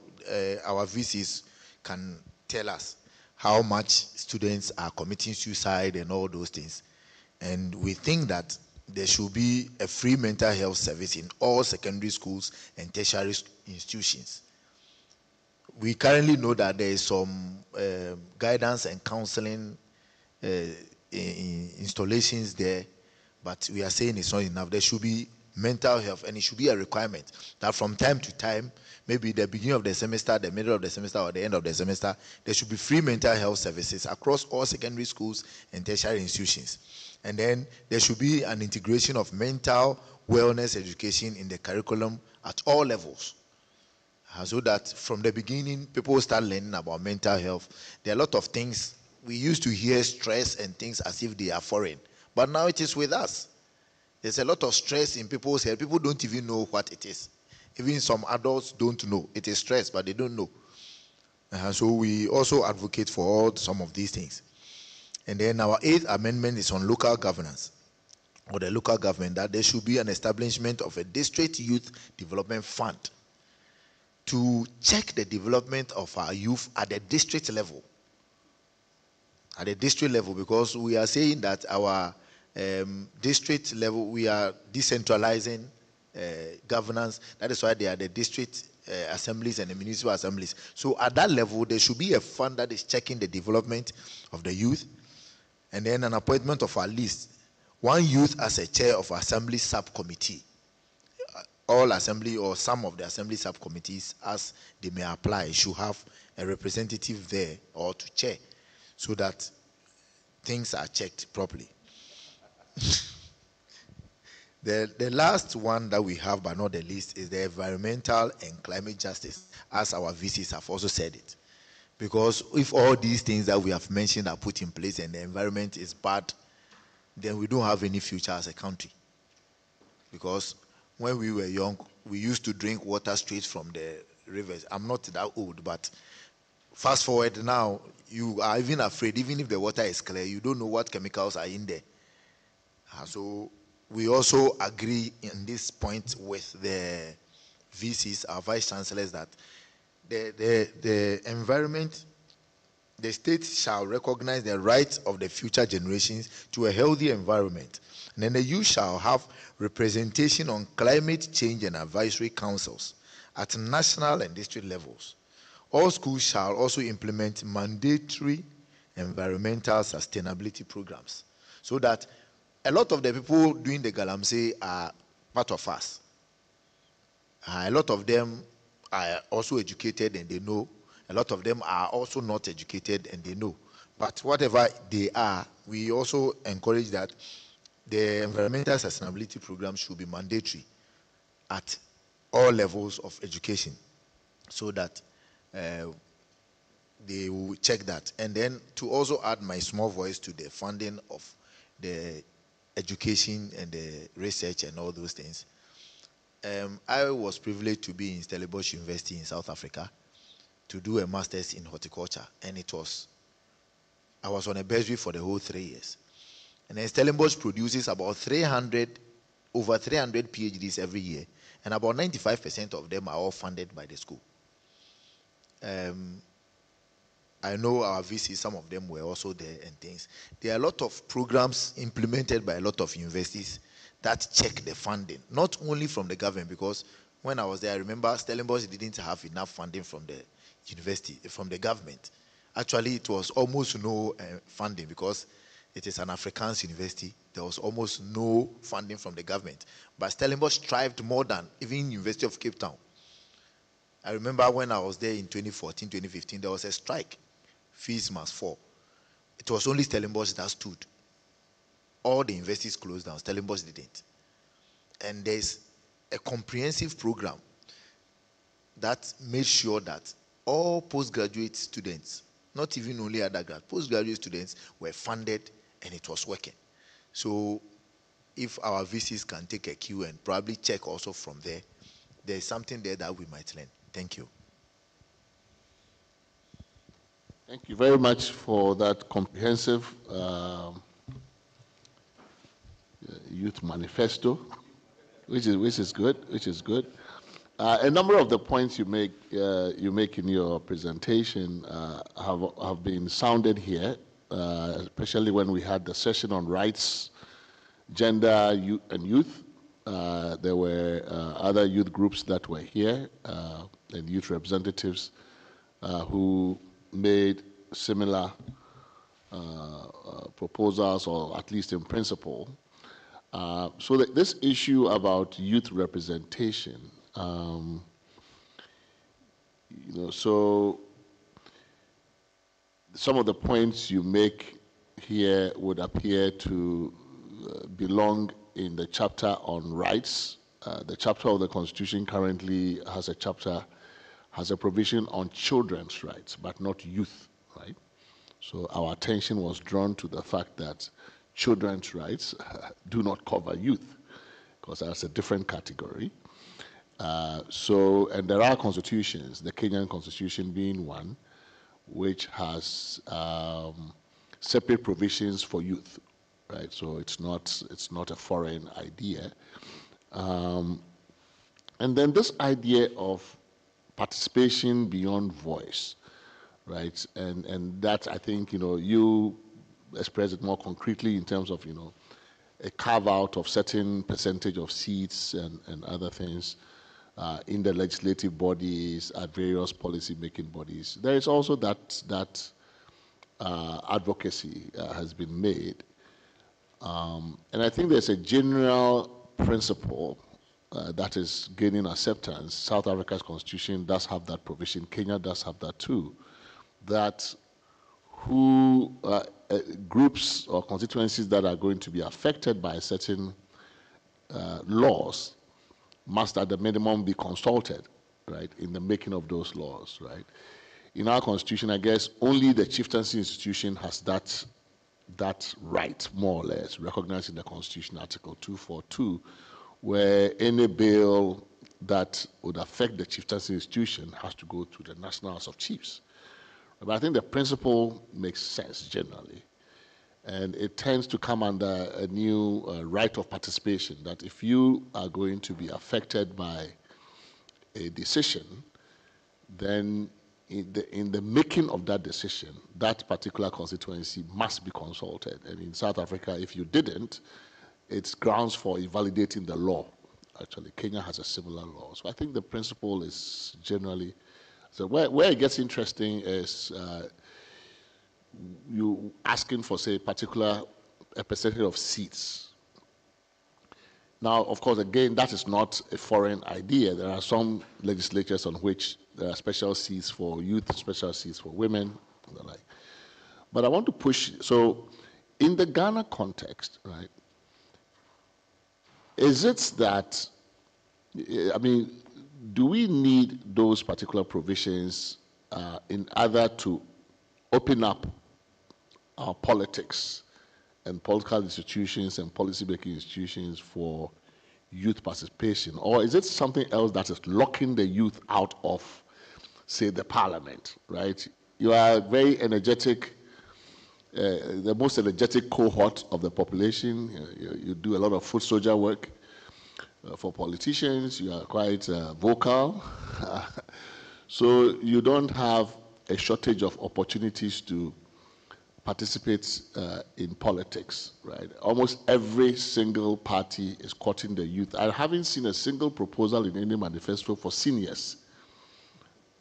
our VCs can tell us how much students are committing suicide and all those things. And we think that there should be a free mental health service in all secondary schools and tertiary institutions. We currently know that there is some guidance and counseling installations there, but we are saying it's not enough. There should be mental health, and it should be a requirement that from time to time, maybe the beginning of the semester, the middle of the semester, or the end of the semester, there should be free mental health services across all secondary schools and tertiary institutions. And then there should be an integration of mental wellness education in the curriculum at all levels. So that from the beginning, people start learning about mental health. There are a lot of things. We used to hear stress and things as if they are foreign, but now it is with us. There's a lot of stress in people's head. People don't even know what it is. Even some adults don't know. It is stress, but they don't know. So we also advocate for all some of these things. And then our eighth amendment is on local governance, or the local government, that there should be an establishment of a district youth development fund to check the development of our youth at the district level. At the district level, because we are saying that our district level, we are decentralizing governance. That is why they are the district assemblies and the municipal assemblies. So at that level, there should be a fund that is checking the development of the youth, and then an appointment of at least one youth as a chair of assembly subcommittee. All assembly or some of the assembly subcommittees, as they may apply, should have a representative there or to chair, so that things are checked properly. The last one that we have, but not the least, is the environmental and climate justice, as our VCs have also said it. Because if all these things that we have mentioned are put in place and the environment is bad, then we don't have any future as a country. Because when we were young, we used to drink water straight from the rivers. I'm not that old, but fast forward now, you are even afraid, even if the water is clear, you don't know what chemicals are in there. So we also agree in this point with the VCs, our vice chancellors, that the environment, the state shall recognize the rights of the future generations to a healthy environment. And then the youth shall have representation on climate change and advisory councils at national and district levels. All schools shall also implement mandatory environmental sustainability programs, so that a lot of the people doing the Galamsey are part of us. A lot of them are also educated and they know. A lot of them are also not educated and they know. But whatever they are, we also encourage that the environmental sustainability program should be mandatory at all levels of education, so that they will check that. And then to also add my small voice to the funding of the education and the research and all those things. I was privileged to be in Stellenbosch University in South Africa to do a master's in horticulture, and I was on a bursary for the whole 3 years. And then Stellenbosch produces about over 300 PhDs every year, and about 95% of them are all funded by the school. I know our VCs, some of them were also there and things. There are a lot of programs implemented by a lot of universities that check the funding, not only from the government, because when I was there, I remember Stellenbosch didn't have enough funding from the university, from the government. Actually, it was almost no funding because it is an Afrikaans university. There was almost no funding from the government. But Stellenbosch thrived more than even University of Cape Town. I remember when I was there in 2014, 2015, there was a strike. Fees must fall. It was only Stellenbosch that stood. All the universities closed down. Stellenbosch didn't. And there's a comprehensive program that made sure that all postgraduate students, not even only undergrad, postgraduate students were funded and it was working. So if our VCs can take a cue and probably check also from there, there's something there that we might learn. Thank you. Thank you very much for that comprehensive youth manifesto, which is good. A number of the points you make in your presentation have been sounded here, especially when we had the session on rights, gender, and youth. There were other youth groups that were here and youth representatives who made similar proposals, or at least in principle. So this issue about youth representation, so some of the points you make here would appear to belong in the chapter on rights. The chapter of the Constitution currently has a provision on children's rights, but not youth, right? So our attention was drawn to the fact that children's rights do not cover youth, because that's a different category. And there are constitutions, the Kenyan Constitution being one, which has separate provisions for youth, right? So it's not a foreign idea. And then this idea of participation beyond voice, right? And that, I think, you express it more concretely in terms of, a carve out of certain percentage of seats and other things in the legislative bodies, at various policy making bodies. There is also that advocacy has been made. And I think there's a general principle that is gaining acceptance. South Africa's constitution does have that provision. Kenya does have that too. That groups or constituencies that are going to be affected by certain laws must at the minimum be consulted, right, in the making of those laws, right? In our constitution, I guess only the chieftaincy institution has that right, more or less, recognized in the Constitution, Article 242, where any bill that would affect the chieftaincy institution has to go to the National House of Chiefs. But I think the principle makes sense generally. And it tends to come under a new right of participation, that if you are going to be affected by a decision, then in the making of that decision, that particular constituency must be consulted. And in South Africa, if you didn't, it's grounds for invalidating the law. Actually, Kenya has a similar law. So I think the principle is generally, so where it gets interesting is you asking for, say, a percentage of seats. Now, of course, again, that is not a foreign idea. There are some legislatures on which there are special seats for youth, special seats for women, and the like. But I want to push, so in the Ghana context, right, is it that, I mean, do we need those particular provisions in order to open up our politics and political institutions and policy-making institutions for youth participation? Or is it something else that is locking the youth out of, say, the parliament, right? You are very energetic, the most energetic cohort of the population. You do a lot of foot soldier work for politicians. You are quite vocal. So you don't have a shortage of opportunities to participates in politics, right? Almost every single party is courting the youth. I haven't seen a single proposal in any manifesto for seniors,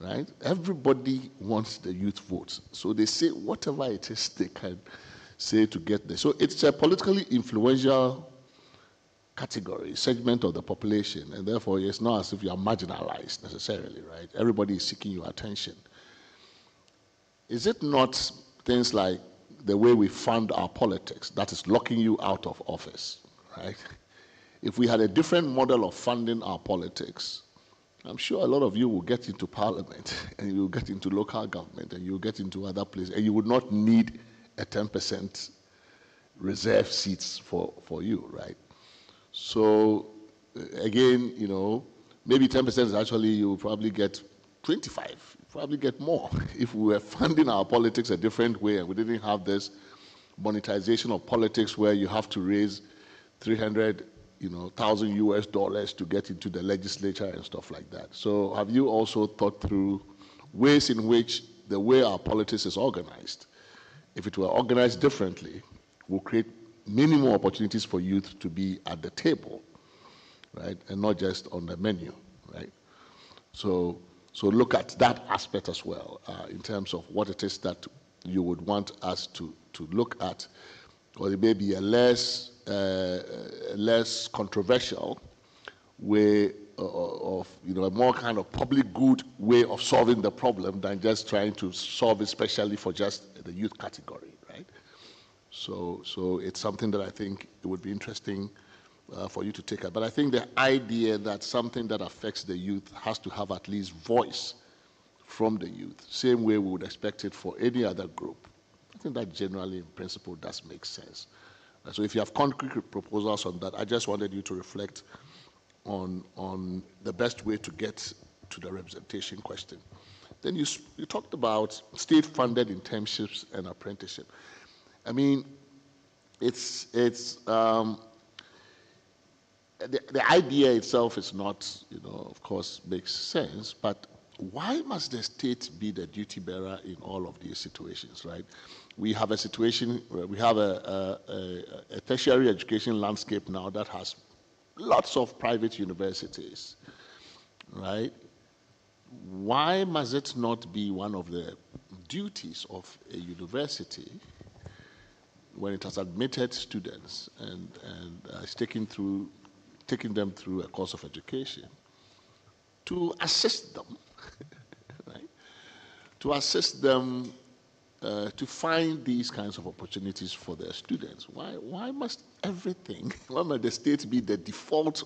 right? Everybody wants the youth votes. So they say whatever it is they can say to get there. So it's a politically influential category, segment of the population, and therefore it's not as if you are marginalized necessarily, right? Everybody is seeking your attention. Is it not things like the way we fund our politics that is locking you out of office, right? If we had a different model of funding our politics, I'm sure a lot of you will get into parliament and you will get into local government and you will get into other places and you would not need a 10% reserve seats for you, right? So again, you know, maybe 10% is actually, you will probably get 25, you probably get more. If we were funding our politics a different way and we didn't have this monetization of politics where you have to raise 300,000 US dollars to get into the legislature and stuff like that. So have you also thought through ways in which the way our politics is organized, if it were organized differently, will create many more opportunities for youth to be at the table, right, and not just on the menu, right? So look at that aspect as well in terms of what it is that you would want us to look at, or it may be a less controversial way of, you know, a more kind of public good way of solving the problem than just trying to solve it specially for just the youth category, right? So it's something that I think it would be interesting for you to take up. But I think the idea that something that affects the youth has to have at least voice from the youth, same way we would expect it for any other group, I think that generally in principle does make sense. So if you have concrete proposals on that, I just wanted you to reflect on the best way to get to the representation question. Then you talked about state-funded internships and apprenticeship. I mean, the idea itself is not, you know, of course, makes sense, but why must the state be the duty bearer in all of these situations, right? We have a situation where we have a tertiary education landscape now that has lots of private universities, right? Why must it not be one of the duties of a university when it has admitted students and is taking them through a course of education to assist them, right? To assist them to find these kinds of opportunities for their students. Why must everything, why must the state be the default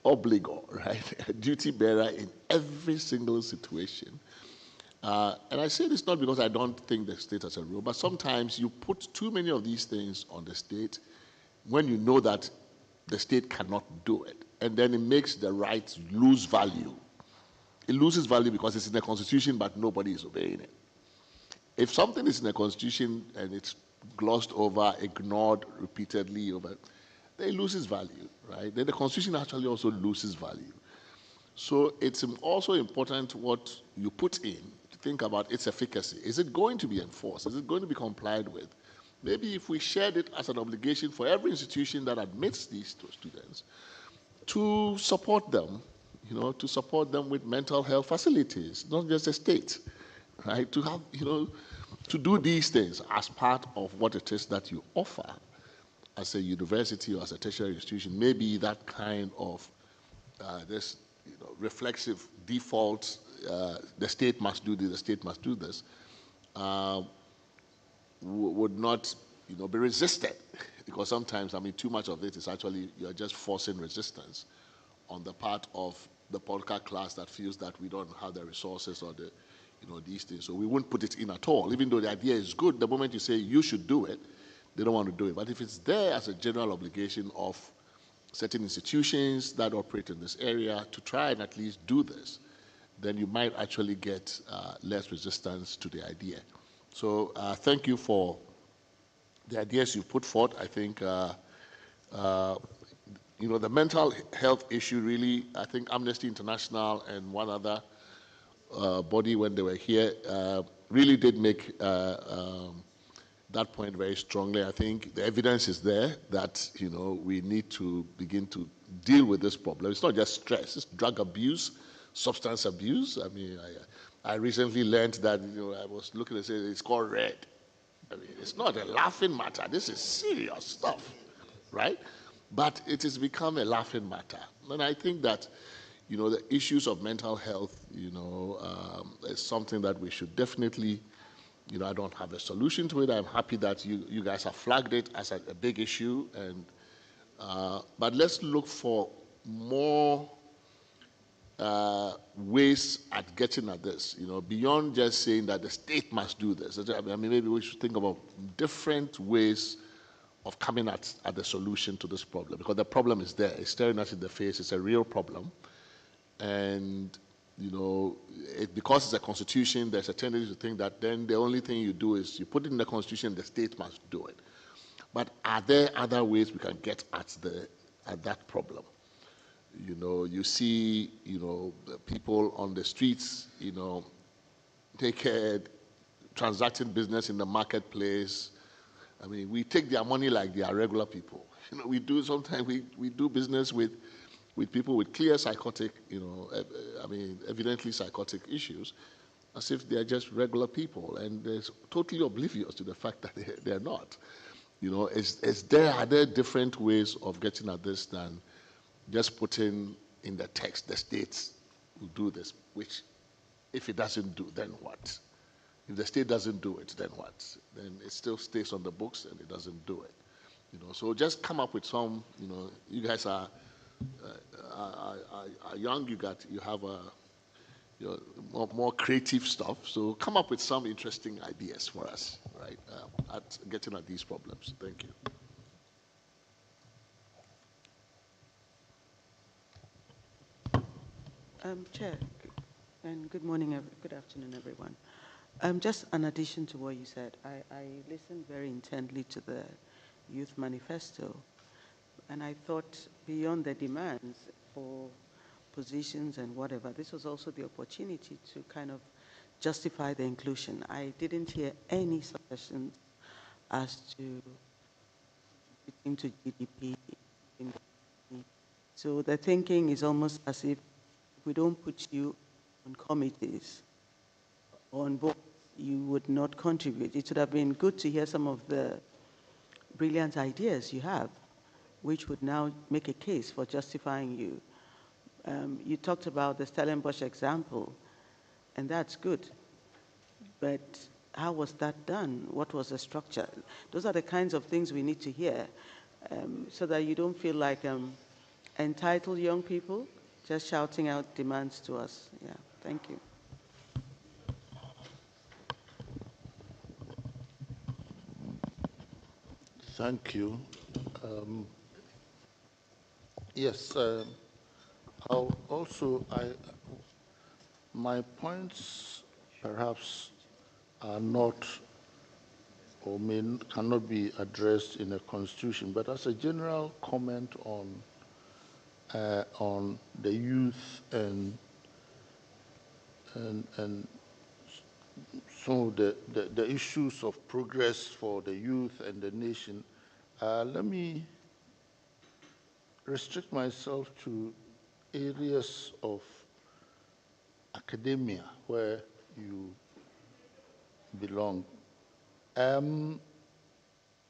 obligor, right? A duty bearer in every single situation? And I say this not because I don't think the state has a role, but sometimes you put too many of these things on the state when you know that the state cannot do it. And then it makes the right lose value. It loses value because it's in the Constitution, but nobody is obeying it. If something is in the Constitution and it's glossed over, ignored repeatedly, then it loses value, right? Then the Constitution actually also loses value. So it's also important what you put in to think about its efficacy. Is it going to be enforced? Is it going to be complied with? Maybe if we shared it as an obligation for every institution that admits these students to support them, you know, to support them with mental health facilities, not just the state, right? To have, you know, to do these things as part of what it is that you offer as a university or as a tertiary institution. Maybe that kind of this, you know, reflexive default, the state must do this, the state must do this, would not, you know, be resisted. Because sometimes, I mean, too much of it is actually, you're just forcing resistance on the part of the political class that feels that we don't have the resources or the, you know, these things. So we won't put it in at all. Even though the idea is good, the moment you say you should do it, they don't want to do it. But if it's there as a general obligation of certain institutions that operate in this area to try and at least do this, then you might actually get less resistance to the idea. So thank you for the ideas you put forth. I think, you know, the mental health issue really, I think Amnesty International and one other body when they were here really did make that point very strongly. I think the evidence is there that, we need to begin to deal with this problem. It's not just stress, it's drug abuse, substance abuse. I mean, I recently learned that, I was looking and say it's called red. I mean, it's not a laughing matter. This is serious stuff, right? But it has become a laughing matter. And I think that, the issues of mental health, is something that we should definitely, I don't have a solution to it. I'm happy that you guys have flagged it as a big issue. But let's look for more ways at getting at this, beyond just saying that the state must do this. I mean, maybe we should think about different ways of coming at the solution to this problem, because the problem is there. It's staring us in the face. It's a real problem. And, because it's a constitution, there's a tendency to think that then the only thing you do is you put it in the constitution, the state must do it. But are there other ways we can get at that problem? You see, the people on the streets, take care, transacting business in the marketplace. I mean, we take their money like they are regular people. Sometimes we do business with people with clear psychotic, evidently psychotic issues, as if they're just regular people, and they're totally oblivious to the fact that they're not. Are there different ways of getting at this than just putting in the text, the states will do this, which if it doesn't do, then what? If the state doesn't do it, then what? Then it still stays on the books and it doesn't do it. So just come up with some, you guys are young, you have more creative stuff, so come up with some interesting ideas for us, right, at getting at these problems. Thank you. Chair, and good morning, good afternoon, everyone. Just an addition to what you said, I listened very intently to the Youth Manifesto, and I thought beyond the demands for positions and whatever, this was also the opportunity to kind of justify the inclusion. I didn't hear any suggestions as to into GDP. So the thinking is almost as if we don't put you on committees or on board, you would not contribute. It would have been good to hear some of the brilliant ideas you have, which would now make a case for justifying you. You talked about the Stellenbosch example, and that's good. But how was that done? What was the structure? Those are the kinds of things we need to hear, so that you don't feel like entitled young people just shouting out demands to us. Yeah, thank you. Thank you. Yes, my points perhaps are not or cannot be addressed in a constitution, but as a general comment on the youth and some of the issues of progress for the youth and the nation, let me restrict myself to areas of academia where you belong.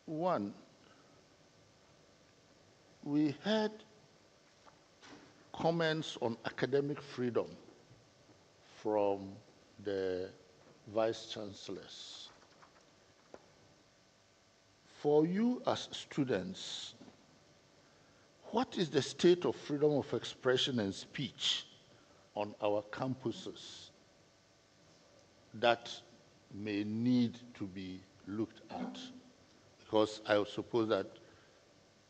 One, we had comments on academic freedom from the vice chancellors. For you as students, what is the state of freedom of expression and speech on our campuses that may need to be looked at? Because I would suppose that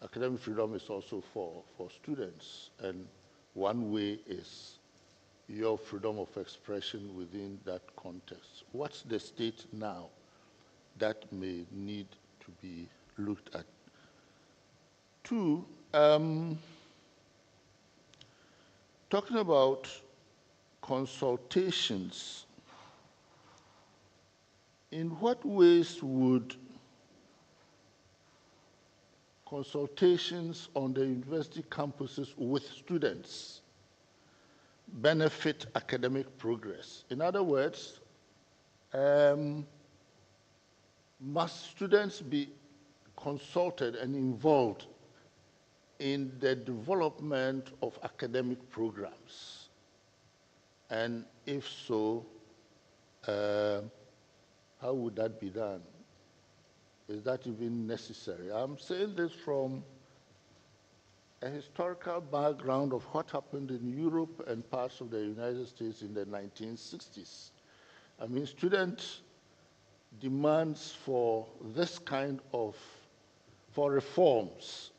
academic freedom is also for students, and one way is your freedom of expression within that context. What's the state now that may need to be looked at? Two, talking about consultations, in what ways would consultations on the university campuses with students benefit academic progress? In other words, must students be consulted and involved in the development of academic programs? And if so, how would that be done? Is that even necessary? I'm saying this from a historical background of what happened in Europe and parts of the United States in the 1960s. I mean, student demands for this kind of, for reforms,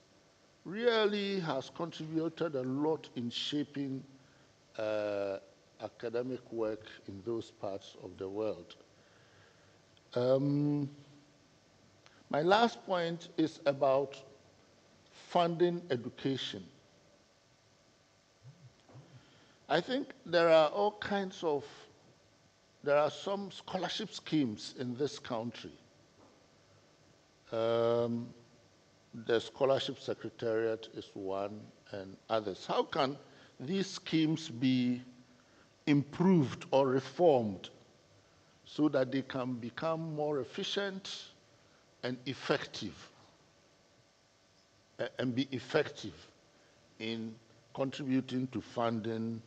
really has contributed a lot in shaping academic work in those parts of the world. My last point is about funding education. I think there are all kinds of, there are some scholarship schemes in this country. The Scholarship Secretariat is one, and others. How can these schemes be improved or reformed so that they can become more efficient and effective, and be effective in contributing to funding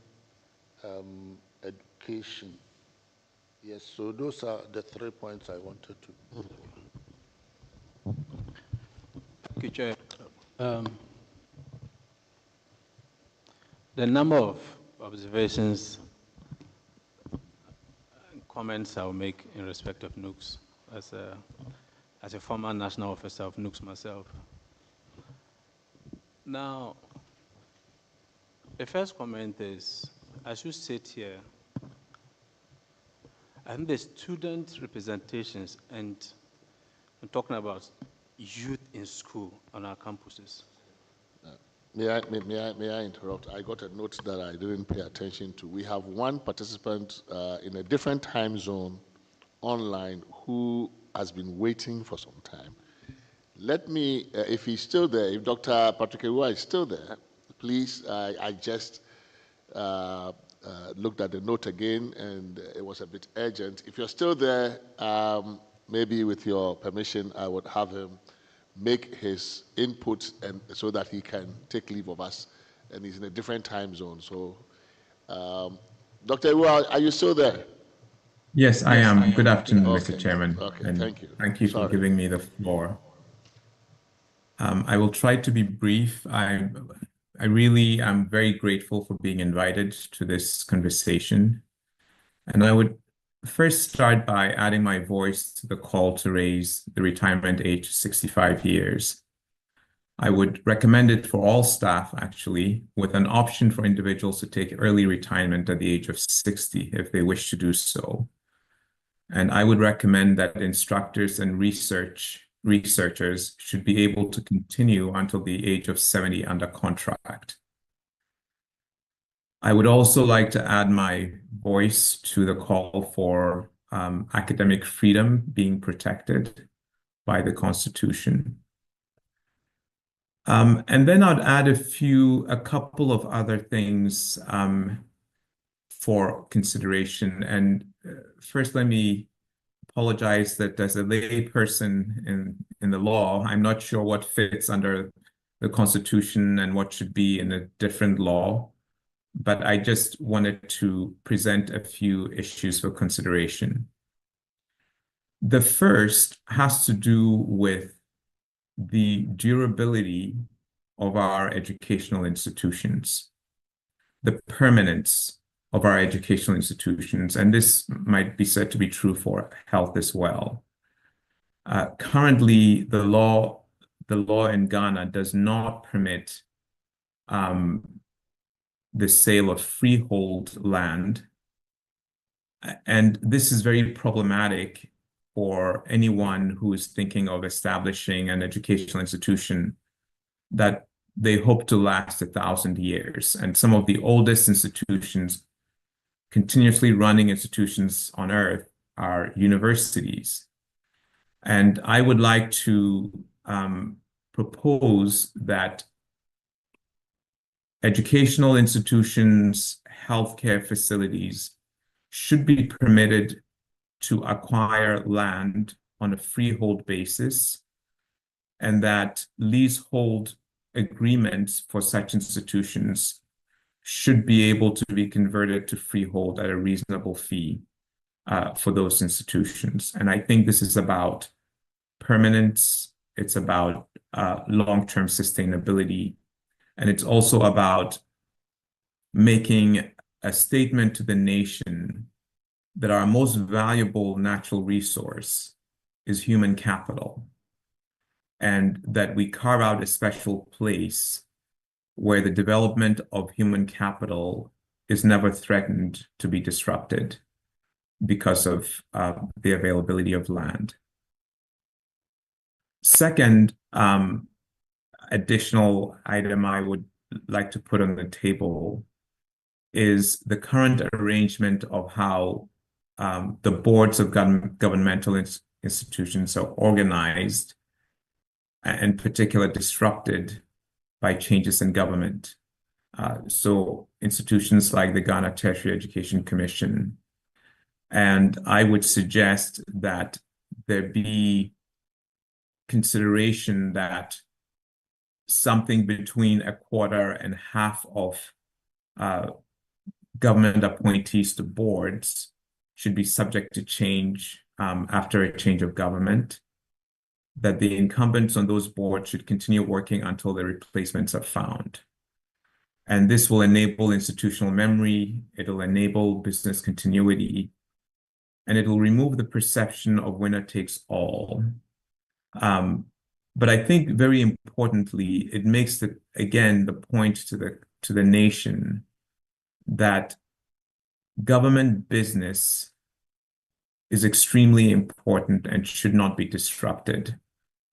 education? Yes, so those are the 3 points I wanted to. Thank you, Chair. The number of observations and comments I'll make in respect of NUCS as a former national officer of NUCS myself. Now, the first comment is, as you sit here, I think the student representations, and I'm talking about youth in school on our campuses. May I interrupt? I got a note that I didn't pay attention to. We have one participant in a different time zone online who has been waiting for some time. Let me, if he's still there, if Dr. Patrick Ewa is still there, please, I just looked at the note again and it was a bit urgent. If you're still there, maybe with your permission, I would have him make his input and so that he can take leave of us, and he's in a different time zone. So, Dr. Ewa, are you still there? Yes, I am. Good afternoon, Okay. Mr. Chairman. Okay, and thank you. Thank you for Sorry. giving me the floor. I will try to be brief. I really am very grateful for being invited to this conversation. And I would first start by adding my voice to the call to raise the retirement age to 65 years. I would recommend it for all staff, actually, with an option for individuals to take early retirement at the age of 60 if they wish to do so. And I would recommend that instructors and researchers should be able to continue until the age of 70 under contract. I would also like to add my voice to the call for academic freedom being protected by the Constitution. And then I'd add a couple of other things for consideration. And first, let me apologize that as a lay person in the law, I'm not sure what fits under the Constitution and what should be in a different law. But I just wanted to present a few issues for consideration. The first has to do with the durability of our educational institutions, the permanence of our educational institutions, and this might be said to be true for health as well. Currently, the law in Ghana does not permit the sale of freehold land. And this is very problematic for anyone who is thinking of establishing an educational institution that they hope to last 1,000 years. And some of the oldest institutions, continuously running institutions on earth, are universities. And I would like to propose that educational institutions, healthcare facilities should be permitted to acquire land on a freehold basis, and that leasehold agreements for such institutions should be able to be converted to freehold at a reasonable fee for those institutions. And I think this is about permanence, it's about long-term sustainability, and it's also about making a statement to the nation that our most valuable natural resource is human capital, and that we carve out a special place where the development of human capital is never threatened to be disrupted because of the availability of land. Second, additional item I would like to put on the table is the current arrangement of how the boards of governmental institutions are organized, and in particular disrupted by changes in government. So institutions like the Ghana Tertiary Education Commission. And I would suggest that there be consideration that something between a quarter and half of government appointees to boards should be subject to change after a change of government, that the incumbents on those boards should continue working until the replacements are found. And this will enable institutional memory, it'll enable business continuity, and it will remove the perception of winner takes all. But I think very importantly, it makes again the point to the nation that government business is extremely important and should not be disrupted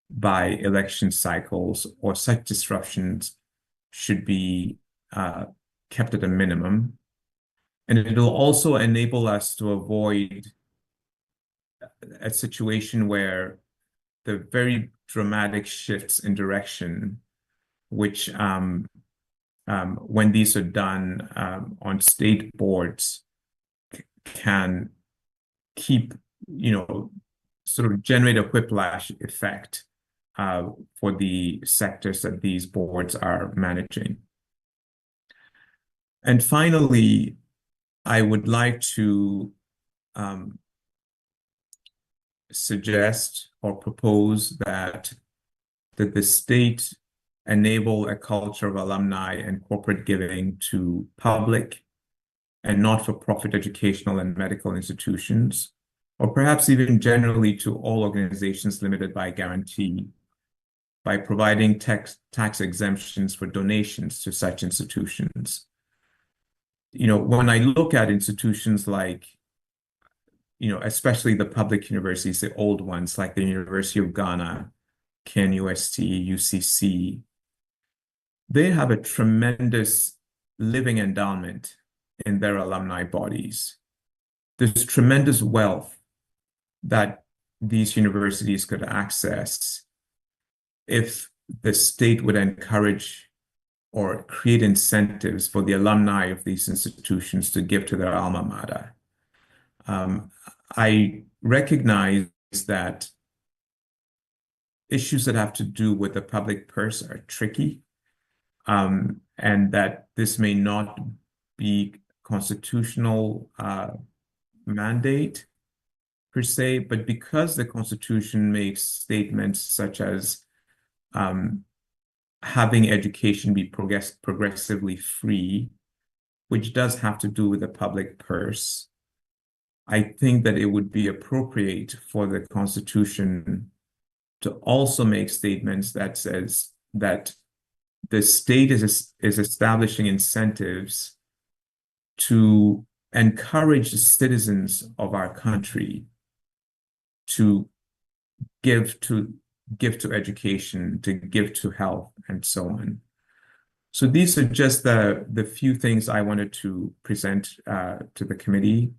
by election cycles, or such disruptions should be kept at a minimum. And it will also enable us to avoid a situation where the very dramatic shifts in direction, which when these are done on state boards, can keep, sort of generate a whiplash effect for the sectors that these boards are managing. And finally, I would like to suggest or propose that the state enable a culture of alumni and corporate giving to public and not-for-profit educational and medical institutions, or perhaps even generally to all organizations limited by guarantee, by providing tax exemptions for donations to such institutions. When I look at institutions like, especially the public universities, the old ones like the University of Ghana, KNUST, UCC, they have a tremendous living endowment in their alumni bodies. There's tremendous wealth that these universities could access if the state would encourage or create incentives for the alumni of these institutions to give to their alma mater. I recognize that issues that have to do with the public purse are tricky, and that this may not be constitutional mandate per se, but because the Constitution makes statements such as having education be progressively free, which does have to do with the public purse, I think that it would be appropriate for the Constitution to also make statements that says that the state is establishing incentives to encourage the citizens of our country to give to education, to give to health, and so on. So these are just the few things I wanted to present to the committee.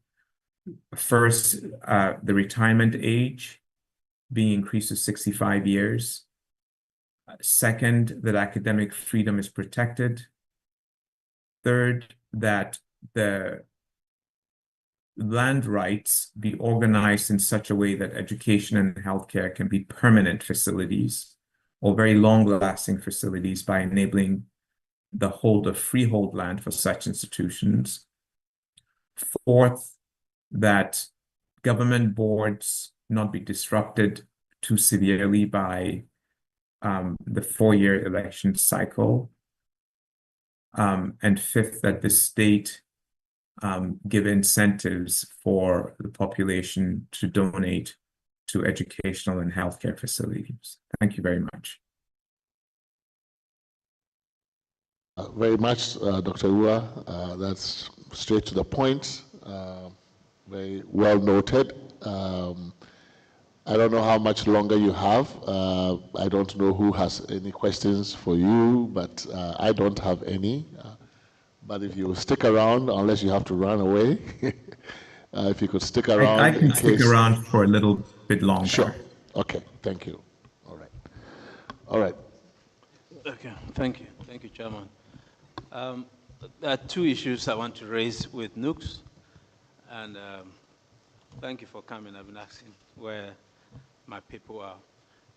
First, the retirement age being increased to 65 years. Second, that academic freedom is protected. Third, that the land rights be organized in such a way that education and healthcare can be permanent facilities or very long-lasting facilities by enabling the hold of freehold land for such institutions. Fourth, that government boards not be disrupted too severely by the four-year election cycle. And fifth, that the state give incentives for the population to donate to educational and healthcare facilities. Thank you very much. Very much, Dr. Ua. That's straight to the point. Very well noted. I don't know how much longer you have. I don't know who has any questions for you, but I don't have any. But if you stick around, unless you have to run away, if you could stick around. I can stick around for a little bit longer. Sure. Okay. Thank you. All right. All right. Okay. Thank you. Thank you, Chairman. There are two issues I want to raise with NUCS. And thank you for coming. I've been asking where my people are.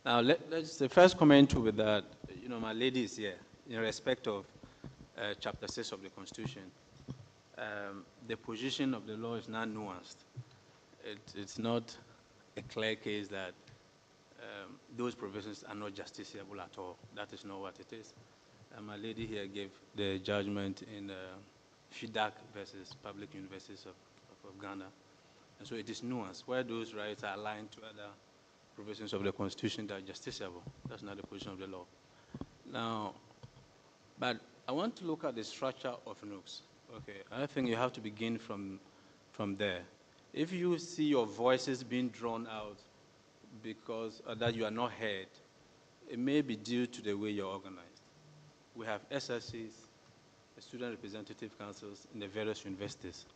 Now, let's the first comment with that, my lady is here in respect of Chapter 6 of the Constitution. The position of the law is not nuanced. It's not a clear case that those provisions are not justiciable at all. That is not what it is. My lady here gave the judgment in FIDAC versus Public Universities of Ghana. And so it is nuanced, where those rights are aligned to other provisions of the Constitution that are justiciable. That's not the position of the law. Now, but I want to look at the structure of NUCS. Okay, I think you have to begin from there. If you see your voices being drawn out because that you are not heard, it may be due to the way you're organized. We have SSCs, the Student Representative Councils in the various universities.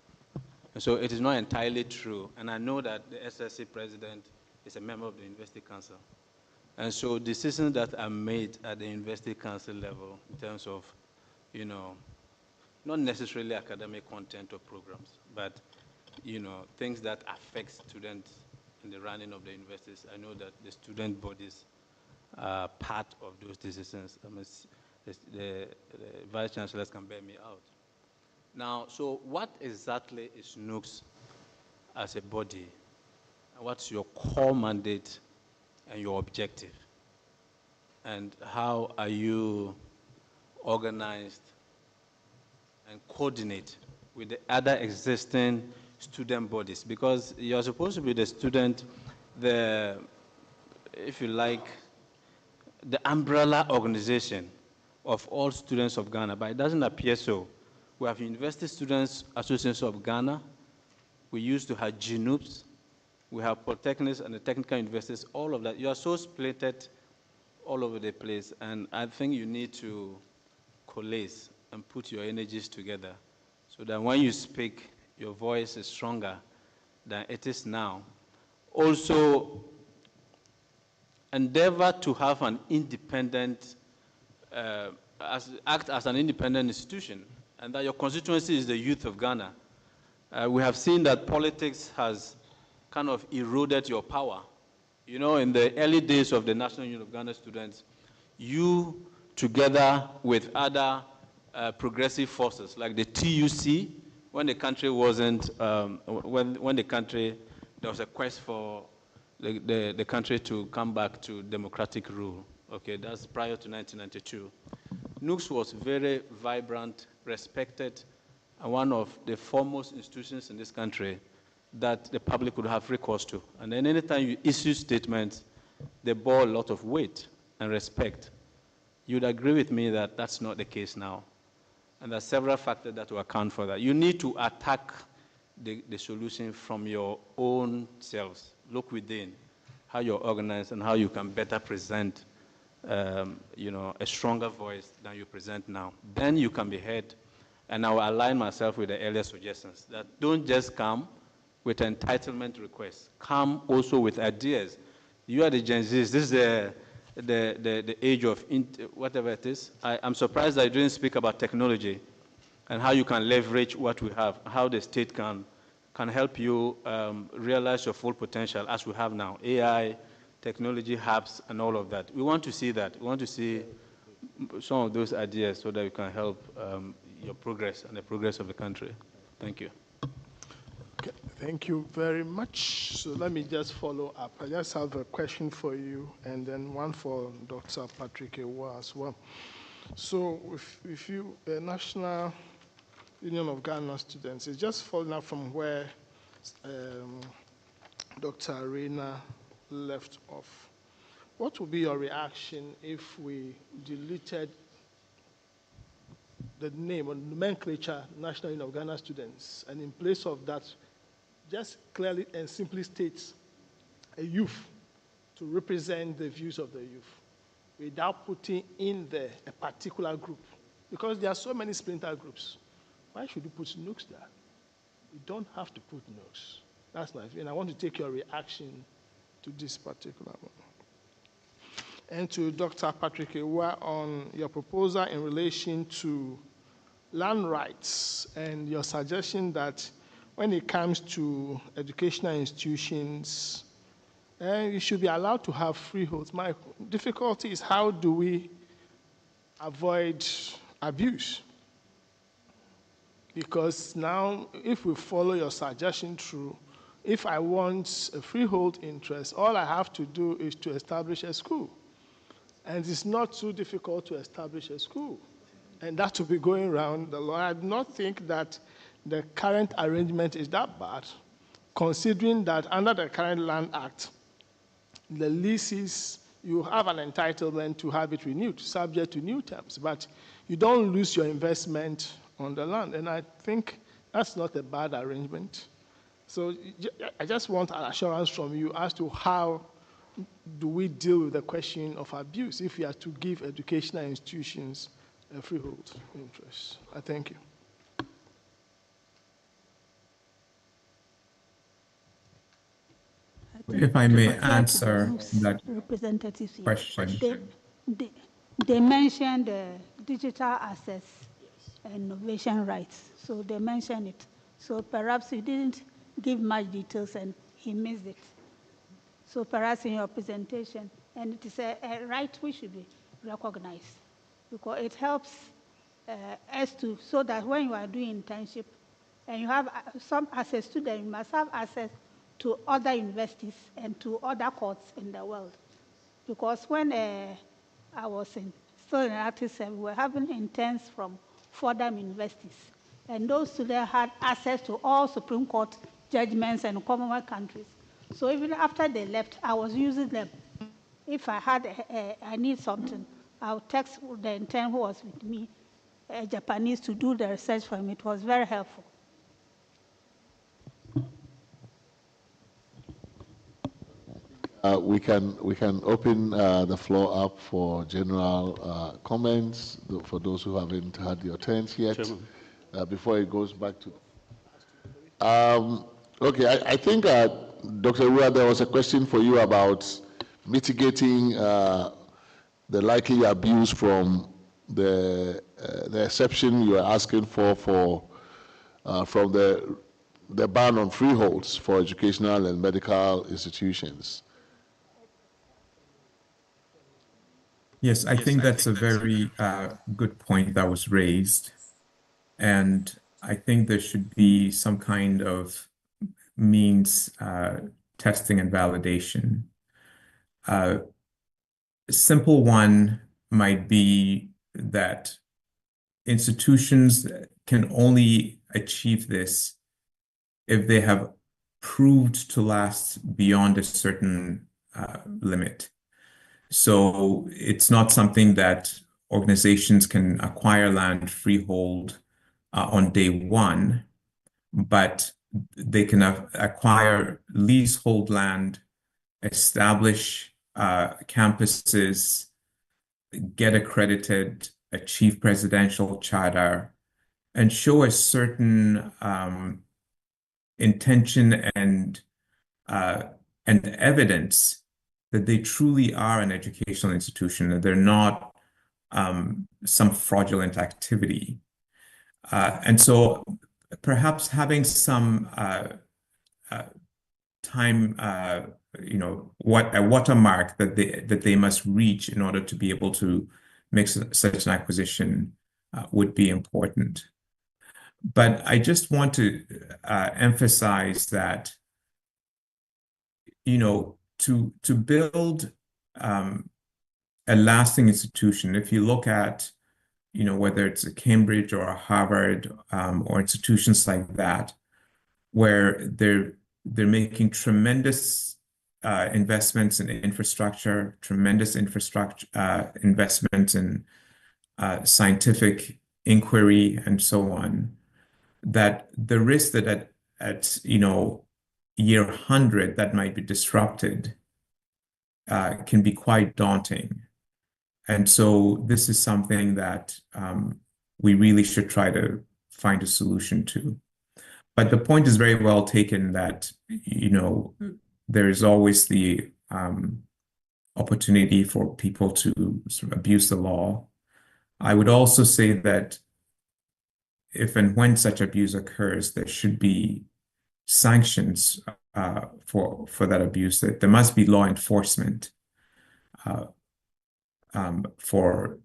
And so it is not entirely true. And I know that the SSC president is a member of the University Council. And so decisions that are made at the University Council level in terms of, not necessarily academic content or programs, but, things that affect students in the running of the universities. I know that the student bodies are part of those decisions. The Vice Chancellors can bear me out. Now, so what exactly is NUCS as a body? What's your core mandate and your objective? And how are you organized and coordinate with the other existing student bodies? Because you're supposed to be the student, if you like, the umbrella organization of all students of Ghana, but it doesn't appear so. We have University Students Association of Ghana. We used to have GNUPS. We have polytechnics and the technical universities, all of that. You are so splitted all over the place, and I think you need to coalesce and put your energies together so that when you speak, your voice is stronger than it is now. Also, endeavor to have an independent, act as an independent institution, and that your constituency is the youth of Ghana. We have seen that politics has kind of eroded your power. In the early days of the National Union of Ghana students, you, together with other progressive forces like the TUC, when the country wasn't, when the country, there was a quest for the country to come back to democratic rule. Okay, that's prior to 1992. NUCS was very vibrant, respected, and one of the foremost institutions in this country that the public would have recourse to. And then anytime you issue statements, they bore a lot of weight and respect. You'd agree with me that that's not the case now. And there are several factors that will account for that. You need to attack the solution from your own selves. Look within, how you're organized and how you can better present a stronger voice than you present now. Then you can be heard. And I will align myself with the earlier suggestions that don't just come with entitlement requests. Come also with ideas. You are the Gen Zs. This is the age of whatever it is. I'm surprised that you didn't speak about technology and how you can leverage what we have, how the state can help you realize your full potential as we have now, AI, technology hubs, and all of that. We want to see that. We want to see some of those ideas so that we can help your progress and the progress of the country. Thank you. Okay, thank you very much. So let me just follow up. I just have a question for you and then one for Dr. Patrick Ewa as well. So if you, National Union of Ghana Students, it's just following up from where Dr. Arena left off. What would be your reaction if we deleted the name or nomenclature National Union of Ghana Students, and in place of that, just clearly and simply states a youth to represent the views of the youth without putting in there a particular group? Because there are so many splinter groups. Why should you put NUCs there? You don't have to put NUCs. That's my view, and I want to take your reaction to this particular one. And to Dr. Patrick Ewa on your proposal in relation to land rights and your suggestion that when it comes to educational institutions, you should be allowed to have freeholds. My difficulty is how do we avoid abuse? Because now, if we follow your suggestion through, if I want a freehold interest, all I have to do is to establish a school. And it's not too difficult to establish a school. And that will be going around the law. I do not think that the current arrangement is that bad, considering that under the current Land Act, the leases, you have an entitlement to have it renewed, subject to new terms, but you don't lose your investment on the land. And I think that's not a bad arrangement. So I just want an assurance from you as to how do we deal with the question of abuse if we are to give educational institutions a freehold interest. I thank you. If I may answer that question. They mentioned digital access and innovation rights. So they mentioned it. So perhaps you didn't give much details and he missed it. So perhaps in your presentation, and it is a right which should be recognized because it helps us to, so that when you are doing internship and you have some access to them, you must have access to other universities and to other courts in the world. Because when I was still in artists, we were having interns from Fordham universities, and those students had access to all Supreme Court judgments and Commonwealth countries. So even after they left, I was using them. If I had, I need something, I'll text the intern who was with me, Japanese, to do the research for me. It was very helpful. We can open the floor up for general comments for those who haven't had your turns yet. Before it goes back to. Okay, I think Dr. Rua, there was a question for you about mitigating the likely abuse from the exception you are asking for from the ban on freeholds for educational and medical institutions. Yes, I think that's a very good point that was raised. And I think there should be some kind of means testing and validation. A simple one might be that institutions can only achieve this if they have proved to last beyond a certain limit. So it's not something that organizations can acquire land freehold on day one, but they can acquire leasehold land, establish campuses, get accredited, achieve presidential charter, and show a certain intention and evidence that they truly are an educational institution, that they're not some fraudulent activity. And so perhaps having some time, a watermark that they must reach in order to be able to make such an acquisition would be important. But I just want to emphasize that, to build a lasting institution, if you look at, whether it's a Cambridge or a Harvard or institutions like that, where they're making tremendous investments in infrastructure, tremendous infrastructure investments in scientific inquiry and so on, that the risk that at year 100 that might be disrupted can be quite daunting. And so this is something that we really should try to find a solution to. But the point is very well taken that, there is always the opportunity for people to sort of abuse the law. I would also say that if and when such abuse occurs, there should be sanctions for that abuse. That there must be law enforcement for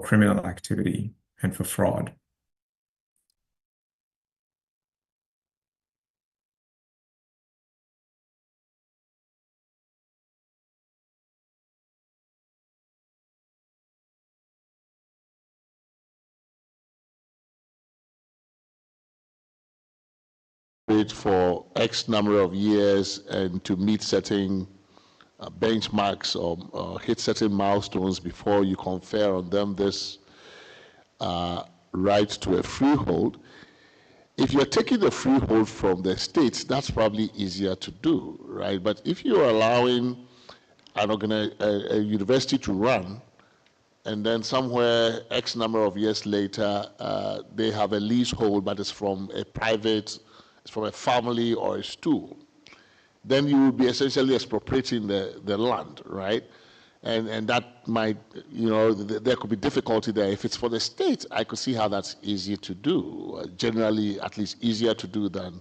criminal activity and for fraud. For X number of years and to meet certain benchmarks or hit certain milestones before you confer on them this right to a freehold. If you're taking the freehold from the state, that's probably easier to do, right? But if you're allowing a university to run, and then somewhere X number of years later, they have a leasehold, but it's from a private, it's from a family or a school, then you will be essentially expropriating the land, right? And that might, there could be difficulty there. If it's for the state, I could see how that's easy to do, generally at least easier to do than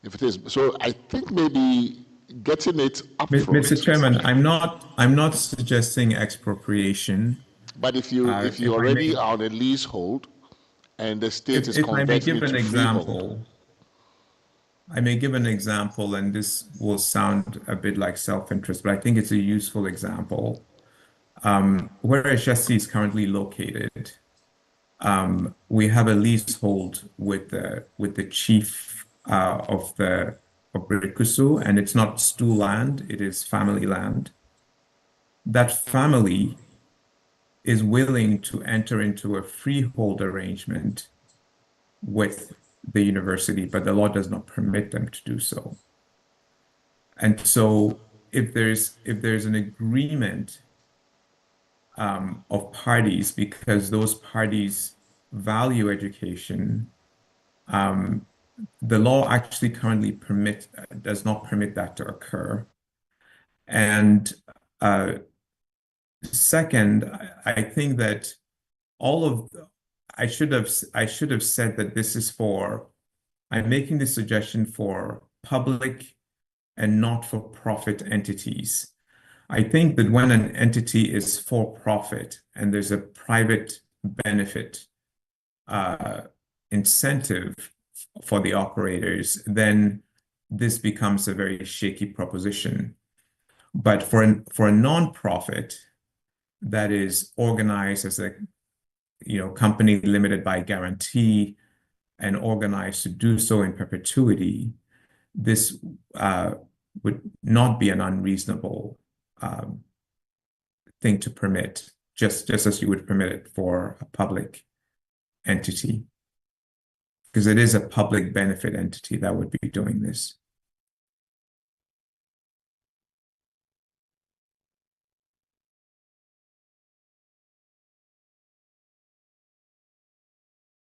if it is. So I think maybe getting it upfront. Mr. Chairman, I'm not suggesting expropriation. But if you already are on a leasehold and the state is converting it to freehold. I may give an example, and this will sound a bit like self-interest, but I think it's a useful example. Where HSC is currently located, we have a leasehold with the chief of Brikusu, and it's not stool land, it is family land. That family is willing to enter into a freehold arrangement with the university, but the law does not permit them to do so. And so if there's an agreement of parties, because those parties value education, the law actually currently does not permit that to occur. And second, I think that I should have said that this is I'm making this suggestion for public and not-for-profit entities. I think that when an entity is for profit and there's a private benefit incentive for the operators, then this becomes a very shaky proposition. But for a non-profit that is organized as a company limited by guarantee and organized to do so in perpetuity, this would not be an unreasonable thing to permit, just as you would permit it for a public entity, because it is a public benefit entity that would be doing this.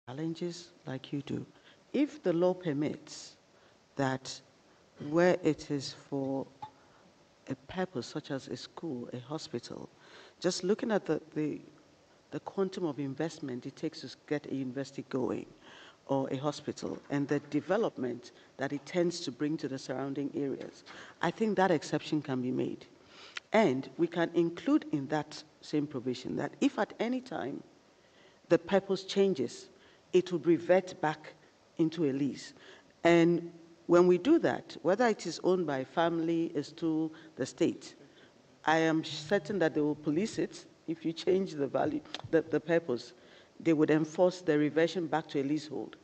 Challenges like you do. If the law permits that where it is for a purpose such as a school, a hospital, just looking at the quantum of investment it takes to get a university going or a hospital and the development that it tends to bring to the surrounding areas, I think that exception can be made. And we can include in that same provision that if at any time the purpose changes, it would revert back into a lease. And when we do that, whether it is owned by a family, a school, the state, I am certain that they will police it. If you change the value, the purpose, they would enforce the reversion back to a leasehold.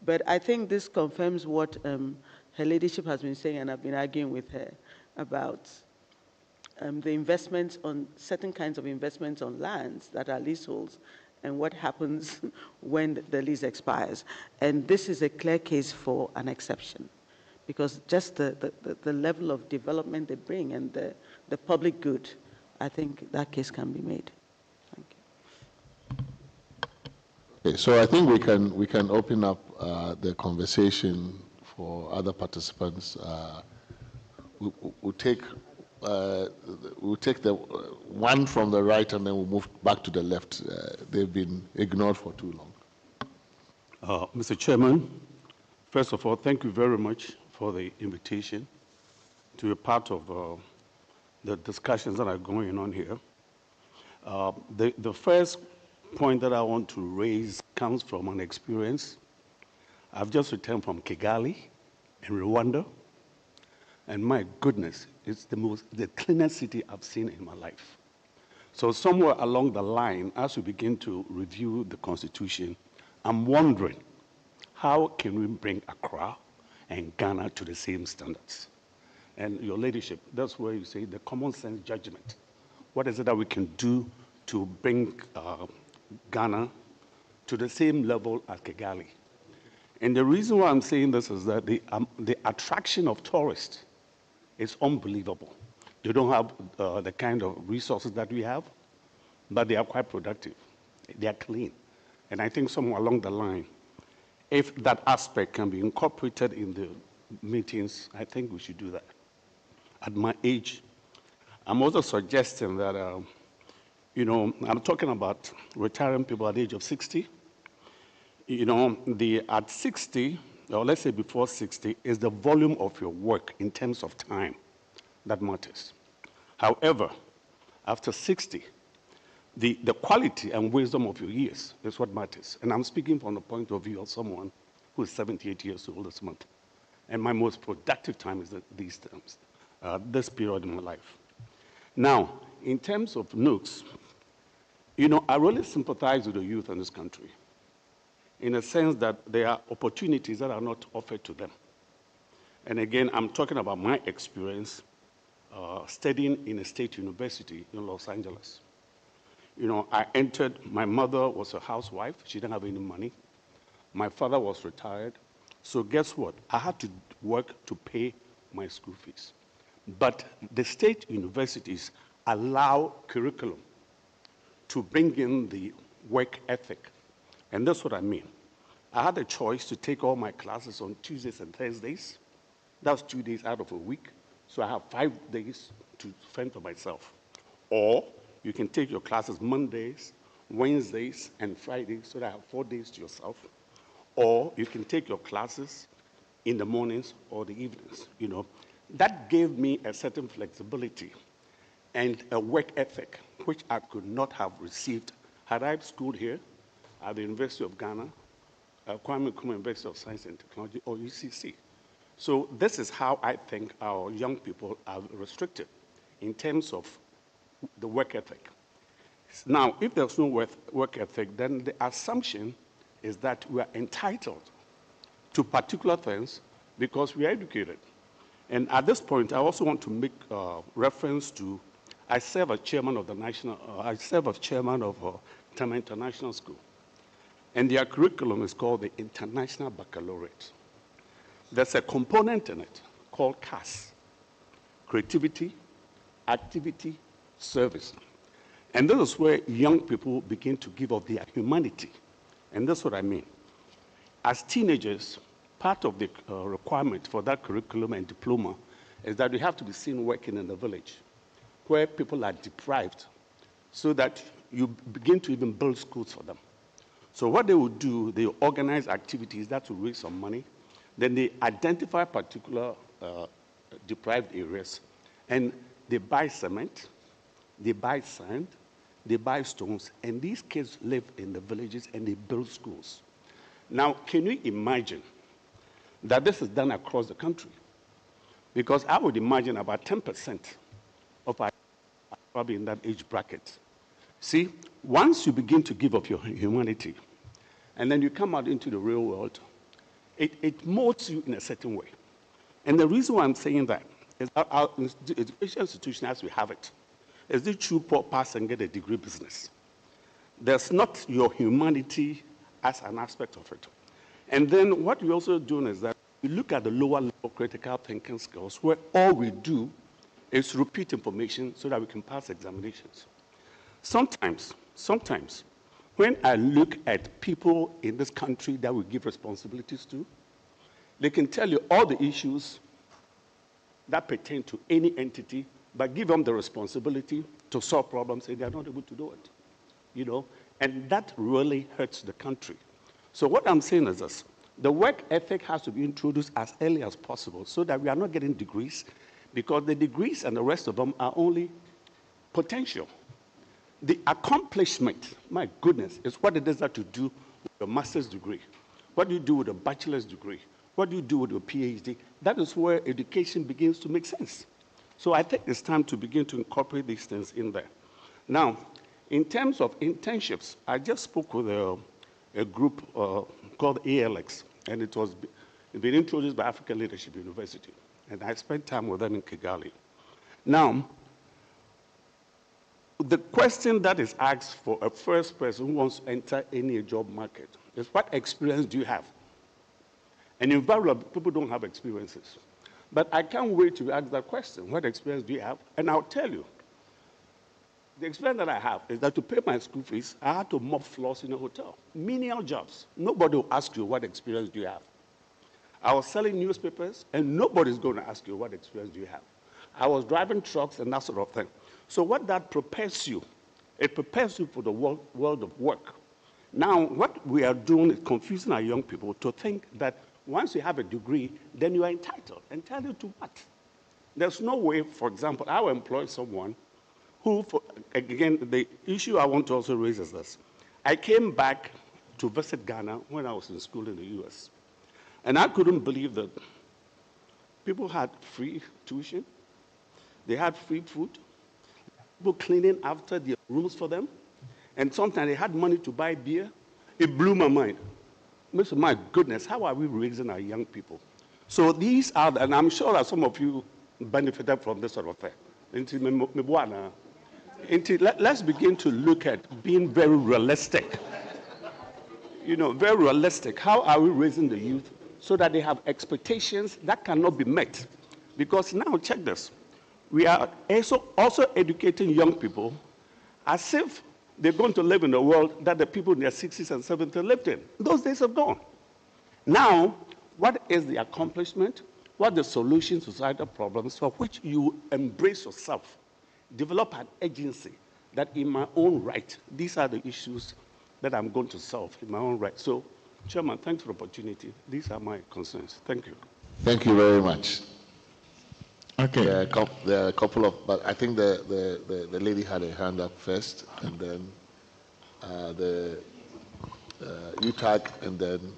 But I think this confirms what her ladyship has been saying, and I've been arguing with her about the investments on certain kinds of investments on lands that are leaseholds and what happens when the lease expires. And this is a clear case for an exception because just the level of development they bring and the public good, I think that case can be made. Thank you. Okay, so I think we can open up the conversation for other participants. We'll take the one from the right and then we'll move back to the left. They've been ignored for too long. Mr. Chairman, first of all, thank you very much for the invitation to be part of the discussions that are going on here. The first point that I want to raise comes from an experience. I've just returned from Kigali in Rwanda, and my goodness, it's the cleanest city I've seen in my life. So somewhere along the line, as we begin to review the Constitution, I'm wondering, how can we bring Accra and Ghana to the same standards? And your ladyship, that's where you say the common sense judgment. What is it that we can do to bring Ghana to the same level as Kigali? And the reason why I'm saying this is that the attraction of tourists is unbelievable. They don't have the kind of resources that we have, but they are quite productive. They are clean. And I think somewhere along the line, if that aspect can be incorporated in the meetings, I think we should do that. At my age, I'm also suggesting that, I'm talking about retiring people at the age of 60. At 60, or let's say before 60, is the volume of your work in terms of time that matters. However, after 60, the quality and wisdom of your years is what matters. And I'm speaking from the point of view of someone who is 78 years old this month. And my most productive time is these times, this period in my life. Now, in terms of NUCs, I really sympathize with the youth in this country, in a sense that there are opportunities that are not offered to them. And again, I'm talking about my experience studying in a state university in Los Angeles. My mother was a housewife. She didn't have any money. My father was retired. So guess what? I had to work to pay my school fees. But the state universities allow curriculum to bring in the work ethic. And that's what I mean. I had a choice to take all my classes on Tuesdays and Thursdays. That's 2 days out of a week. So I have 5 days to spend for myself. Or you can take your classes Mondays, Wednesdays, and Fridays, so that I have 4 days to yourself. Or you can take your classes in the mornings or the evenings. That gave me a certain flexibility and a work ethic, which I could not have received had I schooled here at the University of Ghana, Kwame Nkrumah University of Science and Technology, or UCC. So this is how I think our young people are restricted in terms of the work ethic. Now, if there's no work ethic, then the assumption is that we are entitled to particular things because we are educated. And at this point, I also want to make reference to, I serve as chairman of Tama International School. And their curriculum is called the International Baccalaureate. There's a component in it called CAS, Creativity, Activity, Service. And this is where young people begin to give of their humanity. And that's what I mean. As teenagers, part of the requirement for that curriculum and diploma is that you have to be seen working in the village where people are deprived so that you begin to even build schools for them. So what they will do, they organize activities that will raise some money. Then they identify particular deprived areas, and they buy cement, they buy sand, they buy stones, and these kids live in the villages and they build schools. Now, can you imagine that this is done across the country? Because I would imagine about 10% of our are probably in that age bracket. See, once you begin to give up your humanity, and then you come out into the real world, it molds you in a certain way. And the reason why I'm saying that is our education institution, as we have it, is the true pass and get a degree business. There's not your humanity as an aspect of it. And then what we're also doing is that we look at the lower level critical thinking skills, where all we do is repeat information so that we can pass examinations. Sometimes, when I look at people in this country that we give responsibilities to, they can tell you all the issues that pertain to any entity, but give them the responsibility to solve problems, and they're not able to do it. You know, and that really hurts the country. So what I'm saying is this: the work ethic has to be introduced as early as possible so that we are not getting degrees, because the degrees and the rest of them are only potential. The accomplishment, my goodness, is what it is that you do with your master's degree. What do you do with a bachelor's degree? What do you do with your PhD? That is where education begins to make sense. So I think it's time to begin to incorporate these things in there. Now, in terms of internships, I just spoke with a group called ALX, and it was been introduced by African Leadership University, and I spent time with them in Kigali. Now, the question that is asked for a first person who wants to enter any job market is, what experience do you have? And invariably, people don't have experiences. But I can't wait to ask that question, what experience do you have? And I'll tell you, the experience that I have is that to pay my school fees, I had to mop floors in a hotel. Menial jobs. Nobody will ask you, what experience do you have? I was selling newspapers, and nobody's going to ask you, what experience do you have? I was driving trucks and that sort of thing. So what that prepares you, it prepares you for the world of work. Now, what we are doing is confusing our young people to think that once you have a degree, then you are entitled. Entitled to what? There's no way, for example, I will employ someone who, again, the issue I want to also raise is this. I came back to visit Ghana when I was in school in the US. And I couldn't believe that people had free tuition, they had free food, people cleaning after their rooms for them, and sometimes they had money to buy beer. It blew my mind. My goodness, how are we raising our young people? So these are, and I'm sure that some of you benefited from this sort of thing. Let's begin to look at being very realistic. You know, very realistic. How are we raising the youth so that they have expectations that cannot be met? Because now, check this. We are also educating young people as if they're going to live in a world that the people in their 60s and 70s lived in. Those days have gone. Now, what is the accomplishment? What are the solutions to societal problems for which you embrace yourself? Develop an agency that in my own right, these are the issues that I'm going to solve in my own right. So, Chairman, thanks for the opportunity. These are my concerns. Thank you. Thank you very much. Okay. There are a couple of, but I think the lady had a hand up first, and then the UTAG, and then.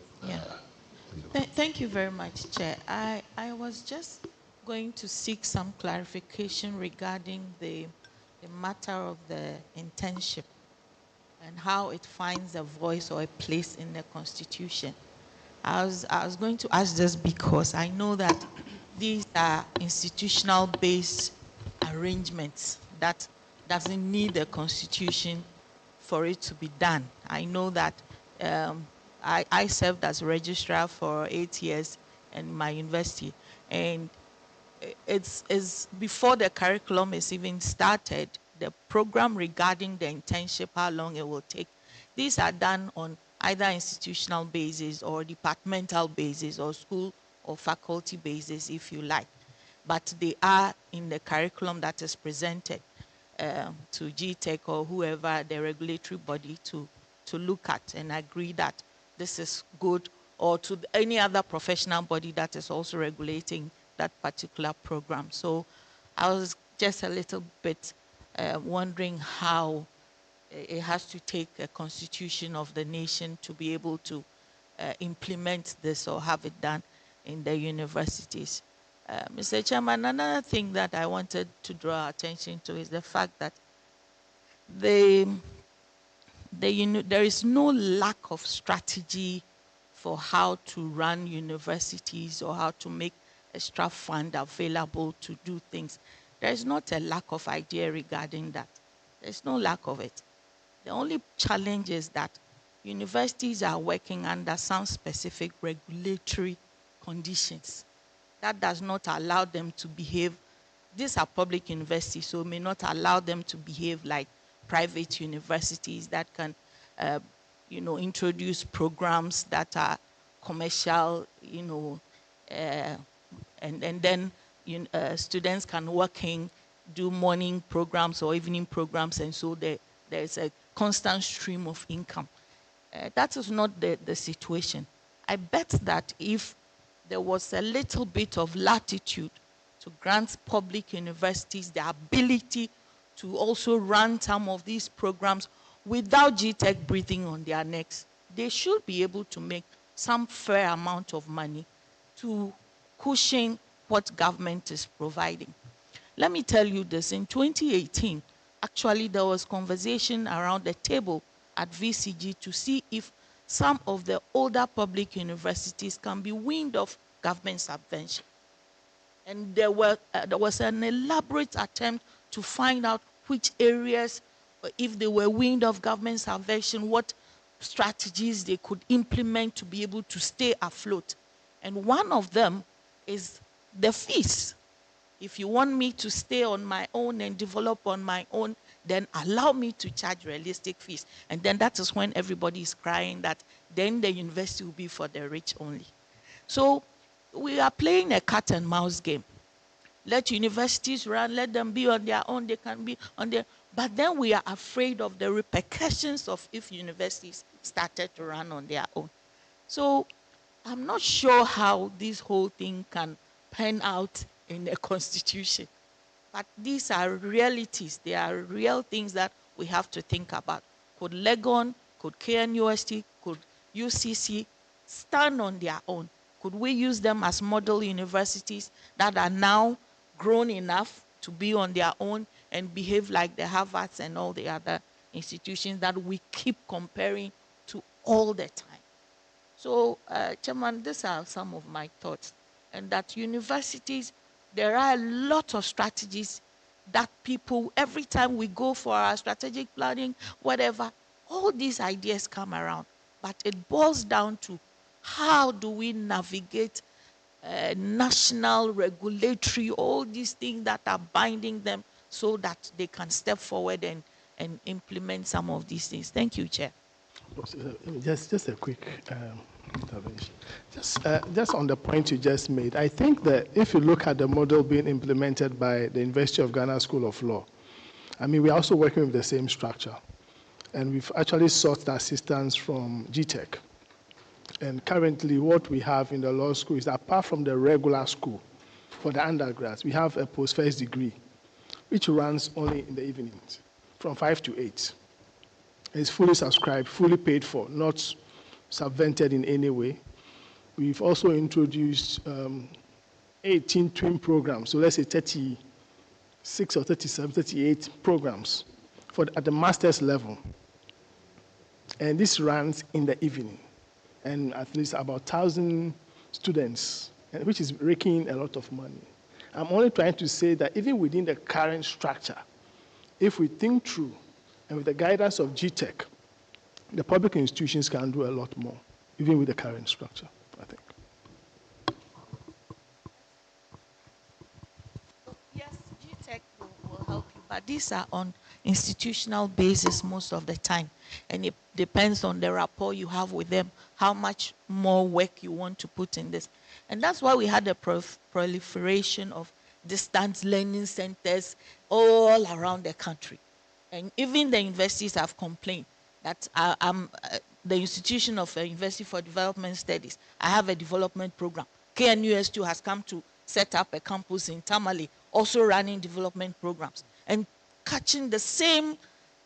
Thank you very much, Chair. I was just going to seek some clarification regarding the matter of the internship and how it finds a voice or a place in the Constitution. I was going to ask this because I know that these are institutional-based arrangements that doesn't need a Constitution for it to be done. I know that I served as registrar for 8 years in my university, and it's before the curriculum is even started, the program regarding the internship, how long it will take. These are done on either institutional basis or departmental basis or school or faculty basis, if you like. but they are in the curriculum that is presented to GTech or whoever, the regulatory body, to look at and agree that this is good, or to any other professional body that is also regulating that particular program. So I was just a little bit wondering how it has to take a constitution of the nation to be able to implement this or have it done in the universities. Mr. Chairman, another thing that I wanted to draw attention to is the fact that there is no lack of strategy for how to run universities or how to make extra fund available to do things. There is not a lack of idea regarding that. There's no lack of it. The only challenge is that universities are working under some specific regulatory conditions. That does not allow them to behave. These are public universities, so may not allow them to behave like private universities that can, introduce programs that are commercial, and then students can work in, do morning programs or evening programs, and so there's a constant stream of income. That is not the situation. I bet that if there was a little bit of latitude to grant public universities the ability to also run some of these programs without GTech breathing on their necks, they should be able to make some fair amount of money to cushion what government is providing. Let me tell you this, in 2018, actually there was conversation around the table at VCG to see if some of the older public universities can be weaned off government subvention. And there was an elaborate attempt to find out which areas, if they were weaned off government subvention, what strategies they could implement to be able to stay afloat. And one of them is the fees. If you want me to stay on my own and develop on my own, then allow me to charge realistic fees. And then that is when everybody is crying that then the university will be for the rich only. So we are playing a cat and mouse game. Let universities run, let them be on their own, they can be on their, but then we are afraid of the repercussions of if universities started to run on their own. So I'm not sure how this whole thing can pan out in the constitution. But these are realities. They are real things that we have to think about. Could Legon, could KNUST, could UCC stand on their own? Could we use them as model universities that are now grown enough to be on their own and behave like the Harvards and all the other institutions that we keep comparing to all the time? So, Chairman, these are some of my thoughts. And that universities, there are a lot of strategies that people, every time we go for our strategic planning, whatever, all these ideas come around. But it boils down to how do we navigate national, regulatory, all these things that are binding them so that they can step forward and implement some of these things. Thank you, Chair. Just a quick intervention. Just on the point you just made, I think that if you look at the model being implemented by the University of Ghana School of Law, I mean, we're also working with the same structure. And we've actually sought the assistance from GTech. And currently what we have in the law school is that apart from the regular school for the undergrads, we have a post-first degree, which runs only in the evenings from 5 to 8. It's fully subscribed, fully paid for, not subvented in any way. We've also introduced 18 twin programs, so let's say 36 or 37, 38 programs at the master's level. And this runs in the evening. And at least about 1,000 students, which is raking a lot of money. I'm only trying to say that even within the current structure, if we think through, and with the guidance of GTech, the public institutions can do a lot more, even with the current structure, I think. Yes, GTech will help you, but these are on institutional basis most of the time. And it depends on the rapport you have with them, how much more work you want to put in this. And that's why we had a proliferation of distance learning centers all around the country. And even the universities have complained that I'm the institution of University for Development Studies. I have a development program. KNUST has come to set up a campus in Tamale, also running development programs and catching the same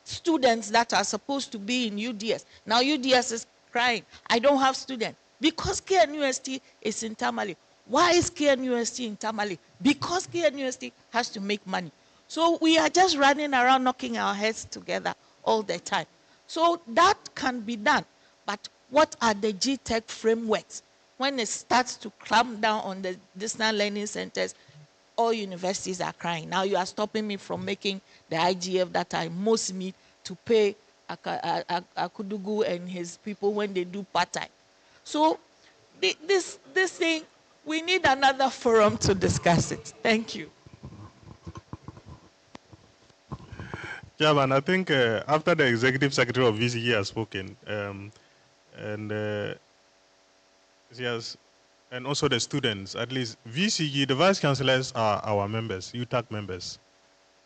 students that are supposed to be in UDS. Now UDS is crying, I don't have students. Because KNUST is in Tamale. Why is KNUST in Tamale? Because KNUST has to make money. So we are just running around knocking our heads together all the time. So that can be done. But what are the GTech frameworks? When it starts to clamp down on the distance learning centers, all universities are crying. Now you are stopping me from making the IGF that I most need to pay Akudugu and his people when they do part-time. So this thing, we need another forum to discuss it. Thank you. Chairman, I think after the Executive Secretary of VCG has spoken, and and also the students, at least VCG, the Vice Chancellors are our members, UTAC members.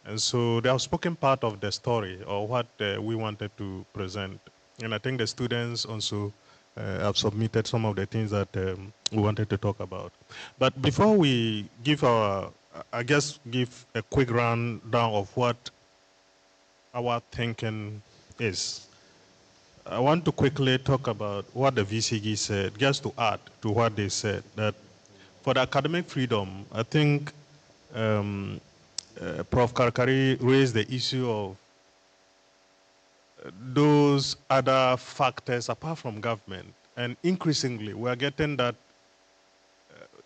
And so they have spoken part of the story or what we wanted to present. And I think the students also have submitted some of the things that we wanted to talk about. But before we give I guess give a quick rundown of what our thinking is. I want to quickly talk about what the VCG said, just to add to what they said, that for the academic freedom, I think Prof. Karkari raised the issue of those other factors apart from government. And increasingly, we are getting that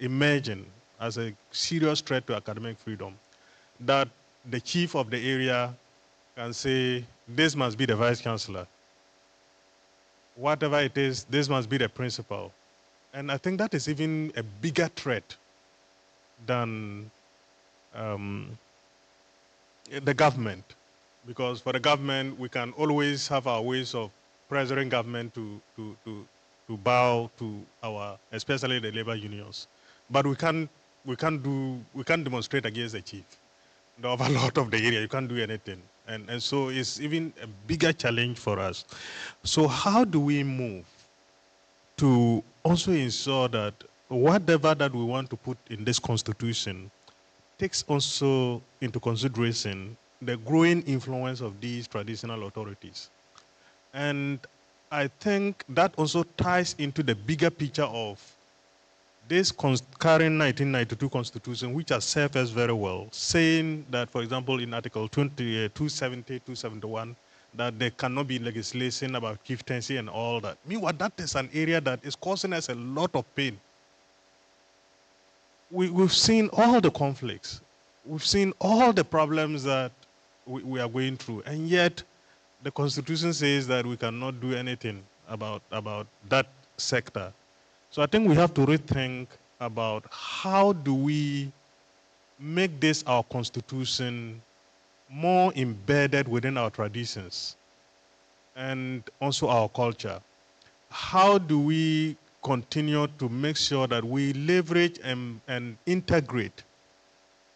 emerging as a serious threat to academic freedom, that the chief of the area can say, this must be the vice chancellor. Whatever it is, this must be the principal. And I think that is even a bigger threat than the government. Because for the government, we can always have our ways of pressuring government to bow to our, especially the labor unions. But we can't demonstrate against the chief. The overlord of the area, you can't do anything. And so it's even a bigger challenge for us. So how do we move to also ensure that whatever that we want to put in this constitution takes also into consideration the growing influence of these traditional authorities? And I think that also ties into the bigger picture of this current 1992 constitution, which has served us very well, saying that, for example, in Article 270, 271, that there cannot be legislation about chieftaincy and all that. Meanwhile, that is an area that is causing us a lot of pain. We've seen all the conflicts. We've seen all the problems that we are going through, and yet the Constitution says that we cannot do anything about that sector. So I think we have to rethink about how do we make this our Constitution more embedded within our traditions and also our culture. How do we continue to make sure that we leverage and integrate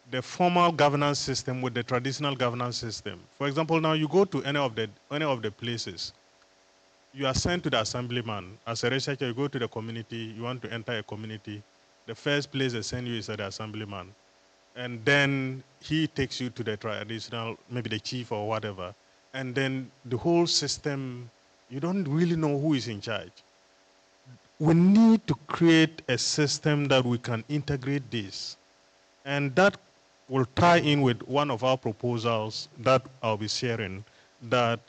the formal governance system with the traditional governance system? For example, now you go to any of the places, you are sent to the assemblyman. As a researcher, you go to the community, you want to enter a community. The first place they send you is at the assemblyman. And then he takes you to the traditional, maybe the chief or whatever. And then the whole system, you don't really know who is in charge. We need to create a system that we can integrate this. And that will tie in with one of our proposals that I'll be sharing, that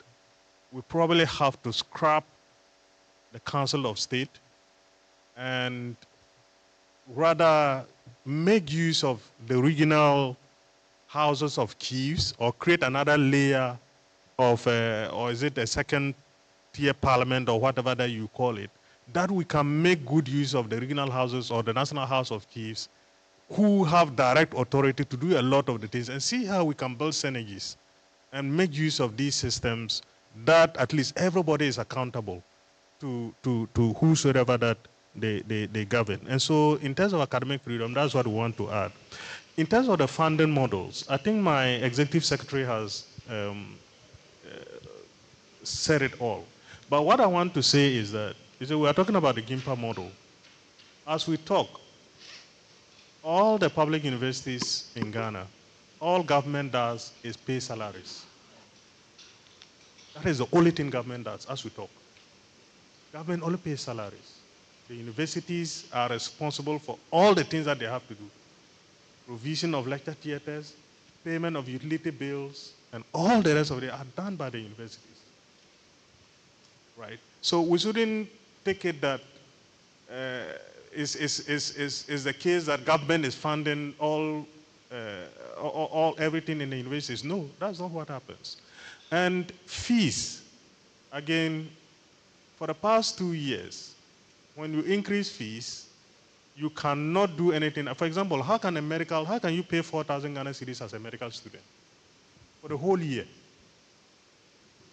we probably have to scrap the Council of State and rather make use of the regional houses of chiefs, or create another layer of, or is it a second tier parliament or whatever that you call it, that we can make good use of the regional houses or the National House of Chiefs, who have direct authority to do a lot of the things, and see how we can build synergies and make use of these systems that at least everybody is accountable to whosoever that they govern. And so in terms of academic freedom, that's what we want to add. in terms of the funding models, I think my executive secretary has said it all. But what I want to say is that we are talking about the GIMPA model. As we talk, all the public universities in Ghana, all government does is pay salaries. That is the only thing government does as we talk. Government only pays salaries. The universities are responsible for all the things that they have to do. Provision of lecture theaters, payment of utility bills, and all the rest of it are done by the universities. Right? So we shouldn't take it that is the case that government is funding everything in the universities. No, that's not what happens. And fees, again, for the past 2 years, when you increase fees, you cannot do anything. For example, how can you pay 4,000 Ghana cedis as a medical student for the whole year?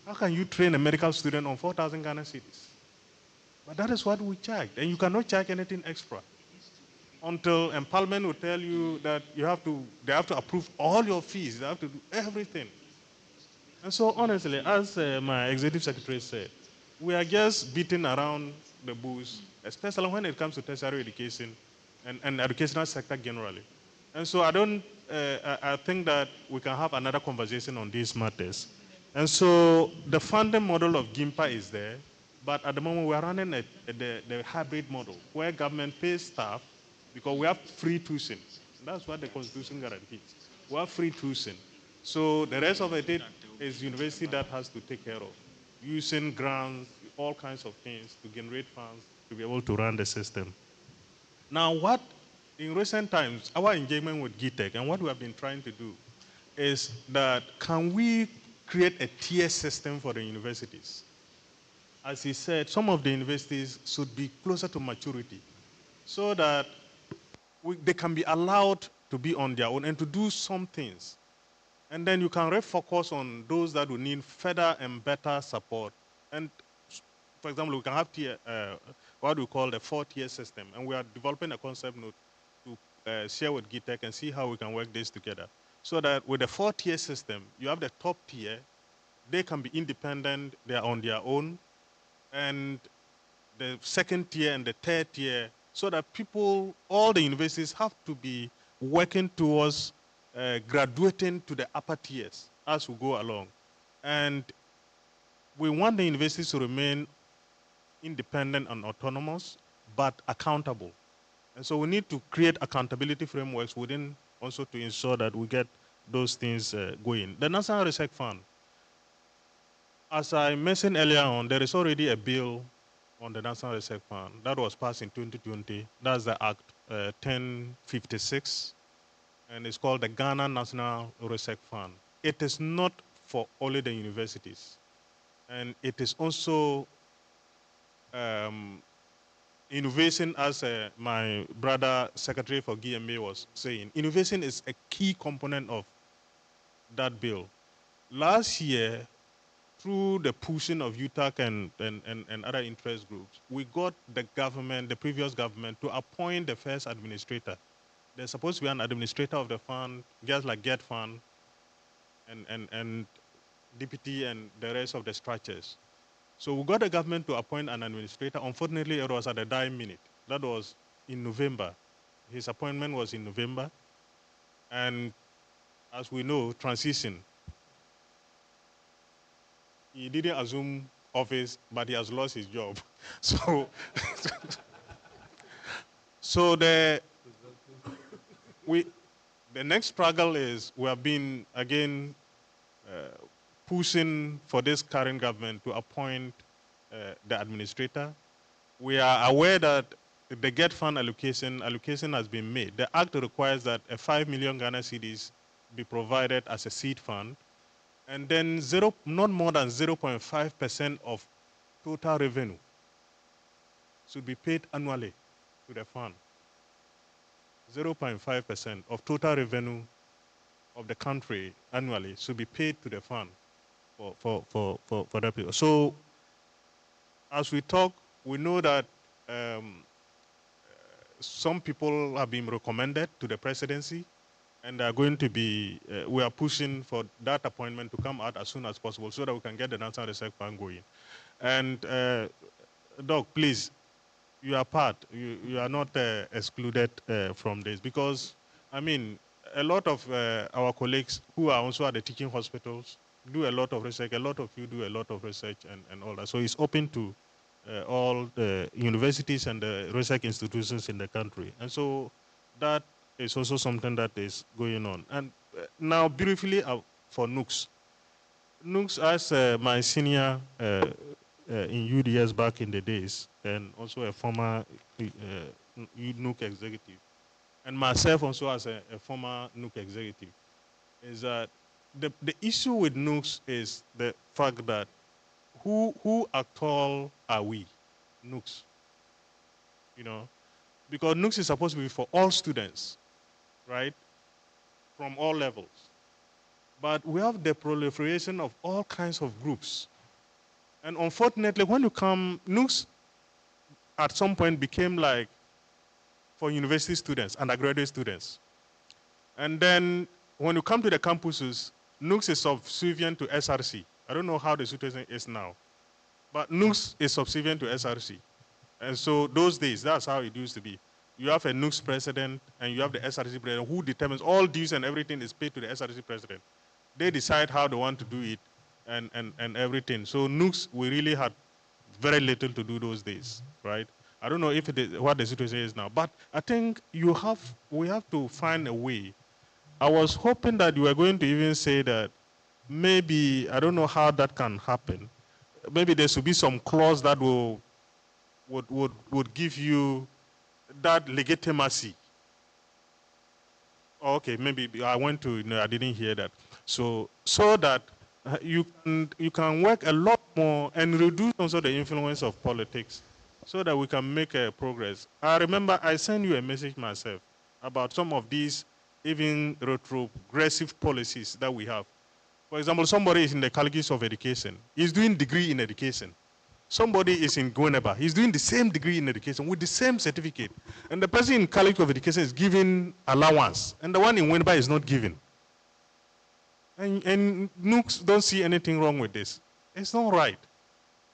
How can you train a medical student on 4,000 Ghana cedis? But that is what we charge, and you cannot charge anything extra until Parliament will tell you that they have to approve all your fees, they have to do everything. And so honestly, as my executive secretary said, we are just beating around the bush, especially when it comes to tertiary education and educational sector generally. And so I think that we can have another conversation on these matters. And so the funding model of GIMPA is there, but at the moment we are running the hybrid model where government pays staff because we have free tuition. That's what the Constitution guarantees. We have free tuition. So the rest of it is university that has to take care of, using grants, all kinds of things to generate funds to be able to run the system. Now, in recent times, our engagement with GTEC and what we have been trying to do is that can we create a tier system for the universities? As he said, some of the universities should be closer to maturity so that they can be allowed to be on their own and to do some things. And then you can refocus on those that will need further and better support. And for example, we can have what we call the 4-tier system. And we are developing a concept note to share with GTEC and see how we can work this together. So that with the 4-tier system, you have the top tier, they can be independent, they are on their own. And the second tier and the third tier, so that all the universities have to be working towards graduating to the upper tiers as we go along. And we want the universities to remain independent and autonomous, but accountable. And so we need to create accountability frameworks within also to ensure that we get those things going. The National Research Fund, as I mentioned earlier on, there is already a bill on the National Research Fund that was passed in 2020. That's the Act 1056, and it's called the Ghana National Research Fund. It is not for only the universities, and it is also innovation, as my brother Secretary for GMA was saying. Innovation is a key component of that bill. Last year, through the pushing of UTAC and other interest groups, we got the previous government, to appoint the first administrator. There's supposed to be an administrator of the fund, just like GET Fund, and deputy and the rest of the structures. So we got the government to appoint an administrator. Unfortunately, it was at the dying minute. That was in November. His appointment was in November. And as we know, transition. He didn't assume office, but he has lost his job. So the next struggle is we have been, again, pushing for this current government to appoint the administrator. We are aware that the GET Fund allocation has been made. The Act requires that a 5 million Ghana cedis be provided as a seed fund, and then not more than 0.5% of total revenue should be paid annually to the fund. 0.5% of total revenue of the country annually should be paid to the fund for that people. So as we talk, we know that some people have been recommended to the presidency, and they are going to be, we are pushing for that appointment to come out as soon as possible so that we can get the National Research Fund going. And Doc, please, you are part, you are not excluded from this because, I mean, a lot of our colleagues who are also at the teaching hospitals do a lot of research, a lot of you do a lot of research and all that. So it's open to all the universities and the research institutions in the country. And so that is also something that is going on. And now briefly for NUCS. NUCS, as my senior in UDS back in the days, and also a former NUC executive, and myself also as a former NUC executive, is that the issue with NUCS is the fact that who at all are we, NUCS? You know, because NUCS is supposed to be for all students, right, from all levels. But we have the proliferation of all kinds of groups. And unfortunately, when you come, NUCS at some point became like for university students, undergraduate students. And then when you come to the campuses, NUCS is subservient to SRC. I don't know how the situation is now, but NUCS is subservient to SRC. And so those days, that's how it used to be. You have a NUCS president and you have the SRC president who determines all dues and everything is paid to the SRC president. They decide how they want to do it and everything. So NUCS, we really had very little to do those days, right? I don't know if it is what the situation is now, but I think we have to find a way. I was hoping that you were going to even say that maybe, I don't know how that can happen. Maybe there should be some clause that would give you that legitimacy. Okay, maybe I went to, I didn't hear that. So that you can work a lot more and reduce also the influence of politics so that we can make progress. I remember I sent you a message myself about some of these even retrogressive policies that we have. For example, somebody is in the colleges of education. He's doing degree in education. Somebody is in Gweneba. He's doing the same degree in education with the same certificate. And the person in college of education is given allowance. And the one in Gweneba is not given. And NUCS don't see anything wrong with this. It's not right.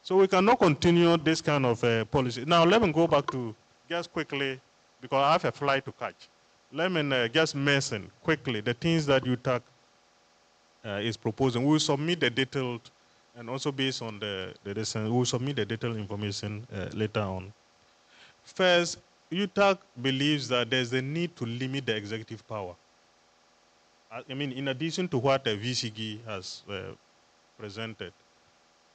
So we cannot continue this kind of policy. Now, let me go back to just quickly, because I have a flight to catch. Let me just mention quickly the things that UTAC is proposing. We will submit the detailed, and also based on the we will submit the detailed information later on. First, UTAC believes that there's a need to limit the executive power. I mean, in addition to what the VCG has presented,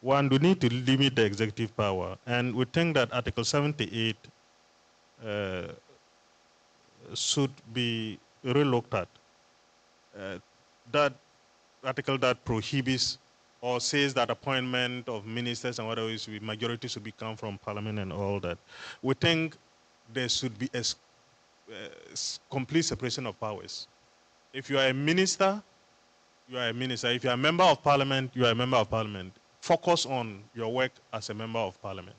one, we need to limit the executive power. And we think that Article 78 should be relooked at. That article that prohibits or says that appointment of ministers and whatever is majority should be come from parliament and all that. We think there should be a complete separation of powers. If you are a minister, you are a minister. If you are a member of parliament, you are a member of parliament. Focus on your work as a member of parliament.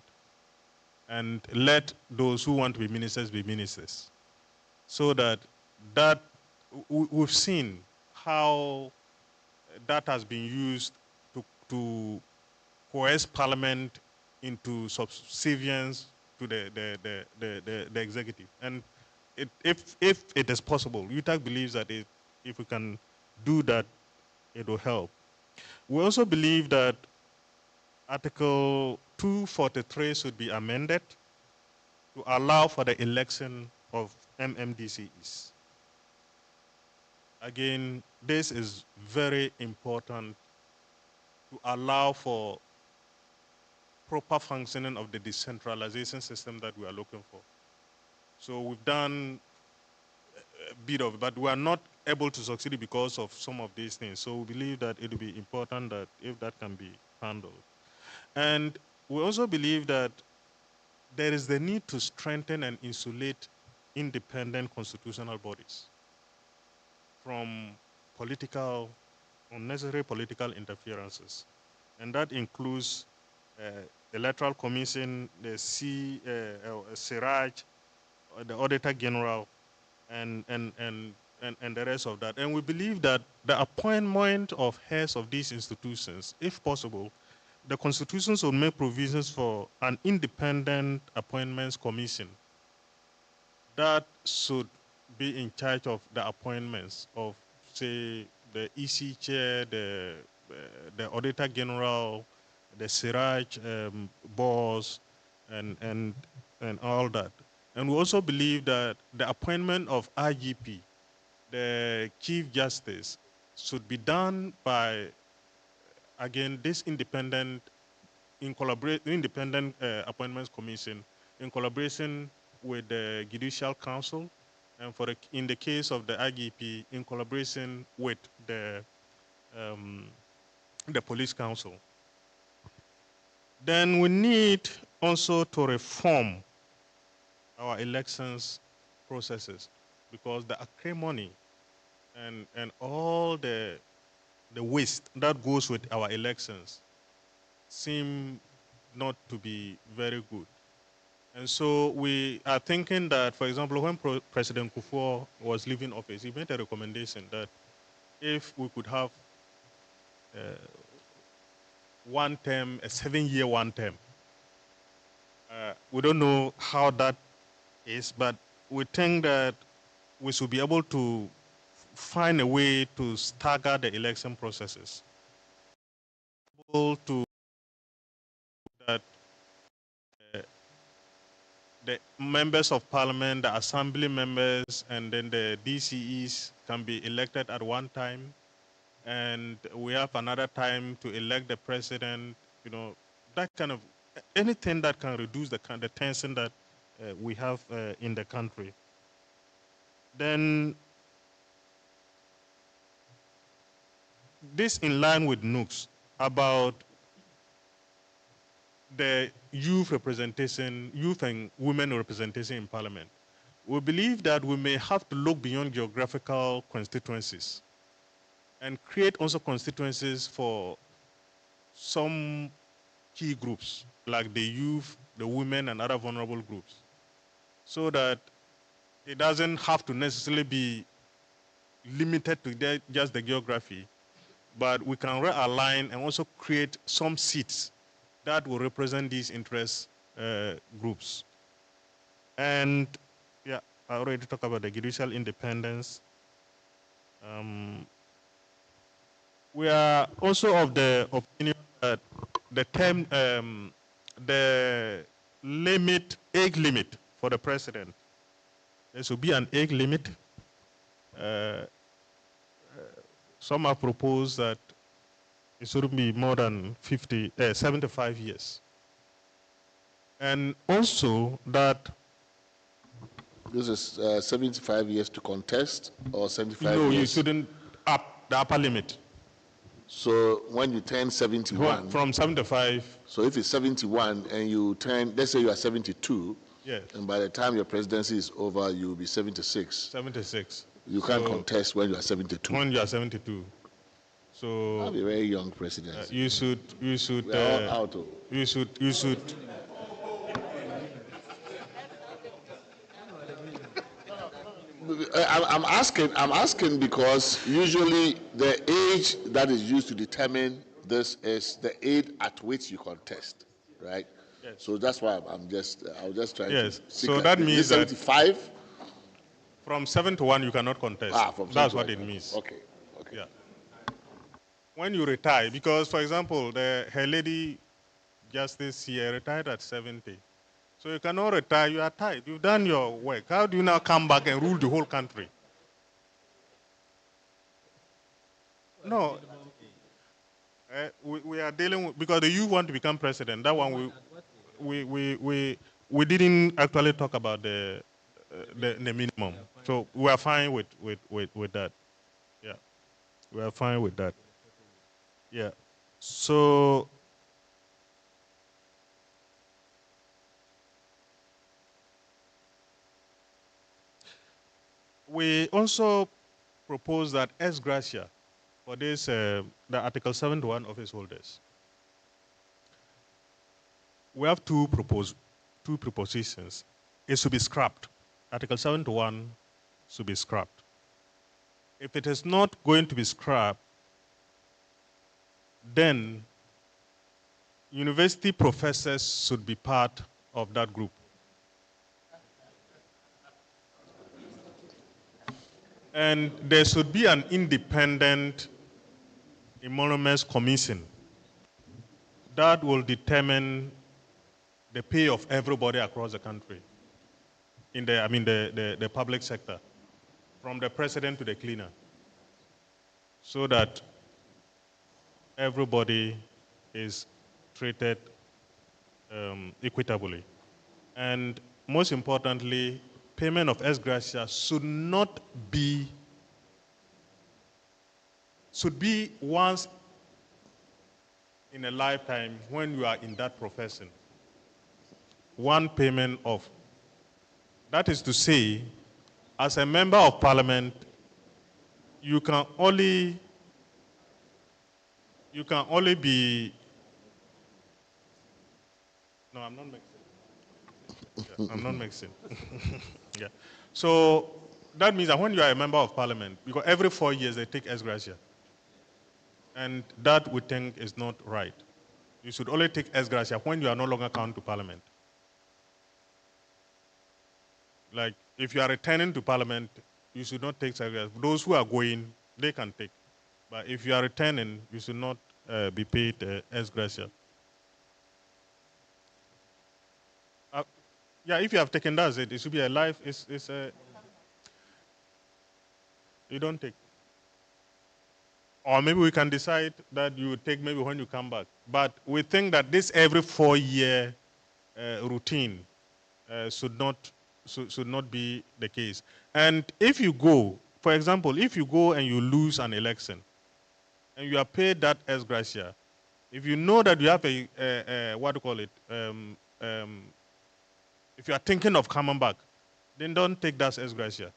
And let those who want to be ministers, so that we've seen how that has been used to coerce parliament into subservience to the executive. And if it is possible, UTAC believes that if we can do that, it will help. We also believe that Article 243 should be amended to allow for the election of MMDCs. Again, this is very important to allow for proper functioning of the decentralization system that we are looking for. So we've done a bit of it, but we are not able to succeed because of some of these things. So we believe that it will be important that if that can be handled. And we also believe that there is the need to strengthen and insulate independent constitutional bodies from unnecessary political interferences. And that includes Electoral Commission, the SIRAJ, the Auditor General, and and the rest of that. And we believe that the appointment of heads of these institutions, if possible, the constitutions will make provisions for an independent appointments commission that should be in charge of the appointments of, say, the EC chair, the auditor general, the Siraj boss, and all that. And we also believe that the appointment of IGP, the Chief Justice, should be done by, again, this independent appointments commission in collaboration with the Judicial Council, and in the case of the IGP, in collaboration with the Police Council. Then we need also to reform our elections processes, because the acrimony and all the waste that goes with our elections seem not to be very good. And so we are thinking that, for example, when President Kufuor was leaving office, he made a recommendation that if we could have one term, a 7-year one term. We don't know how that is, but we think that we should be able to find a way to stagger the election processes. To that the members of parliament, the assembly members, and then the DCEs can be elected at one time, and we have another time to elect the president. You know, that kind of anything that can reduce the tension that we have in the country. Then this in line with Nooks about the youth representation, youth and women representation in parliament. We believe that we may have to look beyond geographical constituencies and create also constituencies for some key groups, like the youth, the women, and other vulnerable groups, so that it doesn't have to necessarily be limited to just the geography, but we can realign and also create some seats that will represent these interest groups. And yeah, I already talked about the judicial independence. We are also of the opinion that the term, the age limit for the president, there should be an age limit. Some have proposed that it shouldn't be more than 75 years. And also that... This is 75 years to contest, or 75 years? No, you shouldn't up the upper limit. So when you turn 71... From 75... So if it's 71 and you turn, let's say you are 72, yes, and by the time your presidency is over, you'll be 76. 76. You can't contest when you are 72. When you are 72. So I'll be a very young president. You should. You should. I'm asking because usually the age that is used to determine this is the age at which you contest, right? Yes. So that's why I was just trying to. Yes. So that means 75. From 7 to 1, you cannot contest. That's what it means. Okay. Okay. Yeah. When you retire, because for example, her lady justice here retired at 70. So you cannot retire, you are tired. You've done your work. How do you now come back and rule the whole country? No. We are dealing with, because the youth want to become president. That one we didn't actually talk about the minimum. So we are fine with that. Yeah. We are fine with that. Yeah. So we also propose that ex gratia for this, the Article 71 office holders. We have two propositions. It should be scrapped. Article 71 should be scrapped. if it is not going to be scrapped, then university professors should be part of that group. And there should be an independent emoluments commission that will determine the pay of everybody across the country in the public sector, from the president to the cleaner, so that everybody is treated equitably. And most importantly, payment of ex gratia should be once in a lifetime when you are in that profession. One payment of, that is to say, as a member of parliament, you can only be, no, I'm not mixing. Yeah, I'm not mixing. Yeah. So that means that when you are a member of parliament, because every 4 years they take ex gratia. And that we think is not right. You should only take ex gratia when you are no longer counted to parliament. Like, if you are returning to parliament, you should not take ex gratia. Those who are going, they can take. But if you are returning, you should not be paid ex gratia. Yeah, if you have taken, that's it. It should be a life. You don't take. Or maybe we can decide that you take maybe when you come back. But we think that this every 4-year routine should not be the case. And if you go, for example, if you go and you lose an election, and you are paid that ex gratia, if you know that you have what do you call it, if you are thinking of coming back, then don't take that ex gratia.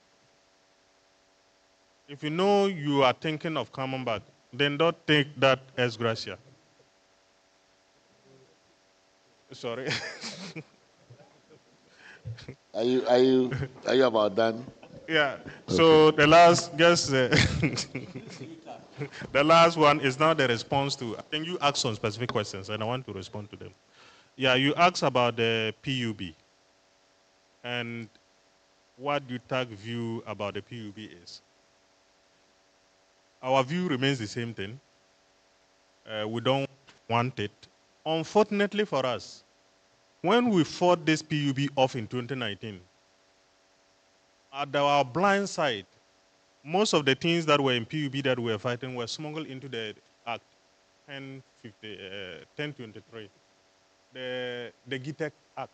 If you know you are thinking of coming back, then don't take that ex gratia. Sorry. Are you about done? Yeah. Okay. So the last, the last one is now the response to. I think you asked some specific questions, and I want to respond to them. Yeah, you asked about the PUB, and what UTAG view about the PUB is. Our view remains the same thing. We don't want it. Unfortunately for us, when we fought this PUB off in 2019, at our blind side, most of the things that were in PUB that we were fighting were smuggled into the Act 1023, the GITEC Act.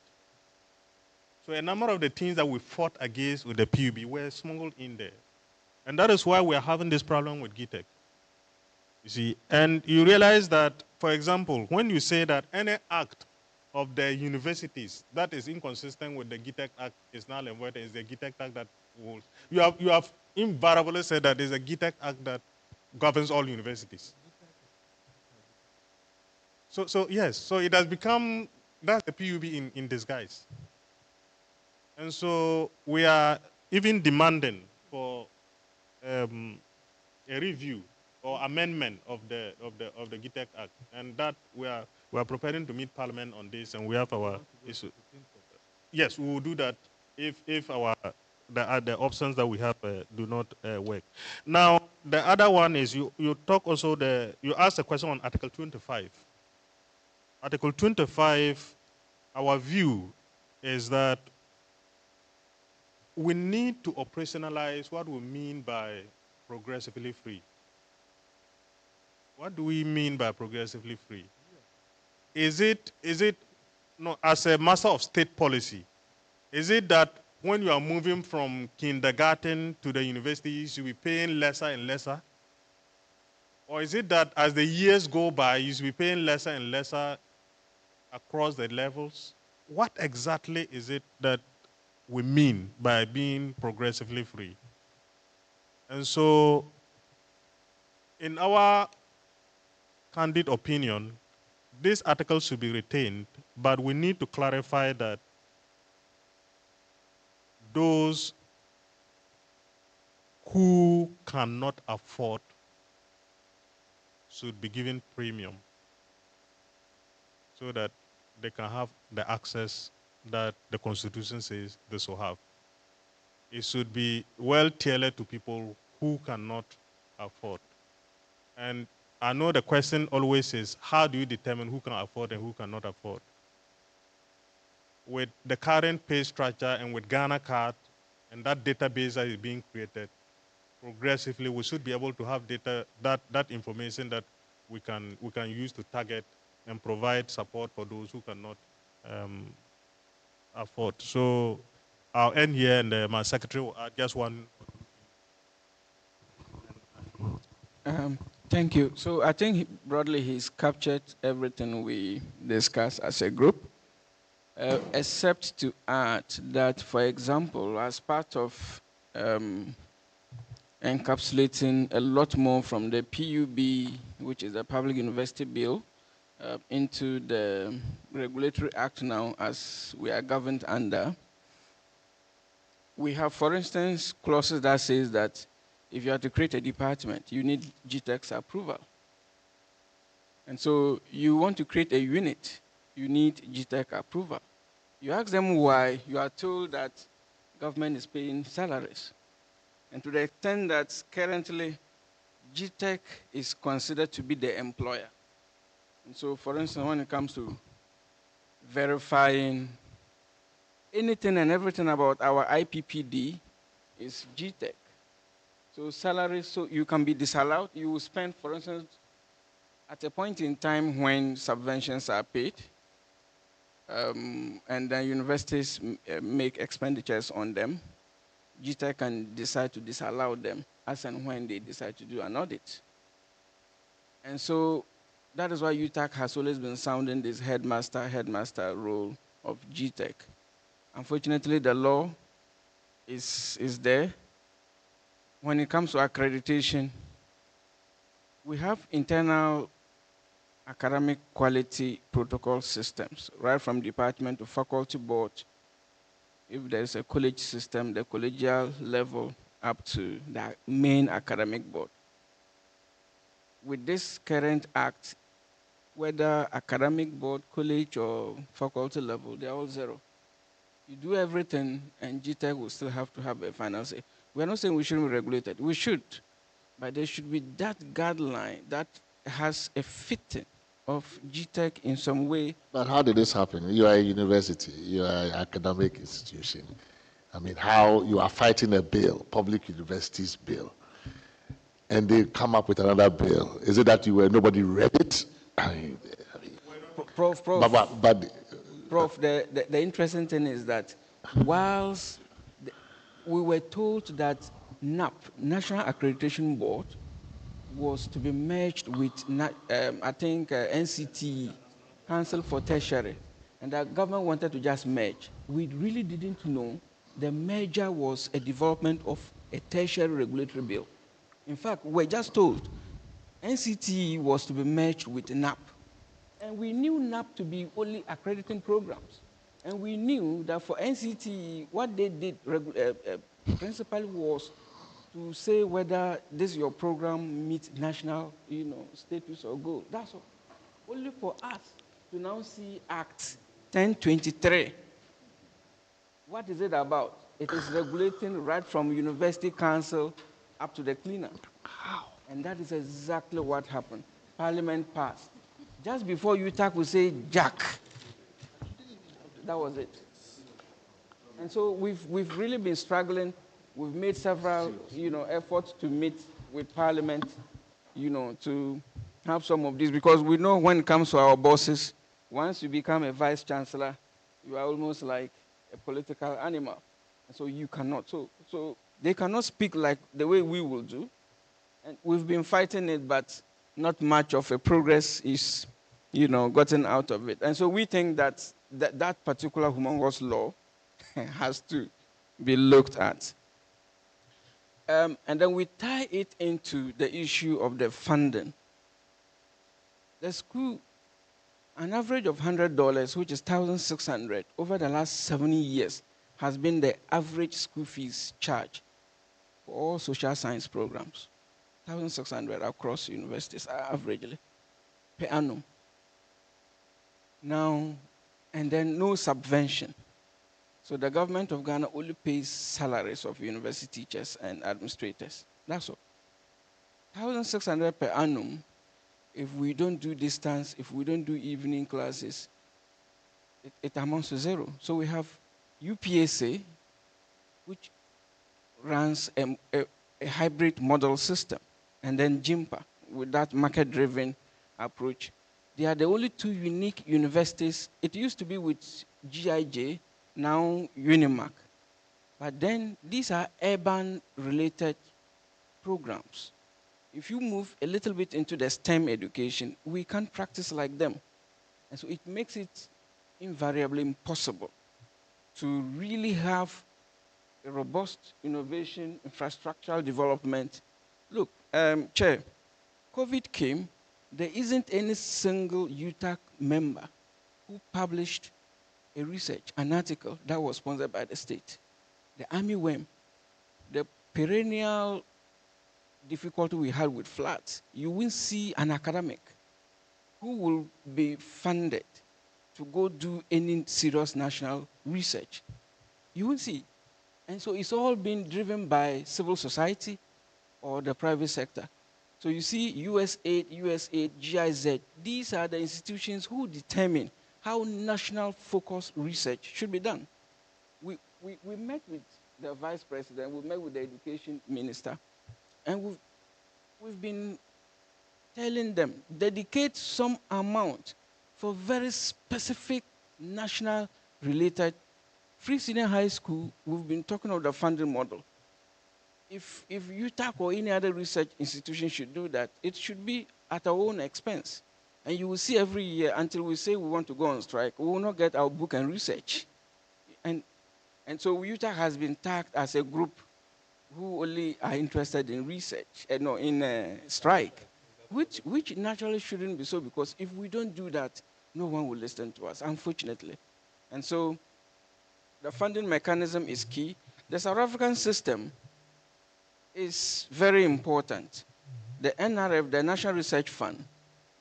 So a number of the things that we fought against with the PUB were smuggled in there. And that is why we are having this problem with GITEC. You see, and you realize that, for example, when you say that any act of the universities that is inconsistent with the GITEC Act is null and void, is the GITEC Act that will. You have invariably said that there's a GITEC Act that governs all universities. So yes, so it has become, that's the PUB in disguise. And so we are even demanding for a review or amendment of the GITEC Act, and that we are preparing to meet Parliament on this, and we have our issue. Yes, we will do that if the options that we have do not work. Now the other one is you talk also you asked a question on Article 25. Article 25, our view is that we need to operationalize what we mean by progressively free. What do we mean by progressively free? Is it no, as a matter of state policy, is it that when you are moving from kindergarten to the university, you should be paying lesser and lesser? Or is it that as the years go by, you should be paying lesser and lesser across the levels? What exactly is it that we mean by being progressively free? And so, in our candid opinion, this article should be retained, but we need to clarify that those who cannot afford should be given premium so that they can have the access that the Constitution says they should have. It should be well tailored to people who cannot afford. And I know the question always is, how do you determine who can afford and who cannot afford? With the current pay structure and with Ghana Card and that database that is being created, progressively we should be able to have data, that information that we can use to target and provide support for those who cannot afford. So I'll end here, and my secretary will add just one. Thank you. So I think broadly he's captured everything we discussed as a group, except to add that, for example, as part of encapsulating a lot more from the PUB, which is the Public University Bill, into the Regulatory Act now as we are governed under, we have, for instance, clauses that says that if you are to create a department, you need GTEC's approval. And so you want to create a unit, you need GTEC approval. You ask them why, you are told that government is paying salaries. And to the extent that currently GTEC is considered to be the employer. And so, for instance, when it comes to verifying anything and everything about our IPPD is GTEC. So salaries, so you can be disallowed. You will spend, for instance, at a point in time when subventions are paid, and then universities make expenditures on them, GTEC can decide to disallow them as and when they decide to do an audit. And so that is why UTAC has always been sounding this headmaster role of GTEC. Unfortunately, the law is there. When it comes to accreditation, we have internal academic quality protocol systems, right from department to faculty board. If there's a college system, the collegial level up to the main academic board. With this current act, whether academic board, college, or faculty level, they're all zero. You do everything, and GTEC will still have to have a final say. We're not saying we shouldn't be regulated. We should. But there should be that guideline that has a fitting of GTEC in some way. But how did this happen? You are a university. You are an academic institution. I mean, how you are fighting a bill, public universities bill, and they come up with another bill. Is it that nobody read it? Prof, the interesting thing is that whilst we were told that NAP, National Accreditation Board, was to be merged with, I think, NCT, Council for Tertiary, and the government wanted to just merge. We really didn't know the merger was a development of a tertiary regulatory bill. In fact, we were just told NCT was to be merged with NAP. And we knew NAP to be only accrediting programs. And we knew that for NCT, what they did principally was to say whether this your program meets national, status or goal. That's all. Only for us to now see Act 1023. What is it about? It is regulating right from University Council up to the cleaner. And that is exactly what happened. Parliament passed. Just before UTAC would say Jack, that was it. And so we've really been struggling. We've made several, efforts to meet with Parliament, to have some of these, because we know when it comes to our bosses, once you become a vice chancellor, you are almost like a political animal. And so you cannot. So they cannot speak like the way we will do. And we've been fighting it, but not much of a progress is, gotten out of it. And so we think that that particular humongous law has to be looked at. And then we tie it into the issue of the funding. The school, an average of $100, which is $1,600, over the last 70 years, has been the average school fees charged. for all social science programs. 1,600 across universities averagely per annum. Now, and then no subvention. So the government of Ghana only pays salaries of university teachers and administrators. That's all. 1,600 per annum. If we don't do distance, if we don't do evening classes, it amounts to zero. So we have UPSA, which runs a hybrid model system, and then JIMPA with that market-driven approach. They are the only two unique universities. It used to be with GIJ, now Unimac. But then these are urban-related programs. If you move a little bit into the STEM education, we can't practice like them. And so it makes it invariably impossible to really have a robust innovation, infrastructural development. Look, Chair, COVID came, there isn't any single UTAC member who published a research, an article that was sponsored by the state. The army worm, the perennial difficulty we had with floods, you will see an academic who will be funded to go do any serious national research. You will see. And so it's all been driven by civil society or the private sector. So you see USAID, GIZ, these are the institutions who determine how national focused research should be done. We met with the vice president, we met with the education minister, and we've been telling them, dedicate some amount for very specific national related. Free Senior High School, we've been talking about the funding model. If UTAC or any other research institution should do that, it should be at our own expense. And you will see every year until we say we want to go on strike, we will not get our book and research. And so UTAC has been tagged as a group who only are interested in research, in strike, which naturally shouldn't be so, because if we don't do that, no one will listen to us, unfortunately. And so the funding mechanism is key. The South African system is very important. The NRF, the National Research Fund,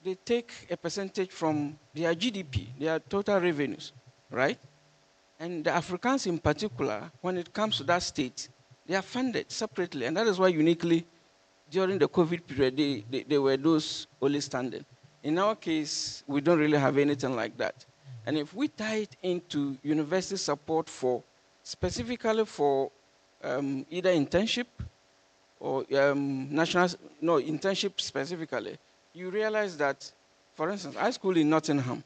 they take a percentage from their GDP, their total revenues, right? And the Africans in particular, when it comes to that state, they are funded separately. And that is why uniquely, during the COVID period, they were those only standing. In our case, we don't really have anything like that. And if we tie it into university support for, specifically for either internship or internship specifically, you realize that, for instance, I schooled in Nottingham.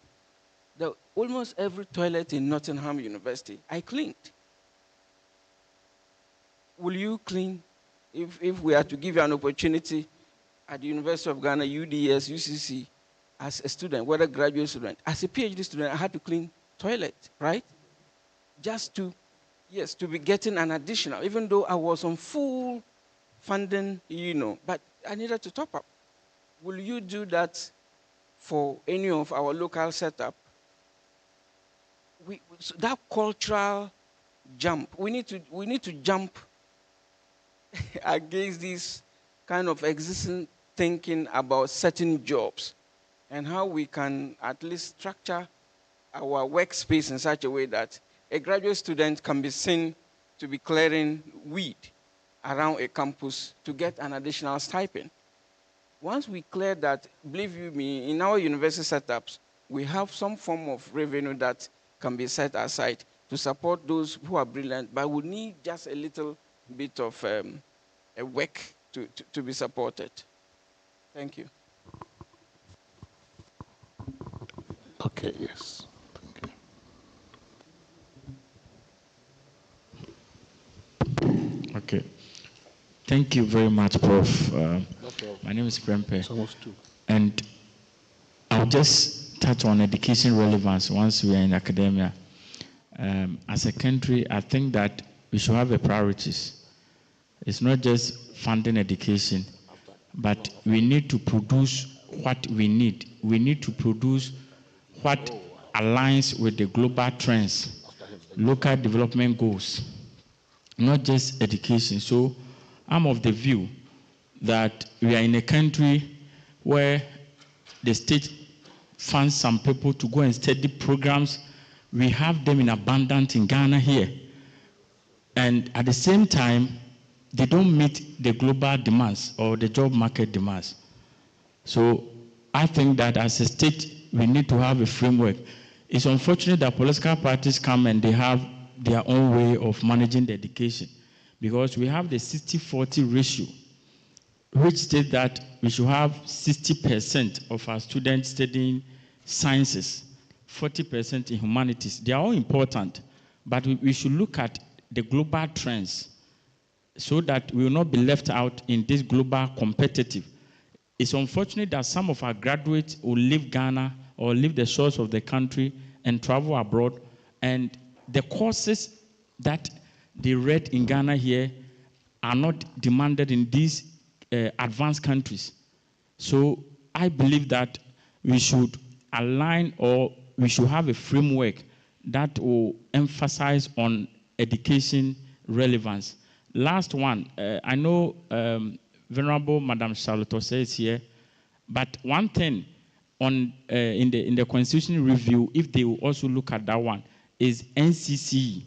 Almost every toilet in Nottingham University, I cleaned. Will you clean if we are to give you an opportunity at the University of Ghana, UDS, UCC, as a student, whether graduate student, as a PhD student, I had to clean toilet, right? Just to be getting an additional, even though I was on full funding, but I needed to top up. Will you do that for any of our local setup? So that cultural jump, we need to jump against this kind of existing thinking about certain jobs and how we can at least structure our workspace in such a way that a graduate student can be seen to be clearing weed around a campus to get an additional stipend. Once we clear that, believe you me, in our university setups, we have some form of revenue that can be set aside to support those who are brilliant, but we need just a little bit of a work to be supported. Thank you. Okay, yes. Thank you. Okay. Thank you very much, Prof. My name is Prempe. And I'll just touch on education relevance once we are in academia. As a country, I think that we should have a priorities. It's not just funding education, but we need to produce what we need. We need to produce what aligns with the global trends, local development goals, not just education. So I'm of the view that we are in a country where the state funds some people to go and study programs. We have them in abundance in Ghana here. And at the same time, they don't meet the global demands or the job market demands. So I think that as a state, we need to have a framework. It's unfortunate that political parties come and they have their own way of managing the education, because we have the 60-40 ratio, which states that we should have 60% of our students studying sciences, 40% in humanities. They are all important, but we should look at the global trends so that we will not be left out in this global competitive. It's unfortunate that some of our graduates will leave Ghana or leave the shores of the country and travel abroad, and the courses that they read in Ghana here are not demanded in these advanced countries. So I believe that we should align, or we should have a framework that will emphasize on education relevance. Last one, I know Venerable Madam Charlotte is here, but one thing on in the constitutional review, if they will also look at that one, is NCCE.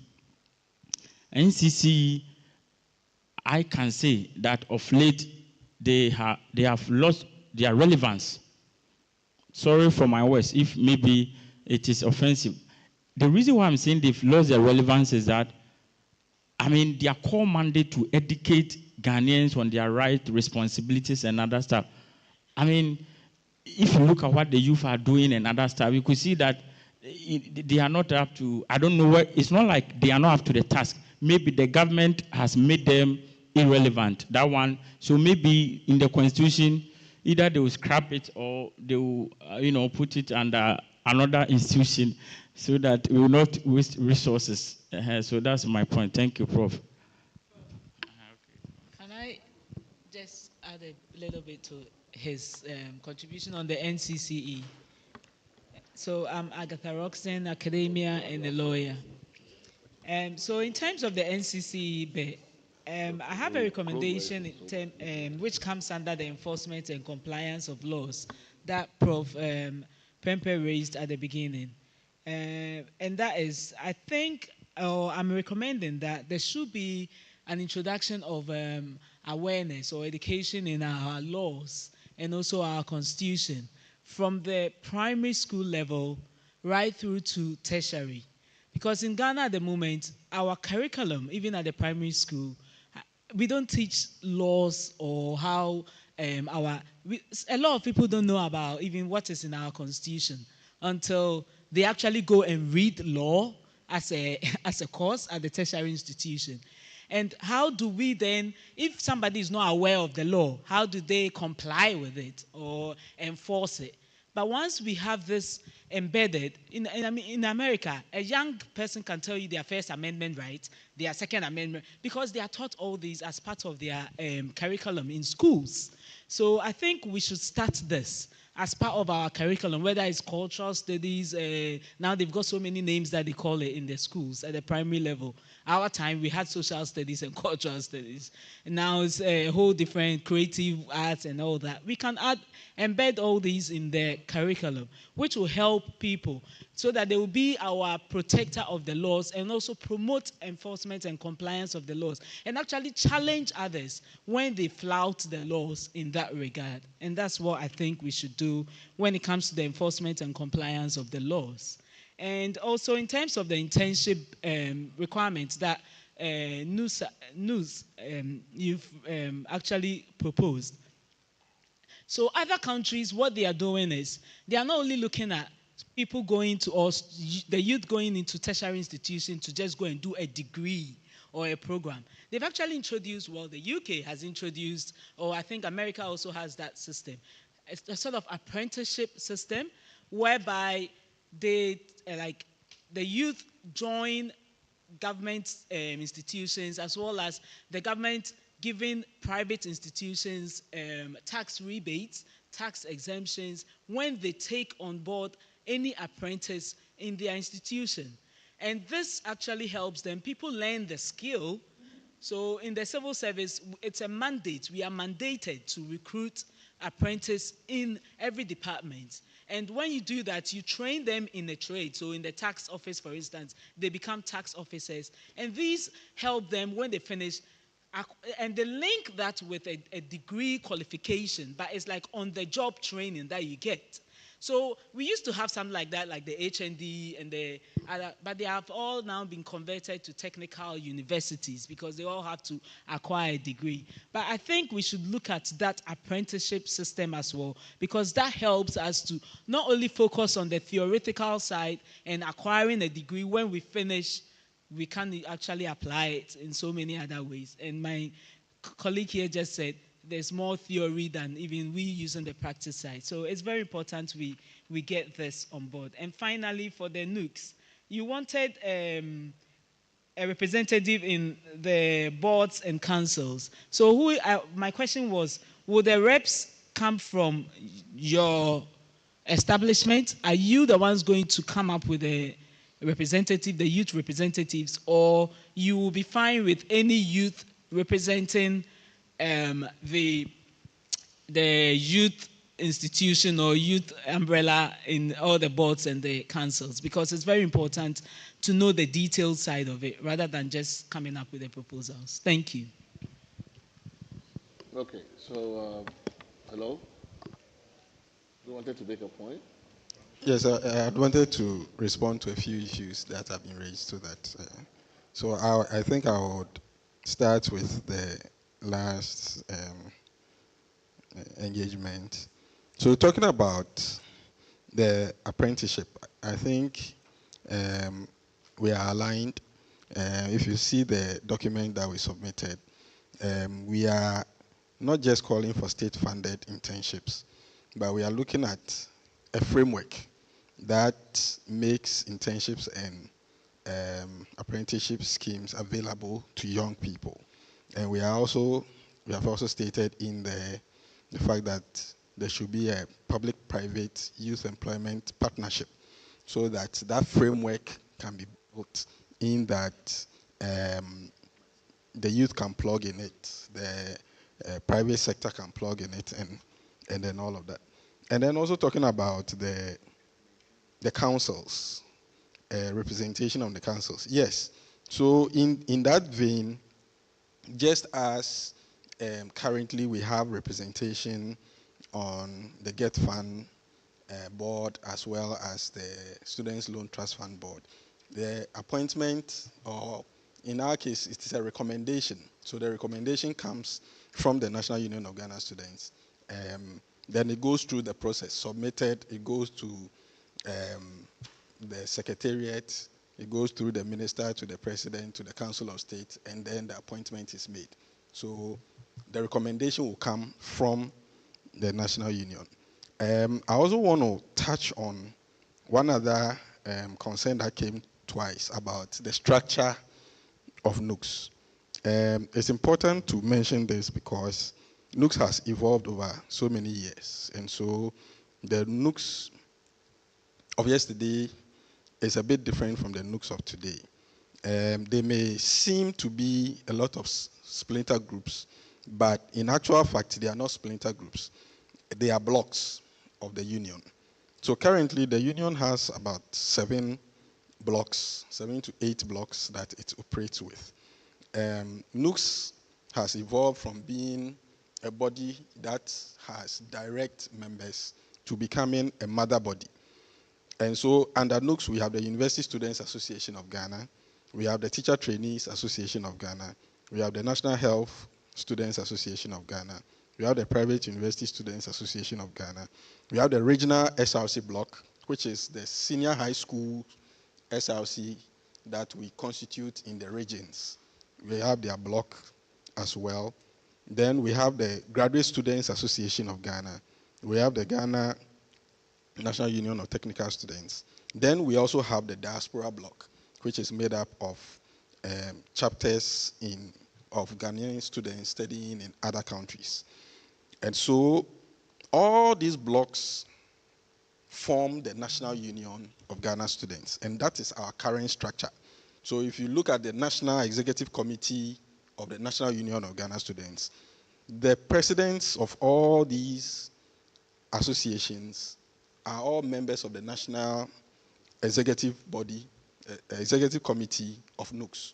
NCCE, I can say that of late they have lost their relevance. Sorry for my words, if maybe it is offensive. The reason why I'm saying they've lost their relevance is that, I mean, their core mandate to educate Ghanaians on their rights, responsibilities, and other stuff. I mean, if you look at what the youth are doing and other stuff, you could see that they are not up to, I don't know what, it's not like they are not up to the task. Maybe the government has made them irrelevant, that one. So maybe in the constitution, either they will scrap it or they will, put it under another institution so that we will not waste resources. So that's my point. Thank you, Prof. Can I just add a little bit to his contribution on the NCCE? So I'm Agatha Roxton, academia and a lawyer. So in terms of the NCCE bit, I have a recommendation which comes under the enforcement and compliance of laws that Prof. Pempe raised at the beginning. And that is, I think, I'm recommending that there should be an introduction of awareness or education in our laws and also our constitution from the primary school level right through to tertiary. Because in Ghana at the moment, our curriculum, even at the primary school, we don't teach laws or how a lot of people don't know about even what is in our constitution until they actually go and read law as a course at the tertiary institution. And how do we then, if somebody is not aware of the law, how do they comply with it or enforce it? But once we have this embedded, in America, a young person can tell you their First Amendment right, their Second Amendment, because they are taught all these as part of their curriculum in schools. So I think we should start this as part of our curriculum, whether it's cultural studies. Now they've got so many names that they call it in the schools at the primary level. Our time, we had social studies and cultural studies. And now it's a whole different creative arts and all that. We can embed all these in the curriculum, which will help people so that they will be our protector of the laws and also promote enforcement and compliance of the laws and actually challenge others when they flout the laws in that regard. And that's what I think we should do when it comes to the enforcement and compliance of the laws. And also in terms of the internship requirements that you've actually proposed. So other countries, what they are doing is, they are not only looking at people going to us, the youth going into tertiary institutions to just go and do a degree or a program. They've actually introduced, well, the UK has introduced, or I think America also has that system, a sort of apprenticeship system whereby they, the youth join government institutions as well as the government giving private institutions tax rebates, tax exemptions when they take on board any apprentice in their institution. And this actually helps them. People learn the skill So in the civil service, it's a mandate. We are mandated to recruit apprentices in every department. And when you do that, you train them in a trade. So in the tax office, for instance, they become tax officers. And these help them when they finish. And they link that with a degree qualification, but it's like on-the-job training that you get. So we used to have something like that, like the HND and the other, but they have all now been converted to technical universities because they all have to acquire a degree. But I think we should look at that apprenticeship system as well, because that helps us to not only focus on the theoretical side and acquiring a degree. When we finish, we can actually apply it in so many other ways. And my colleague here just said there's more theory than even we use on the practice side. So it's very important we get this on board. And finally, for the NUCs, you wanted a representative in the boards and councils. So my question was, will the reps come from your establishment? Are you the ones going to come up with a representative, the youth representatives, or you will be fine with any youth representing the youth institution or youth umbrella in all the boards and the councils? Because it's very important to know the detailed side of it rather than just coming up with the proposals. Thank you. Okay, so hello? You wanted to make a point? Yes, I wanted to respond to a few issues that have been raised to that. So I think I would start with the last engagement. So talking about the apprenticeship, I think we are aligned. If you see the document that we submitted, we are not just calling for state-funded internships, but we are looking at a framework that makes internships and apprenticeship schemes available to young people. And we have also stated in the fact that there should be a public-private youth employment partnership, so that that framework can be built in that the youth can plug in it, the private sector can plug in it, and then all of that. And then also talking about the councils, representation of the councils. Yes. So in that vein, just as currently we have representation on the Get Fund board as well as the Students Loan Trust Fund board, the appointment, or in our case, it is a recommendation. So the recommendation comes from the National Union of Ghana Students. Then it goes through the process, submitted, it goes to the secretariat, it goes through the minister to the president to the council of state, and then the appointment is made. So the recommendation will come from the National Union. I also want to touch on one other concern that came twice about the structure of NUCs. It's important to mention this because NUCs has evolved over so many years, and so the NUCs of yesterday is a bit different from the NUCs of today. They may seem to be a lot of splinter groups, but in actual fact, they are not splinter groups. They are blocks of the union. So currently, the union has about 7 to 8 blocks that it operates with. NUCs has evolved from being a body that has direct members to becoming a mother body. And so under NUCs, we have the University Students Association of Ghana, we have the Teacher Trainees Association of Ghana, we have the National Health Students Association of Ghana, we have the Private University Students Association of Ghana, we have the Regional SRC block, which is the senior high school SRC that we constitute in the regions. We have their block as well. Then we have the Graduate Students Association of Ghana. We have the Ghana National Union of Technical Students. Then we also have the Diaspora block, which is made up of chapters of Ghanaian students studying in other countries. And so all these blocks form the National Union of Ghana Students, and that is our current structure. So if you look at the National Executive Committee of the National Union of Ghana Students. The presidents of all these associations are all members of the National Executive Body, Executive Committee of NUCS.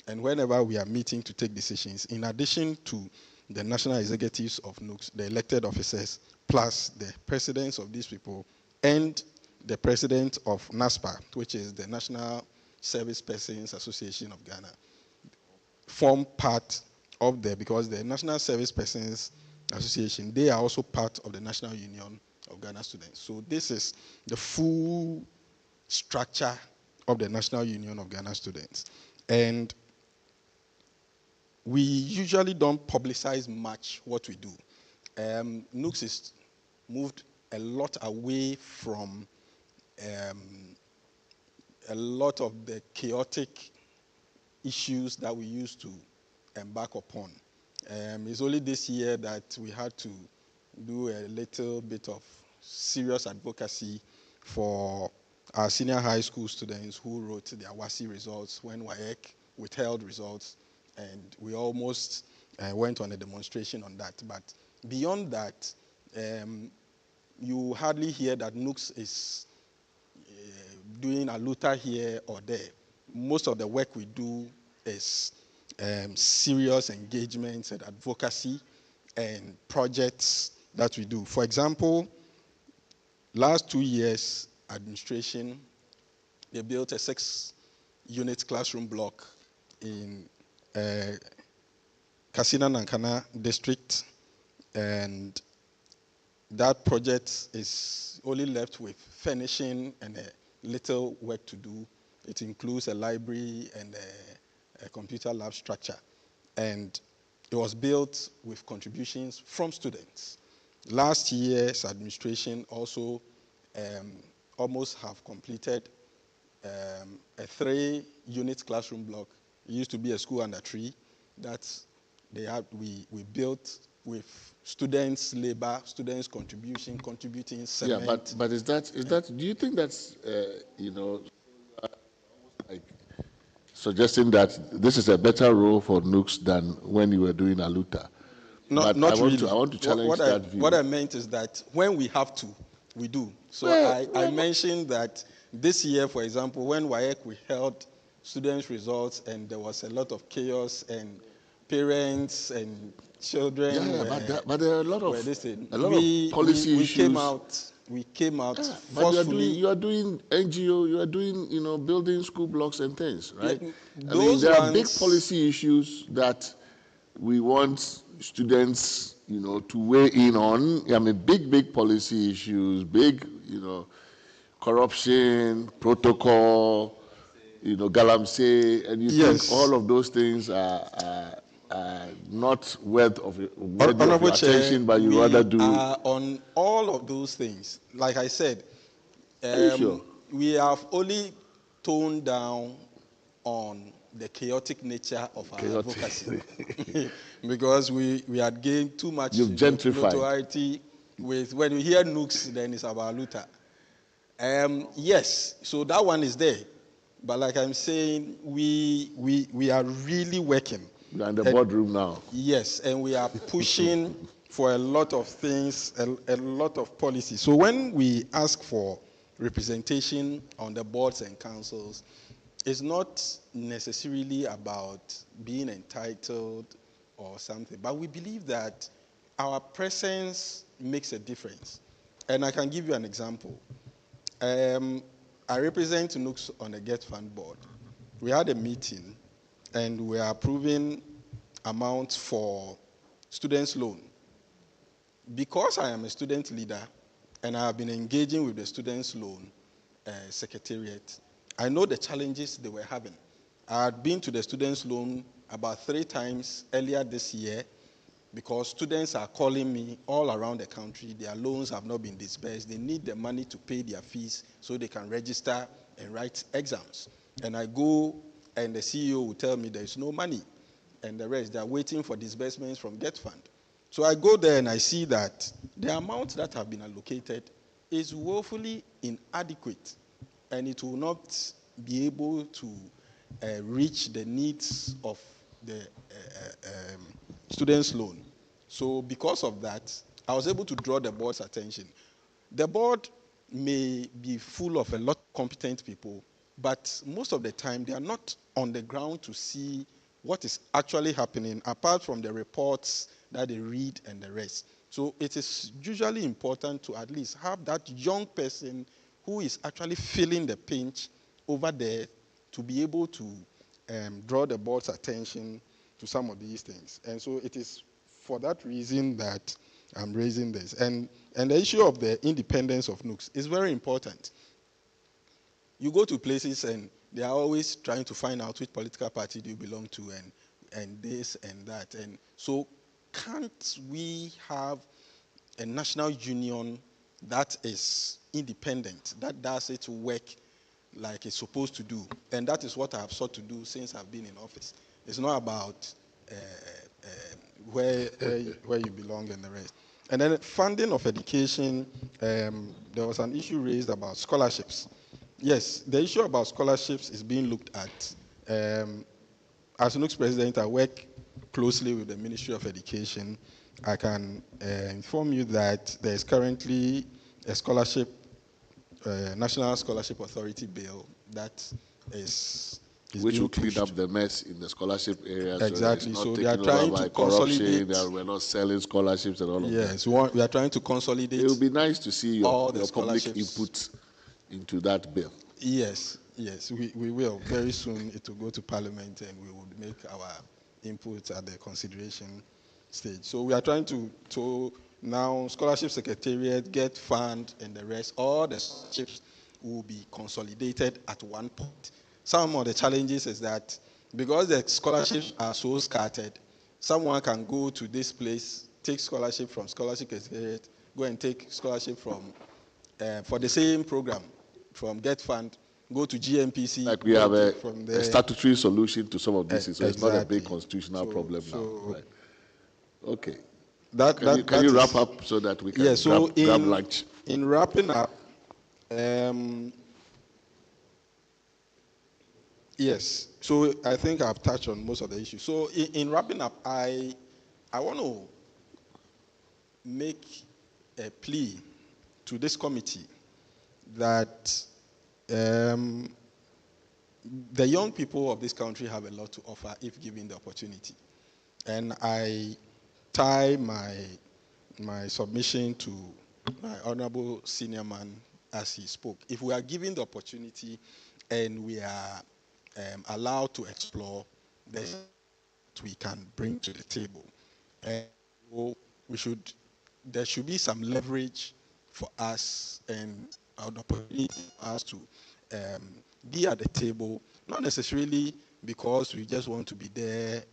And whenever we are meeting to take decisions, in addition to the national executives of NUCS, the elected officers, plus the presidents of these people, and the president of NASPA, which is the National Service Persons Association of Ghana, form part of because the National Service Persons Association, they are also part of the National Union of Ghana Students. So this is the full structure of the National Union of Ghana Students. And we usually don't publicize much what we do. NUCS is moved a lot away from a lot of the chaotic issues that we used to embark upon. It's only this year that we had to do a little bit of serious advocacy for our senior high school students who wrote their WASI results when WAEC withheld results, and we almost went on a demonstration on that. But beyond that, you hardly hear that NUCS is doing a luta here or there. Most of the work we do is serious engagements and advocacy and projects that we do. For example, last 2 years, administration, they built a 6-unit classroom block in Kasina Nankana district, and that project is only left with furnishing and a little work to do. It includes a library and a computer lab structure. And it was built with contributions from students. Last year's administration also almost have completed a 3-unit classroom block. It used to be a school under tree that we built with students' labor, students' contributing cement. Yeah, but is that? Do you think that's like suggesting that this is a better role for NUCS than when you were doing Aluta? Not really. I want to challenge that view. What I meant is that when we have to, we do. So I mentioned that this year, for example, when WAEC we held students' results and there was a lot of chaos and parents and children but there are a lot of policy issues. We came out forcefully. You are doing NGO, you are doing building school blocks and things, right? Yeah, there are big policy issues that we want students to weigh in on. I mean, big policy issues, big corruption, protocol, galamsey, and you think all of those things are not worthy of your attention, but you rather do. On all of those things, like I said, sure? We have only toned down on the chaotic nature of our advocacy because we had gained too much notoriety with when we hear NUCS, then it's about Luther. Yes, so that one is there. But like I'm saying, we are really working. You're in the boardroom now. Yes, and we are pushing for a lot of things, a lot of policies. So when we ask for representation on the boards and councils, it's not necessarily about being entitled or something, but we believe that our presence makes a difference. And I can give you an example. I represent NUCS on the Get Fund board. We had a meeting and we are approving amounts for students' loan. Because I am a student leader and I have been engaging with the students' loan secretariat, I know the challenges they were having. I had been to the students' loan about 3 times earlier this year because students are calling me all around the country. Their loans have not been disbursed. They need the money to pay their fees so they can register and write exams. And I go and the CEO will tell me there is no money. And the rest, they are waiting for disbursements from Get Fund. So I go there and I see that the amount that have been allocated is woefully inadequate. And it will not be able to reach the needs of the student's loan. So because of that, I was able to draw the board's attention. The board may be full of a lot of competent people, but most of the time they are not on the ground to see what is actually happening, apart from the reports that they read and the rest. So it is usually important to at least have that young person who is actually feeling the pinch over there to be able to draw the board's attention to some of these things. And so it is for that reason that I'm raising this. And the issue of the independence of NUCs is very important. You go to places and they are always trying to find out which political party do you belong to and this and that. And so can't we have a national union that is independent, that does its work like it's supposed to do? And that is what I have sought to do since I've been in office. It's not about where you belong and the rest. And then funding of education, there was an issue raised about scholarships. Yes, the issue about scholarships is being looked at. As NUC's president, I work closely with the Ministry of Education. I can inform you that there is currently a scholarship, National Scholarship Authority bill that is which will clean up the mess in the scholarship area. Exactly. So, so they are trying to consolidate. We're not selling scholarships and all of that. Yes, we are trying to consolidate. It would be nice to see your public scholarships. input into that bill. Yes, we will. Very soon it will go to Parliament and we will make our input at the consideration stage. So we are trying to now Scholarship Secretariat, get fund and the rest. All the scholarships will be consolidated at one point. Some of the challenges is that because the scholarships are so scattered, someone can go to this place, take scholarship from Scholarship Secretariat, go and take scholarship from for the same program from Get Fund, go to GMPC. Like we have a statutory solution to some of these things, so it's not a big constitutional problem now. Right. Okay. Can you wrap up so that we can grab lunch? In wrapping up, yes, so I think I've touched on most of the issues. So in wrapping up, I want to make a plea to this committee that the young people of this country have a lot to offer if given the opportunity. And I tie my submission to my honorable senior man as he spoke. If we are given the opportunity and we are allowed to explore, there's what we can bring to the table. And there should be some leverage for us and an opportunity for us to be at the table, not necessarily because we just want to be there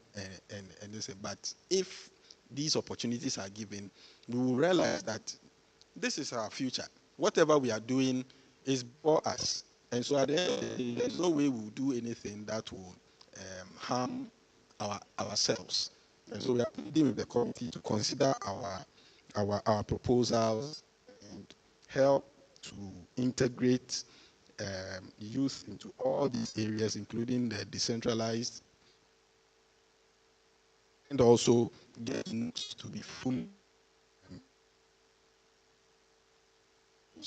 and this, but if these opportunities are given, we will realize that this is our future. Whatever we are doing is for us. And so at the end of the day, there's no way we'll do anything that will harm ourselves. And so we are pleading with the committee to consider our proposals and help to integrate youth into all these areas, including the decentralized, and also get NUCs to be fully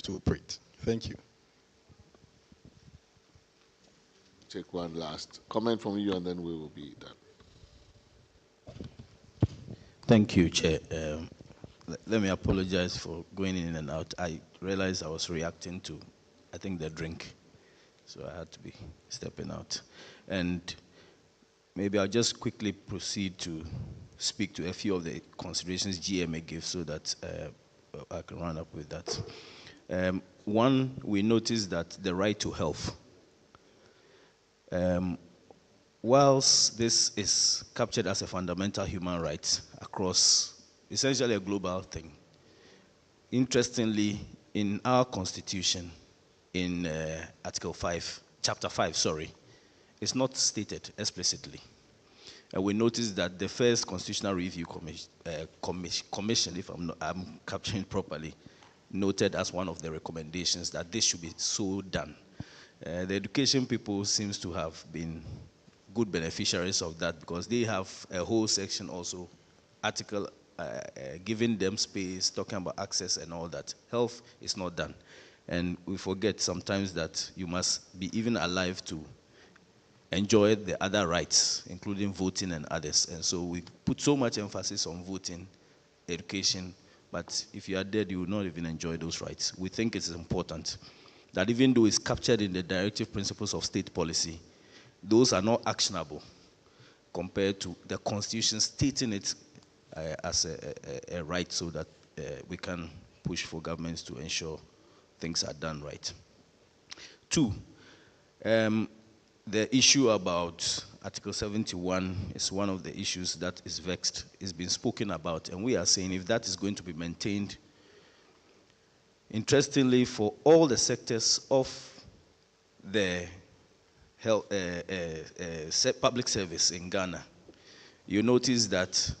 to operate. Thank you. Take one last comment from you and then we will be done. Thank you, Chair. Let me apologize for going in and out. I realized I was reacting to, I think, the drink. So I had to be stepping out. And maybe I'll just quickly proceed to speak to a few of the considerations GMA gives so that I can run up with that. One, we noticed that the right to health. Whilst this is captured as a fundamental human right across essentially a global thing, interestingly, in our constitution, in Article 5, Chapter 5, sorry, it's not stated explicitly. And we noticed that the first Constitutional Review Commission, if I'm capturing properly, noted as one of the recommendations that this should be so done. The education people seems to have been good beneficiaries of that because they have a whole section also, article giving them space, talking about access and all that. Health is not done. And we forget sometimes that you must be even alive to enjoy the other rights, including voting and others. And so we put so much emphasis on voting, education, but if you are dead, you will not even enjoy those rights. We think it is important that even though it's captured in the directive principles of state policy, those are not actionable compared to the Constitution stating it as a right so that we can push for governments to ensure things are done right. Two, the issue about Article 71 is one of the issues that is vexed, is being spoken about, and we are saying if that is going to be maintained, interestingly, for all the sectors of the health, public service in Ghana, you notice that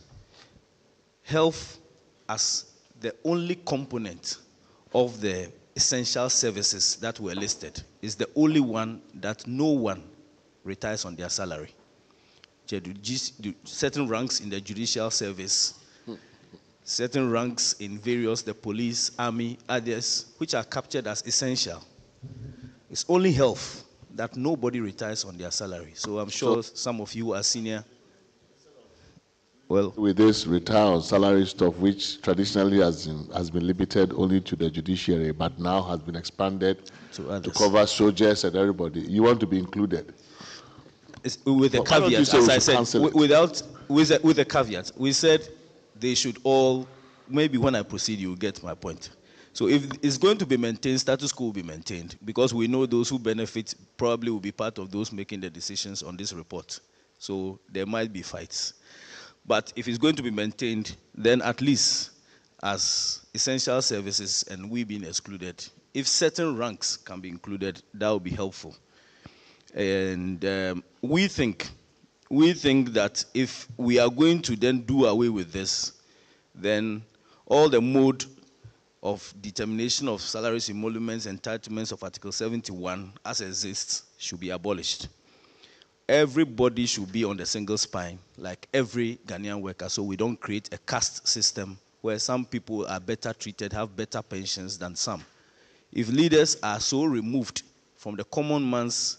health as the only component of the essential services that were listed is the only one that no one retires on their salary. Certain ranks in the judicial service, certain ranks in various, the police, army, others, which are captured as essential. It's only health that nobody retires on their salary. So I'm sure some of you are senior. Well, with this retire on salary stuff, which traditionally has been limited only to the judiciary, but now has been expanded to cover soldiers and everybody, you want to be included? With a caveat, as I said, with a caveat, we said they should all, maybe when I proceed, you'll get my point. So if it's going to be maintained, status quo will be maintained, because we know those who benefit probably will be part of those making the decisions on this report. So there might be fights. But if it's going to be maintained, then at least as essential services and we being excluded, if certain ranks can be included, that would be helpful. And we think that if we are going to then do away with this, then all the mode of determination of salaries, emoluments, entitlements of Article 71 as exists should be abolished. Everybody should be on the single spine, like every Ghanaian worker, so we don't create a caste system where some people are better treated, have better pensions than some. If leaders are so removed from the common man's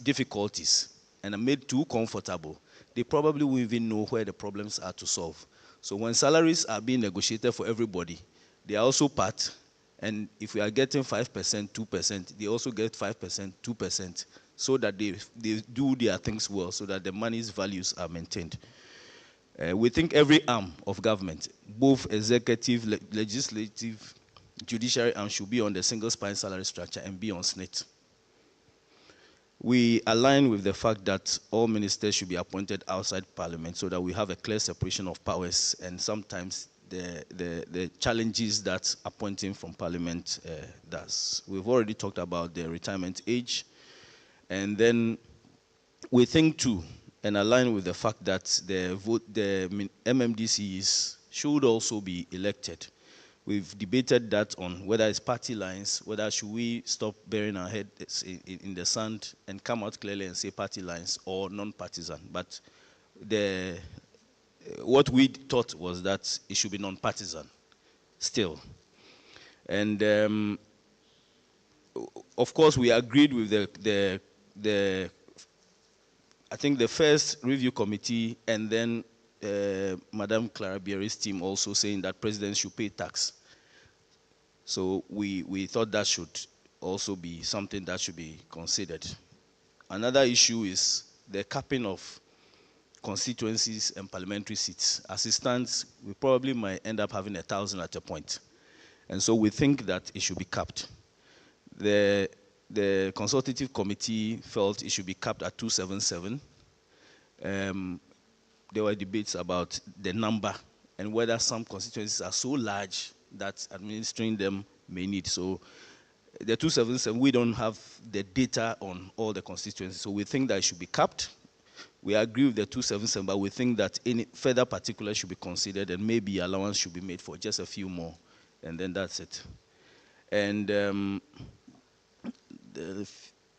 difficulties and are made too comfortable, they probably won't even know where the problems are to solve. So when salaries are being negotiated for everybody, they are also part, and if we are getting 5%, 2%, they also get 5%, 2%, so that they do their things well, so that the money's values are maintained. We think every arm of government, both executive, legislative, judiciary arm, should be on the single spine salary structure and be on SNIT. We align with the fact that all ministers should be appointed outside Parliament so that we have a clear separation of powers, and sometimes the challenges that appointing from Parliament does. We've already talked about the retirement age, and then we think too, and align with the fact that the MMDCs should also be elected. We've debated that on whether it's party lines, whether should we stop burying our heads in the sand and come out clearly and say party lines or non-partisan. But what we thought was that it should be non-partisan still. And of course, we agreed with I think the first review committee, and then Madame Clara Bierry's team also saying that presidents should pay tax. So we thought that should also be something that should be considered. Another issue is the capping of constituencies and parliamentary seats. As it stands, we probably might end up having 1,000 at a point. And so we think that it should be capped. The consultative committee felt it should be capped at 277. There were debates about the number and whether some constituencies are so large that administering them may need. So the 277, we don't have the data on all the constituencies, so we think that it should be capped. We agree with the 277, but we think that any further particulars should be considered, and maybe allowance should be made for just a few more, and then that's it. And the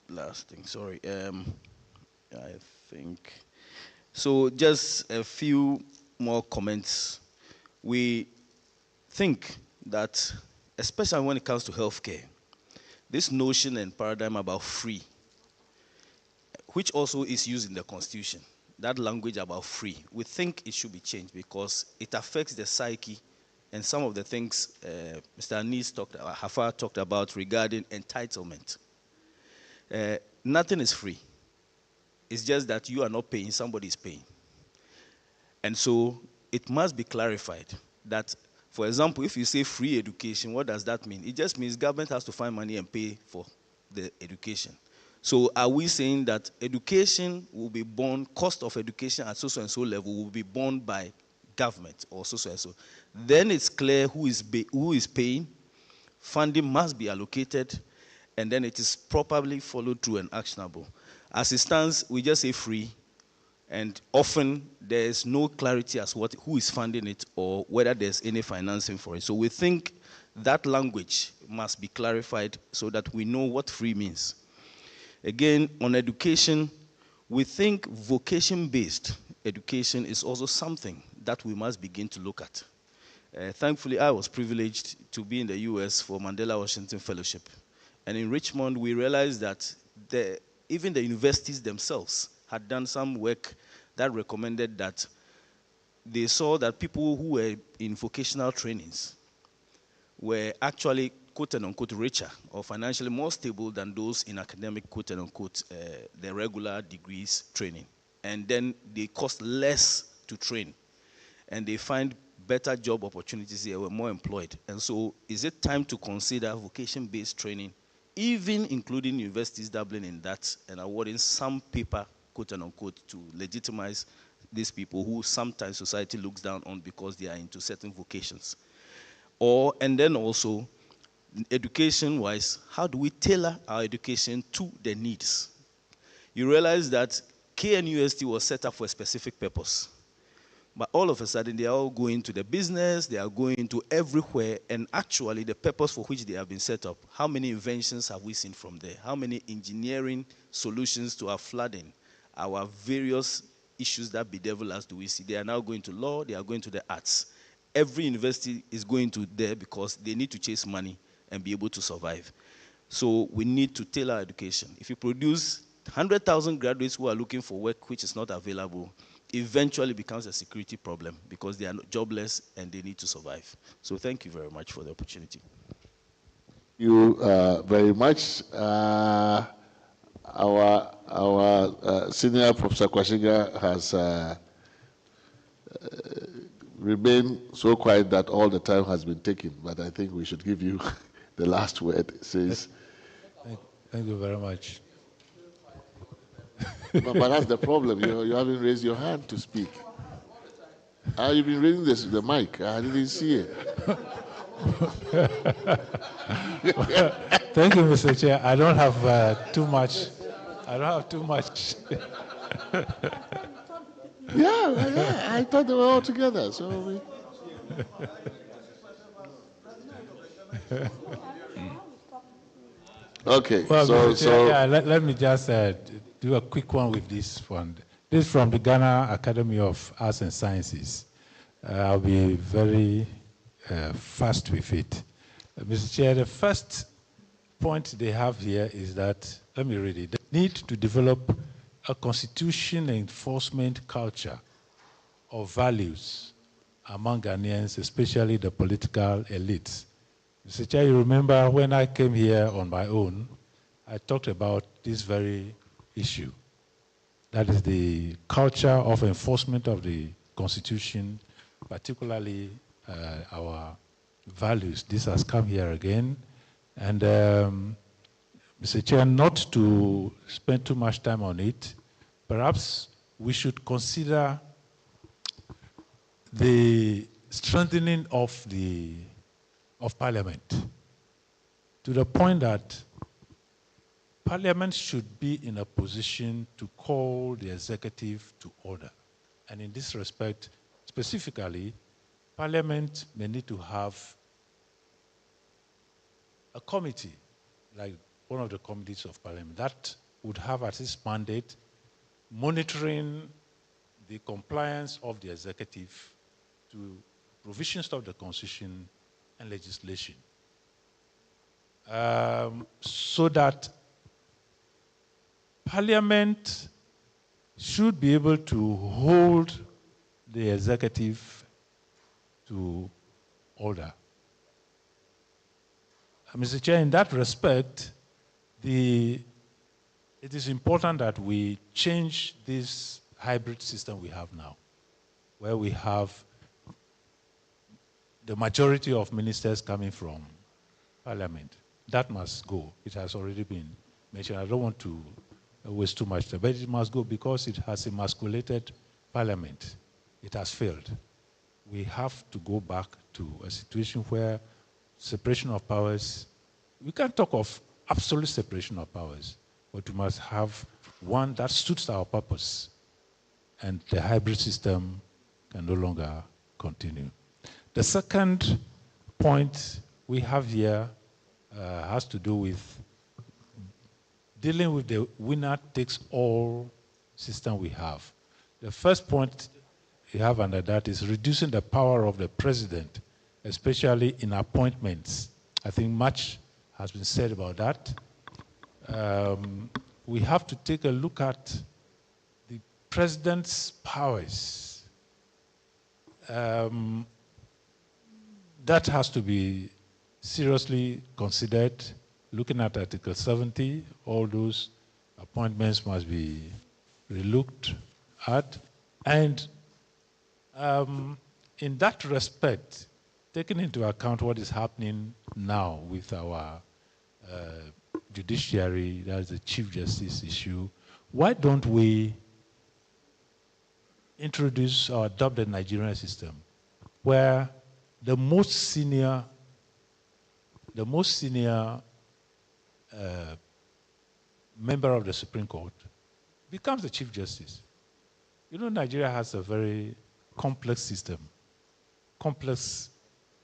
last thing, sorry. I think. So just a few more comments. We think that, especially when it comes to healthcare, this notion and paradigm about free, which also is used in the Constitution, that language about free, we think it should be changed because it affects the psyche and some of the things Mr. Anis Hafar talked about regarding entitlement. Nothing is free. It's just that you are not paying, somebody is paying. And so it must be clarified that, for example, if you say free education, what does that mean? It just means government has to find money and pay for the education. So are we saying that education will be borne, cost of education at so and so level will be borne by government or so and so? Then it's clear who is paying, funding must be allocated, and then it is properly followed through and actionable. As it stands, we just say free, and often there is no clarity as to who is funding it or whether there's any financing for it. So we think that language must be clarified so that we know what free means. Again, on education, we think vocation-based education is also something that we must begin to look at. Thankfully, I was privileged to be in the US for Mandela Washington Fellowship. And in Richmond, we realized that even the universities themselves had done some work that recommended that they saw that people who were in vocational trainings were actually quote-unquote richer or financially more stable than those in academic quote-unquote the regular degrees training. And then they cost less to train. And they find better job opportunities, they were more employed. And so is it time to consider vocation-based training, even including universities dabbling in that and awarding some paper, quote-unquote, to legitimize these people who sometimes society looks down on because they are into certain vocations? And then also, education-wise, how do we tailor our education to the needs? You realize that KNUST was set up for a specific purpose. But all of a sudden, they are all going to the business, they are going to everywhere, and actually the purpose for which they have been set up, how many inventions have we seen from there? How many engineering solutions to our flooding, our various issues that bedevil us do we see? They are now going to law, they are going to the arts. Every university is going to there because they need to chase money and be able to survive. So we need to tailor education. If you produce 100,000 graduates who are looking for work which is not available, eventually becomes a security problem because they are jobless and they need to survive. So thank you very much for the opportunity. You very much. Our senior Professor Kwashiga has remained so quiet that all the time has been taken, but I think we should give you the last word. It says, thank you very much. but that's the problem. You haven't raised your hand to speak. You've been raising the mic. I didn't see it. Thank you, Mr. Chair. I don't have too much. I don't have too much. Yeah, I thought they were all together. So okay. Well, so yeah, let me just do a quick one with this one. This is from the Ghana Academy of Arts and Sciences. I'll be very fast with it. Mr. Chair, the first point they have here is that, let me read it, the need to develop a constitution enforcement culture of values among Ghanaians, especially the political elites. Mr. Chair, you remember when I came here on my own, I talked about this very issue. That is the culture of enforcement of the Constitution, particularly our values. This has come here again. And Mr. Chair, not to spend too much time on it, perhaps we should consider the strengthening of Parliament to the point that Parliament should be in a position to call the executive to order. And in this respect, specifically, Parliament may need to have a committee, like one of the committees of Parliament, that would have as its mandate monitoring the compliance of the executive to provisions of the Constitution and legislation, so that Parliament should be able to hold the executive to order. Mr. Chair, in that respect, it is important that we change this hybrid system we have now, where we have the majority of ministers coming from Parliament. That must go. It has already been mentioned. I don't want to waste too much time, but it must go because it has emasculated Parliament. It has failed. We have to go back to a situation where separation of powers, we can't talk of absolute separation of powers, but we must have one that suits our purpose, and the hybrid system can no longer continue. The second point we have here has to do with dealing with the winner-takes-all system we have. The first point we have under that is reducing the power of the president, especially in appointments. I think much has been said about that. We have to take a look at the president's powers. That has to be seriously considered. Looking at Article 70, all those appointments must be relooked at. And in that respect, taking into account what is happening now with our judiciary, that's the Chief Justice issue, why don't we introduce or adopt the Nigerian system where the most senior member of the Supreme Court becomes the Chief Justice? You know, Nigeria has a very complex system, complex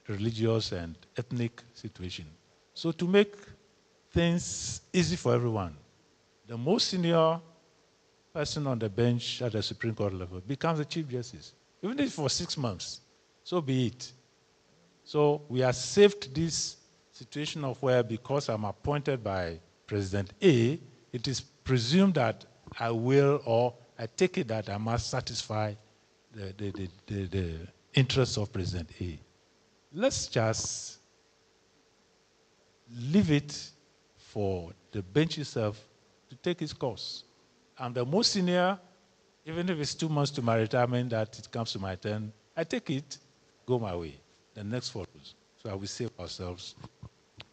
religious and ethnic situation. So to make things easy for everyone, the most senior person on the bench at the Supreme Court level becomes the Chief Justice, even if for 6 months. So be it. So we have saved this situation of where, because I'm appointed by President A, it is presumed that I will, or I take it that I must satisfy the interests of President A. Let's just leave it for the bench itself to take its course. I'm the most senior, even if it's 2 months to my retirement that it comes to my turn, I take it, go my way. The next follows. So I will save ourselves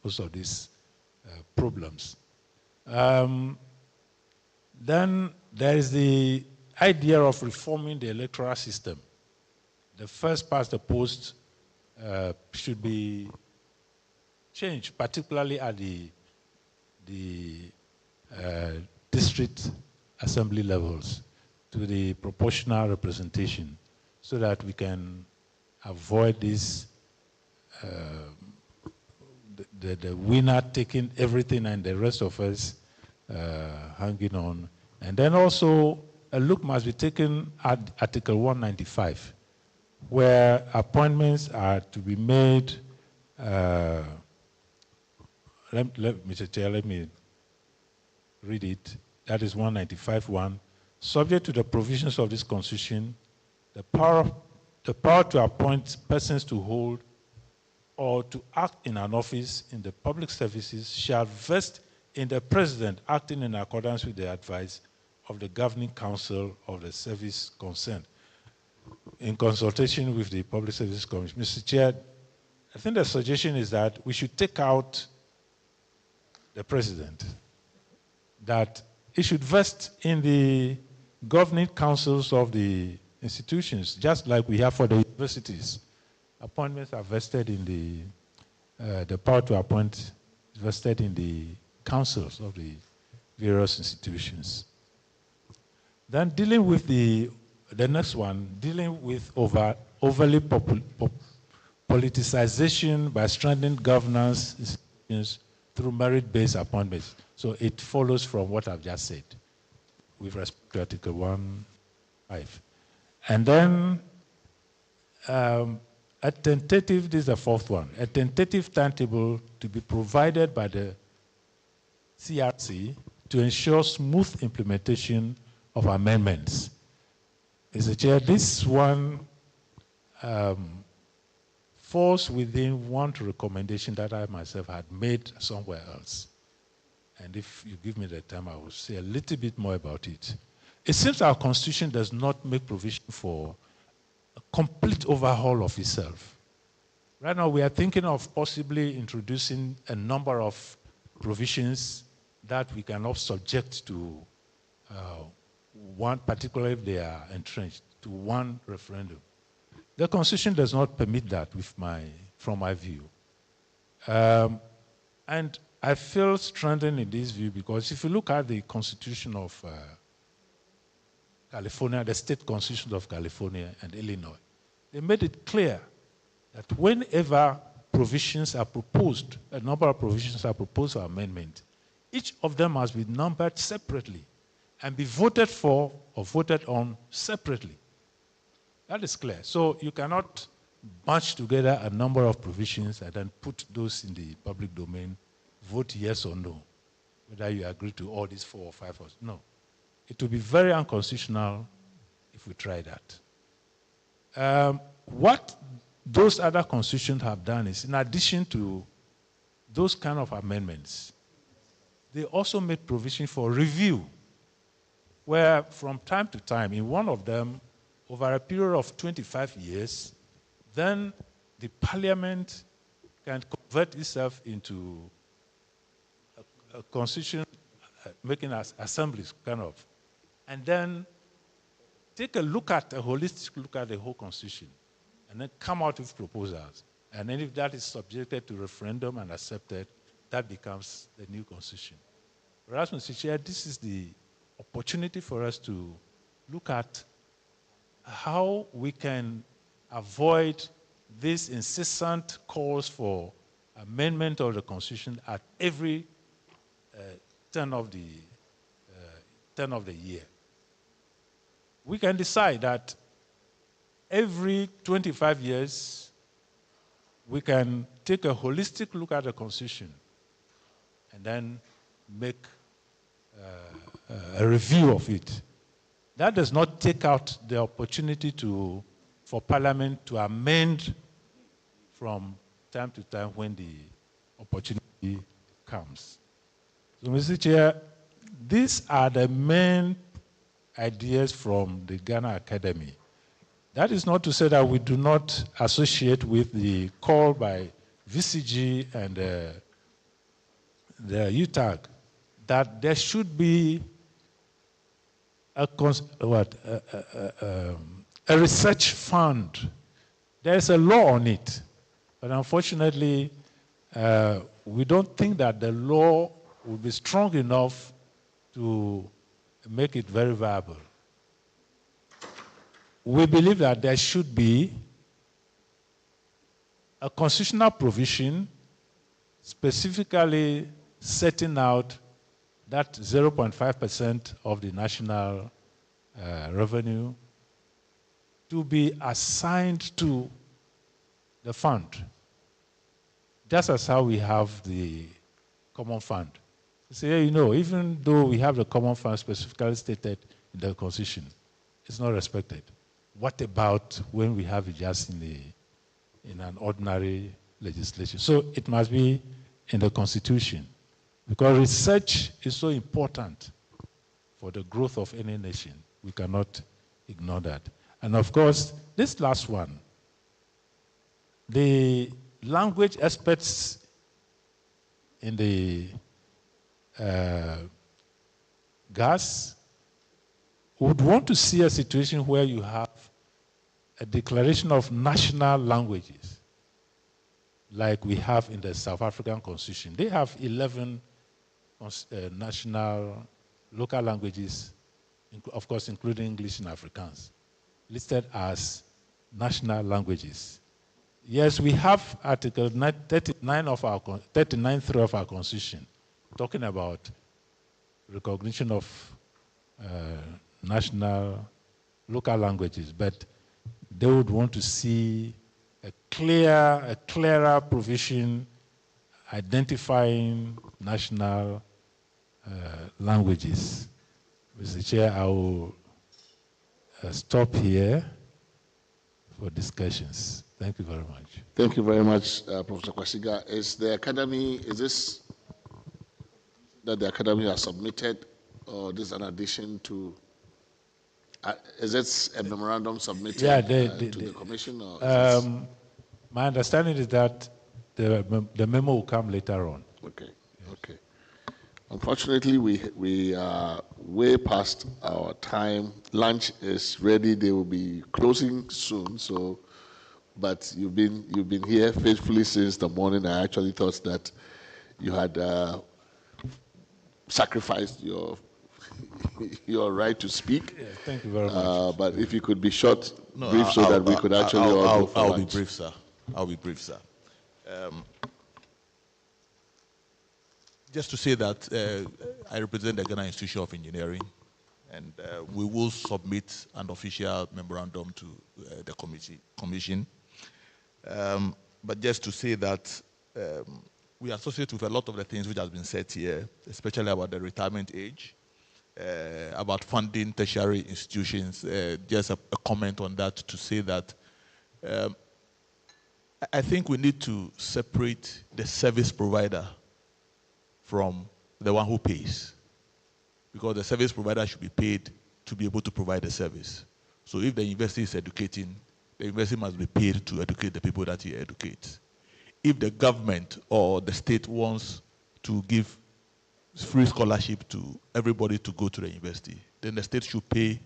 most of these problems. Then there is the idea of reforming the electoral system. The first past the post should be changed, particularly at the district assembly levels, to the proportional representation, so that we can avoid this the winner taking everything and the rest of us hanging on. And then also a look must be taken at Article 195, where appointments are to be made. Mr. Chair, let me read it. That is 195.1. Subject to the provisions of this Constitution, the power to appoint persons to hold or to act in an office in the public services shall vest in the President acting in accordance with the advice of the Governing Council of the service concerned, in consultation with the Public Service Commission. Mr. Chair, I think the suggestion is that we should take out the President, that it should vest in the governing councils of the institutions, just like we have for the universities. Appointments are vested in the power to appoint is vested in the councils of the various institutions. Then dealing with the next one, dealing with overly politicization by strengthening governance institutions through merit-based appointments. So it follows from what I've just said. with respect to Article 1.5. And then a tentative, this is the fourth one, a tentative timetable to be provided by the CRC to ensure smooth implementation of amendments. Mr. Chair, this one falls within one recommendation that I myself had made somewhere else. And if you give me the time, I will say a little bit more about it. It seems our Constitution does not make provision for a complete overhaul of itself. Right now, we are thinking of possibly introducing a number of provisions that we cannot subject to one, particularly if they are entrenched, to one referendum. The Constitution does not permit that from my view. And I feel strengthened in this view because if you look at the Constitution of California, the state constitutions of California and Illinois, they made it clear that whenever provisions are proposed, a number of provisions are proposed for amendment, each of them must be numbered separately and be voted for or voted on separately. That is clear. So you cannot bunch together a number of provisions and then put those in the public domain, vote yes or no, whether you agree to all these 4 or 5 or no. It will be very unconstitutional if we try that. What those other constitutions have done is, in addition to those kind of amendments, they also made provision for review, where from time to time, in one of them, over a period of 25 years, then the parliament can convert itself into a constitution, making us assemblies, kind of, and then take a holistic look at the whole constitution, and then come out with proposals. And then if that is subjected to referendum and accepted, that becomes the new constitution. Whereas, Mr. Chair, this is the opportunity for us to look at how we can avoid these incessant calls for amendment of the Constitution at every turn of the year. We can decide that every 25 years, we can take a holistic look at the Constitution and then make a review of it. That does not take out the opportunity for Parliament to amend from time to time when the opportunity comes. So, Mr. Chair, these are the main ideas from the Ghana Academy. That is not to say that we do not associate with the call by VCG and the UTAG that there should be a research fund. There's a law on it, but unfortunately, we don't think that the law will be strong enough to make it very viable. We believe that there should be a constitutional provision specifically setting out that 0.5% of the national revenue to be assigned to the fund, just as how we have the common fund. So, you know, even though we have the common fund specifically stated in the Constitution, it's not respected. What about when we have it just in an ordinary legislation? So it must be in the Constitution, because research is so important for the growth of any nation. We cannot ignore that. And of course, this last one, the language experts in the gas would want to see a situation where you have a declaration of national languages, like we have in the South African Constitution. They have 11 national local languages, of course, including English and Afrikaans, listed as national languages. Yes, we have Article 39 of our 39.3 of our Constitution, talking about recognition of national, local languages, but they would want to see a clearer provision identifying national languages. Mr. Chair, I will stop here for discussions. Thank you very much. Thank you very much, Professor Kwasiga. Is this that the Academy has submitted, or this is an addition to, is it a memorandum submitted to the Commission? Or my understanding is that the memo will come later on. Okay, okay. Unfortunately, we are way past our time. Lunch is ready. They will be closing soon. So, but you've been here faithfully since the morning. I actually thought that you had sacrificed your right to speak. Yeah, thank you very much. But if you could be short, brief, so that we could actually all go for I'll lunch. be brief, sir. I'll be brief, sir. Just to say that I represent the Ghana Institution of Engineering, and we will submit an official memorandum to the commission. But just to say that we associate with a lot of the things which has been said here, especially about the retirement age, about funding tertiary institutions. Just a comment on that to say that I think we need to separate the service provider from the one who pays, because the service provider should be paid to be able to provide the service. So if the university is educating, the university must be paid to educate the people that he educates. If the government or the state wants to give free scholarship to everybody to go to the university, then the state should pay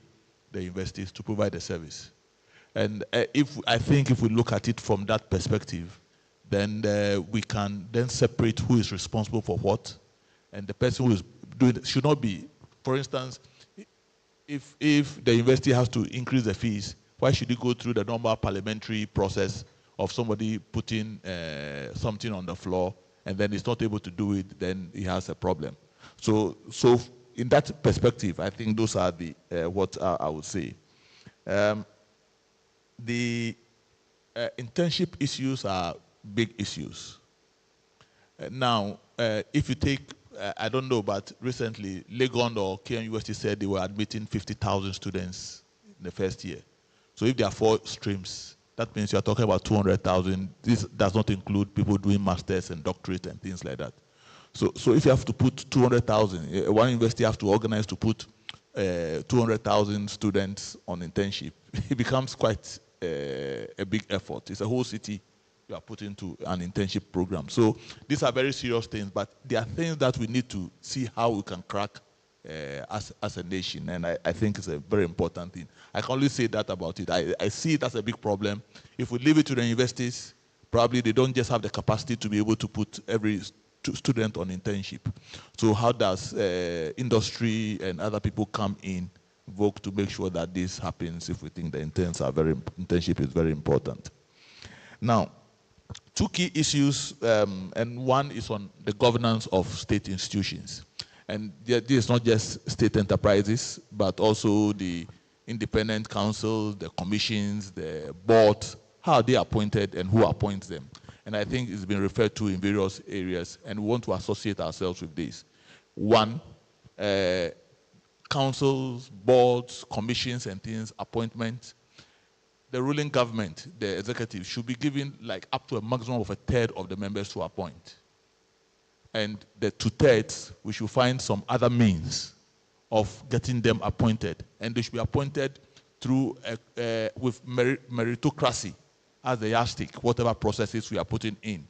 the universities to provide the service. And I think if we look at it from that perspective, then we can then separate who is responsible for what, and the person who is doing it should not be, for instance, if the university has to increase the fees, why should it go through the normal parliamentary process of somebody putting something on the floor, and then he's not able to do it, then he has a problem. So in that perspective, I think those are the what I would say. The internship issues are big issues. Now, if you take, I don't know, but recently, Legon or KM University said they were admitting 50,000 students in the first year. So if there are 4 streams, that means you are talking about 200,000. This does not include people doing masters and doctorate and things like that. So if you have to put 200,000, one university has to organize to put 200,000 students on internship, it becomes quite a big effort. It's a whole city you are putting into an internship program. So these are very serious things, but there are things that we need to see how we can crack as a nation, and I think it's a very important thing. I can only say that about it. I see it as a big problem. If we leave it to the universities, probably they don't just have the capacity to be able to put every student on internship. So how does industry and other people come in, work to make sure that this happens if we think the internship is very important? Now, 2 key issues, and one is on the governance of state institutions. And this is not just state enterprises, but also the independent councils, the commissions, the boards, how are they appointed and who appoints them? And I think it's been referred to in various areas, and we want to associate ourselves with this. One, councils, boards, commissions and things, appointments. The ruling government, the executive, should be given like up to a maximum of 1/3 of the members to appoint. And the 2/3, we should find some other means of getting them appointed. And they should be appointed through with meritocracy as the yardstick, whatever processes we are putting in.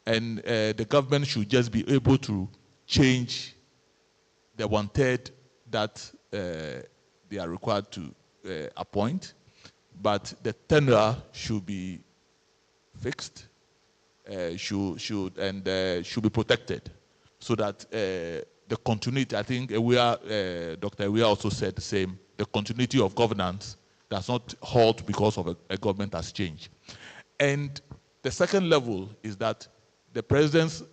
And the government should just be able to change the 1/3 that they are required to appoint, but the tenure should be fixed, should be protected, so that the continuity, I think Dr. Ewia also said the same, the continuity of governance does not halt because of a government has changed. And the second level is that the president's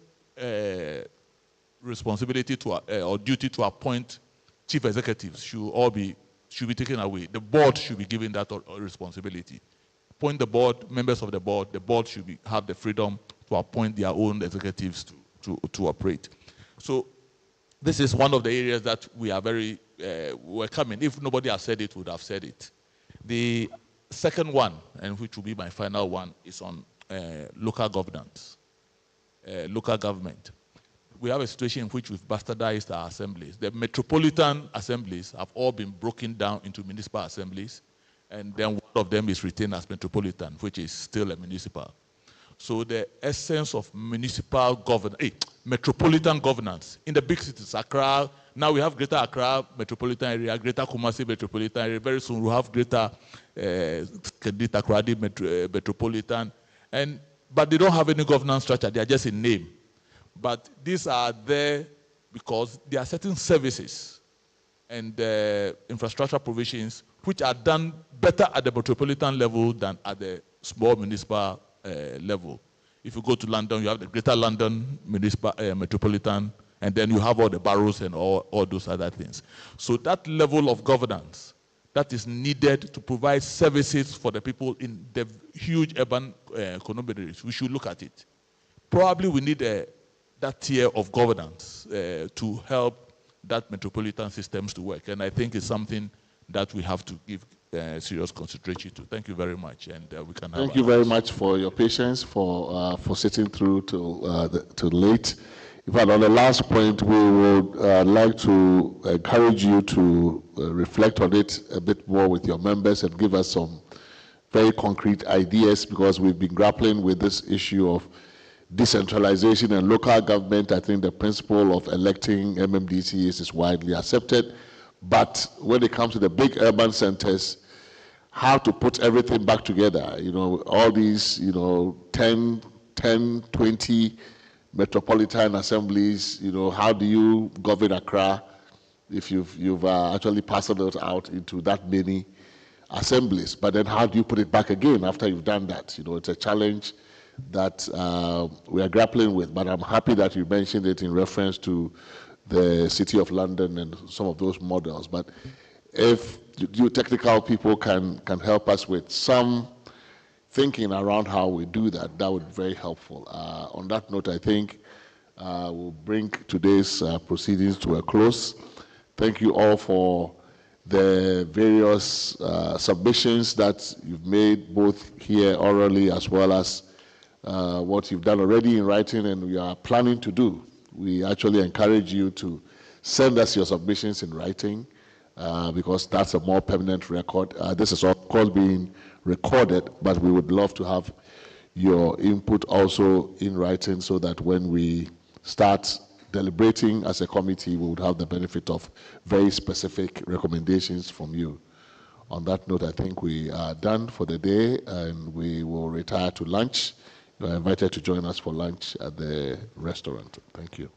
responsibility to or duty to appoint chief executives should be taken away. The board should be given that responsibility. Appoint the board, members of the board should have the freedom to appoint their own executives to operate. So this is one of the areas that we are very welcoming. If nobody has said it, would have said it. The second one, and which will be my final one, is on local governance, local government. We have a situation in which we've bastardized our assemblies. The metropolitan assemblies have all been broken down into municipal assemblies, and then one of them is retained as metropolitan, which is still a municipal. So the essence of municipal governance, metropolitan governance, in the big cities, Accra, now we have Greater Accra metropolitan area, Greater Kumasi metropolitan area, very soon we'll have Greater Takoradi metropolitan, but they don't have any governance structure, they are just in name. But these are there because there are certain services and infrastructure provisions which are done better at the metropolitan level than at the small municipal level. If you go to London, you have the Greater London metropolitan, and then you have all the boroughs and all those other things. So that level of governance that is needed to provide services for the people in the huge urban communities, we should look at it. Probably we need that tier of governance to help that metropolitan systems to work. And I think it's something that we have to give serious consideration to. Thank you very much, and we can have. Thank you very much for your patience, for sitting through till late. In fact, on the last point, we would like to encourage you to reflect on it a bit more with your members and give us some very concrete ideas, because we've been grappling with this issue of decentralization and local government. I think the principle of electing MMDCs is widely accepted, but when it comes to the big urban centers, how to put everything back together, all these, 10, 20 metropolitan assemblies, how do you govern Accra if you've actually parceled it out into that many assemblies? But then how do you put it back again after you've done that? It's a challenge that we are grappling with, but I'm happy that you mentioned it in reference to the City of London and some of those models. But if you technical people can help us with some thinking around how we do that, that would be very helpful. On that note, I think we'll bring today's proceedings to a close. Thank you all for the various submissions that you've made, both here orally as well as what you've done already in writing and we are planning to do. We actually encourage you to send us your submissions in writing because that's a more permanent record. This is of course being recorded, but we would love to have your input also in writing so that when we start deliberating as a committee, we would have the benefit of very specific recommendations from you. On that note, I think we are done for the day and we will retire to lunch. You are invited to join us for lunch at the restaurant. Thank you.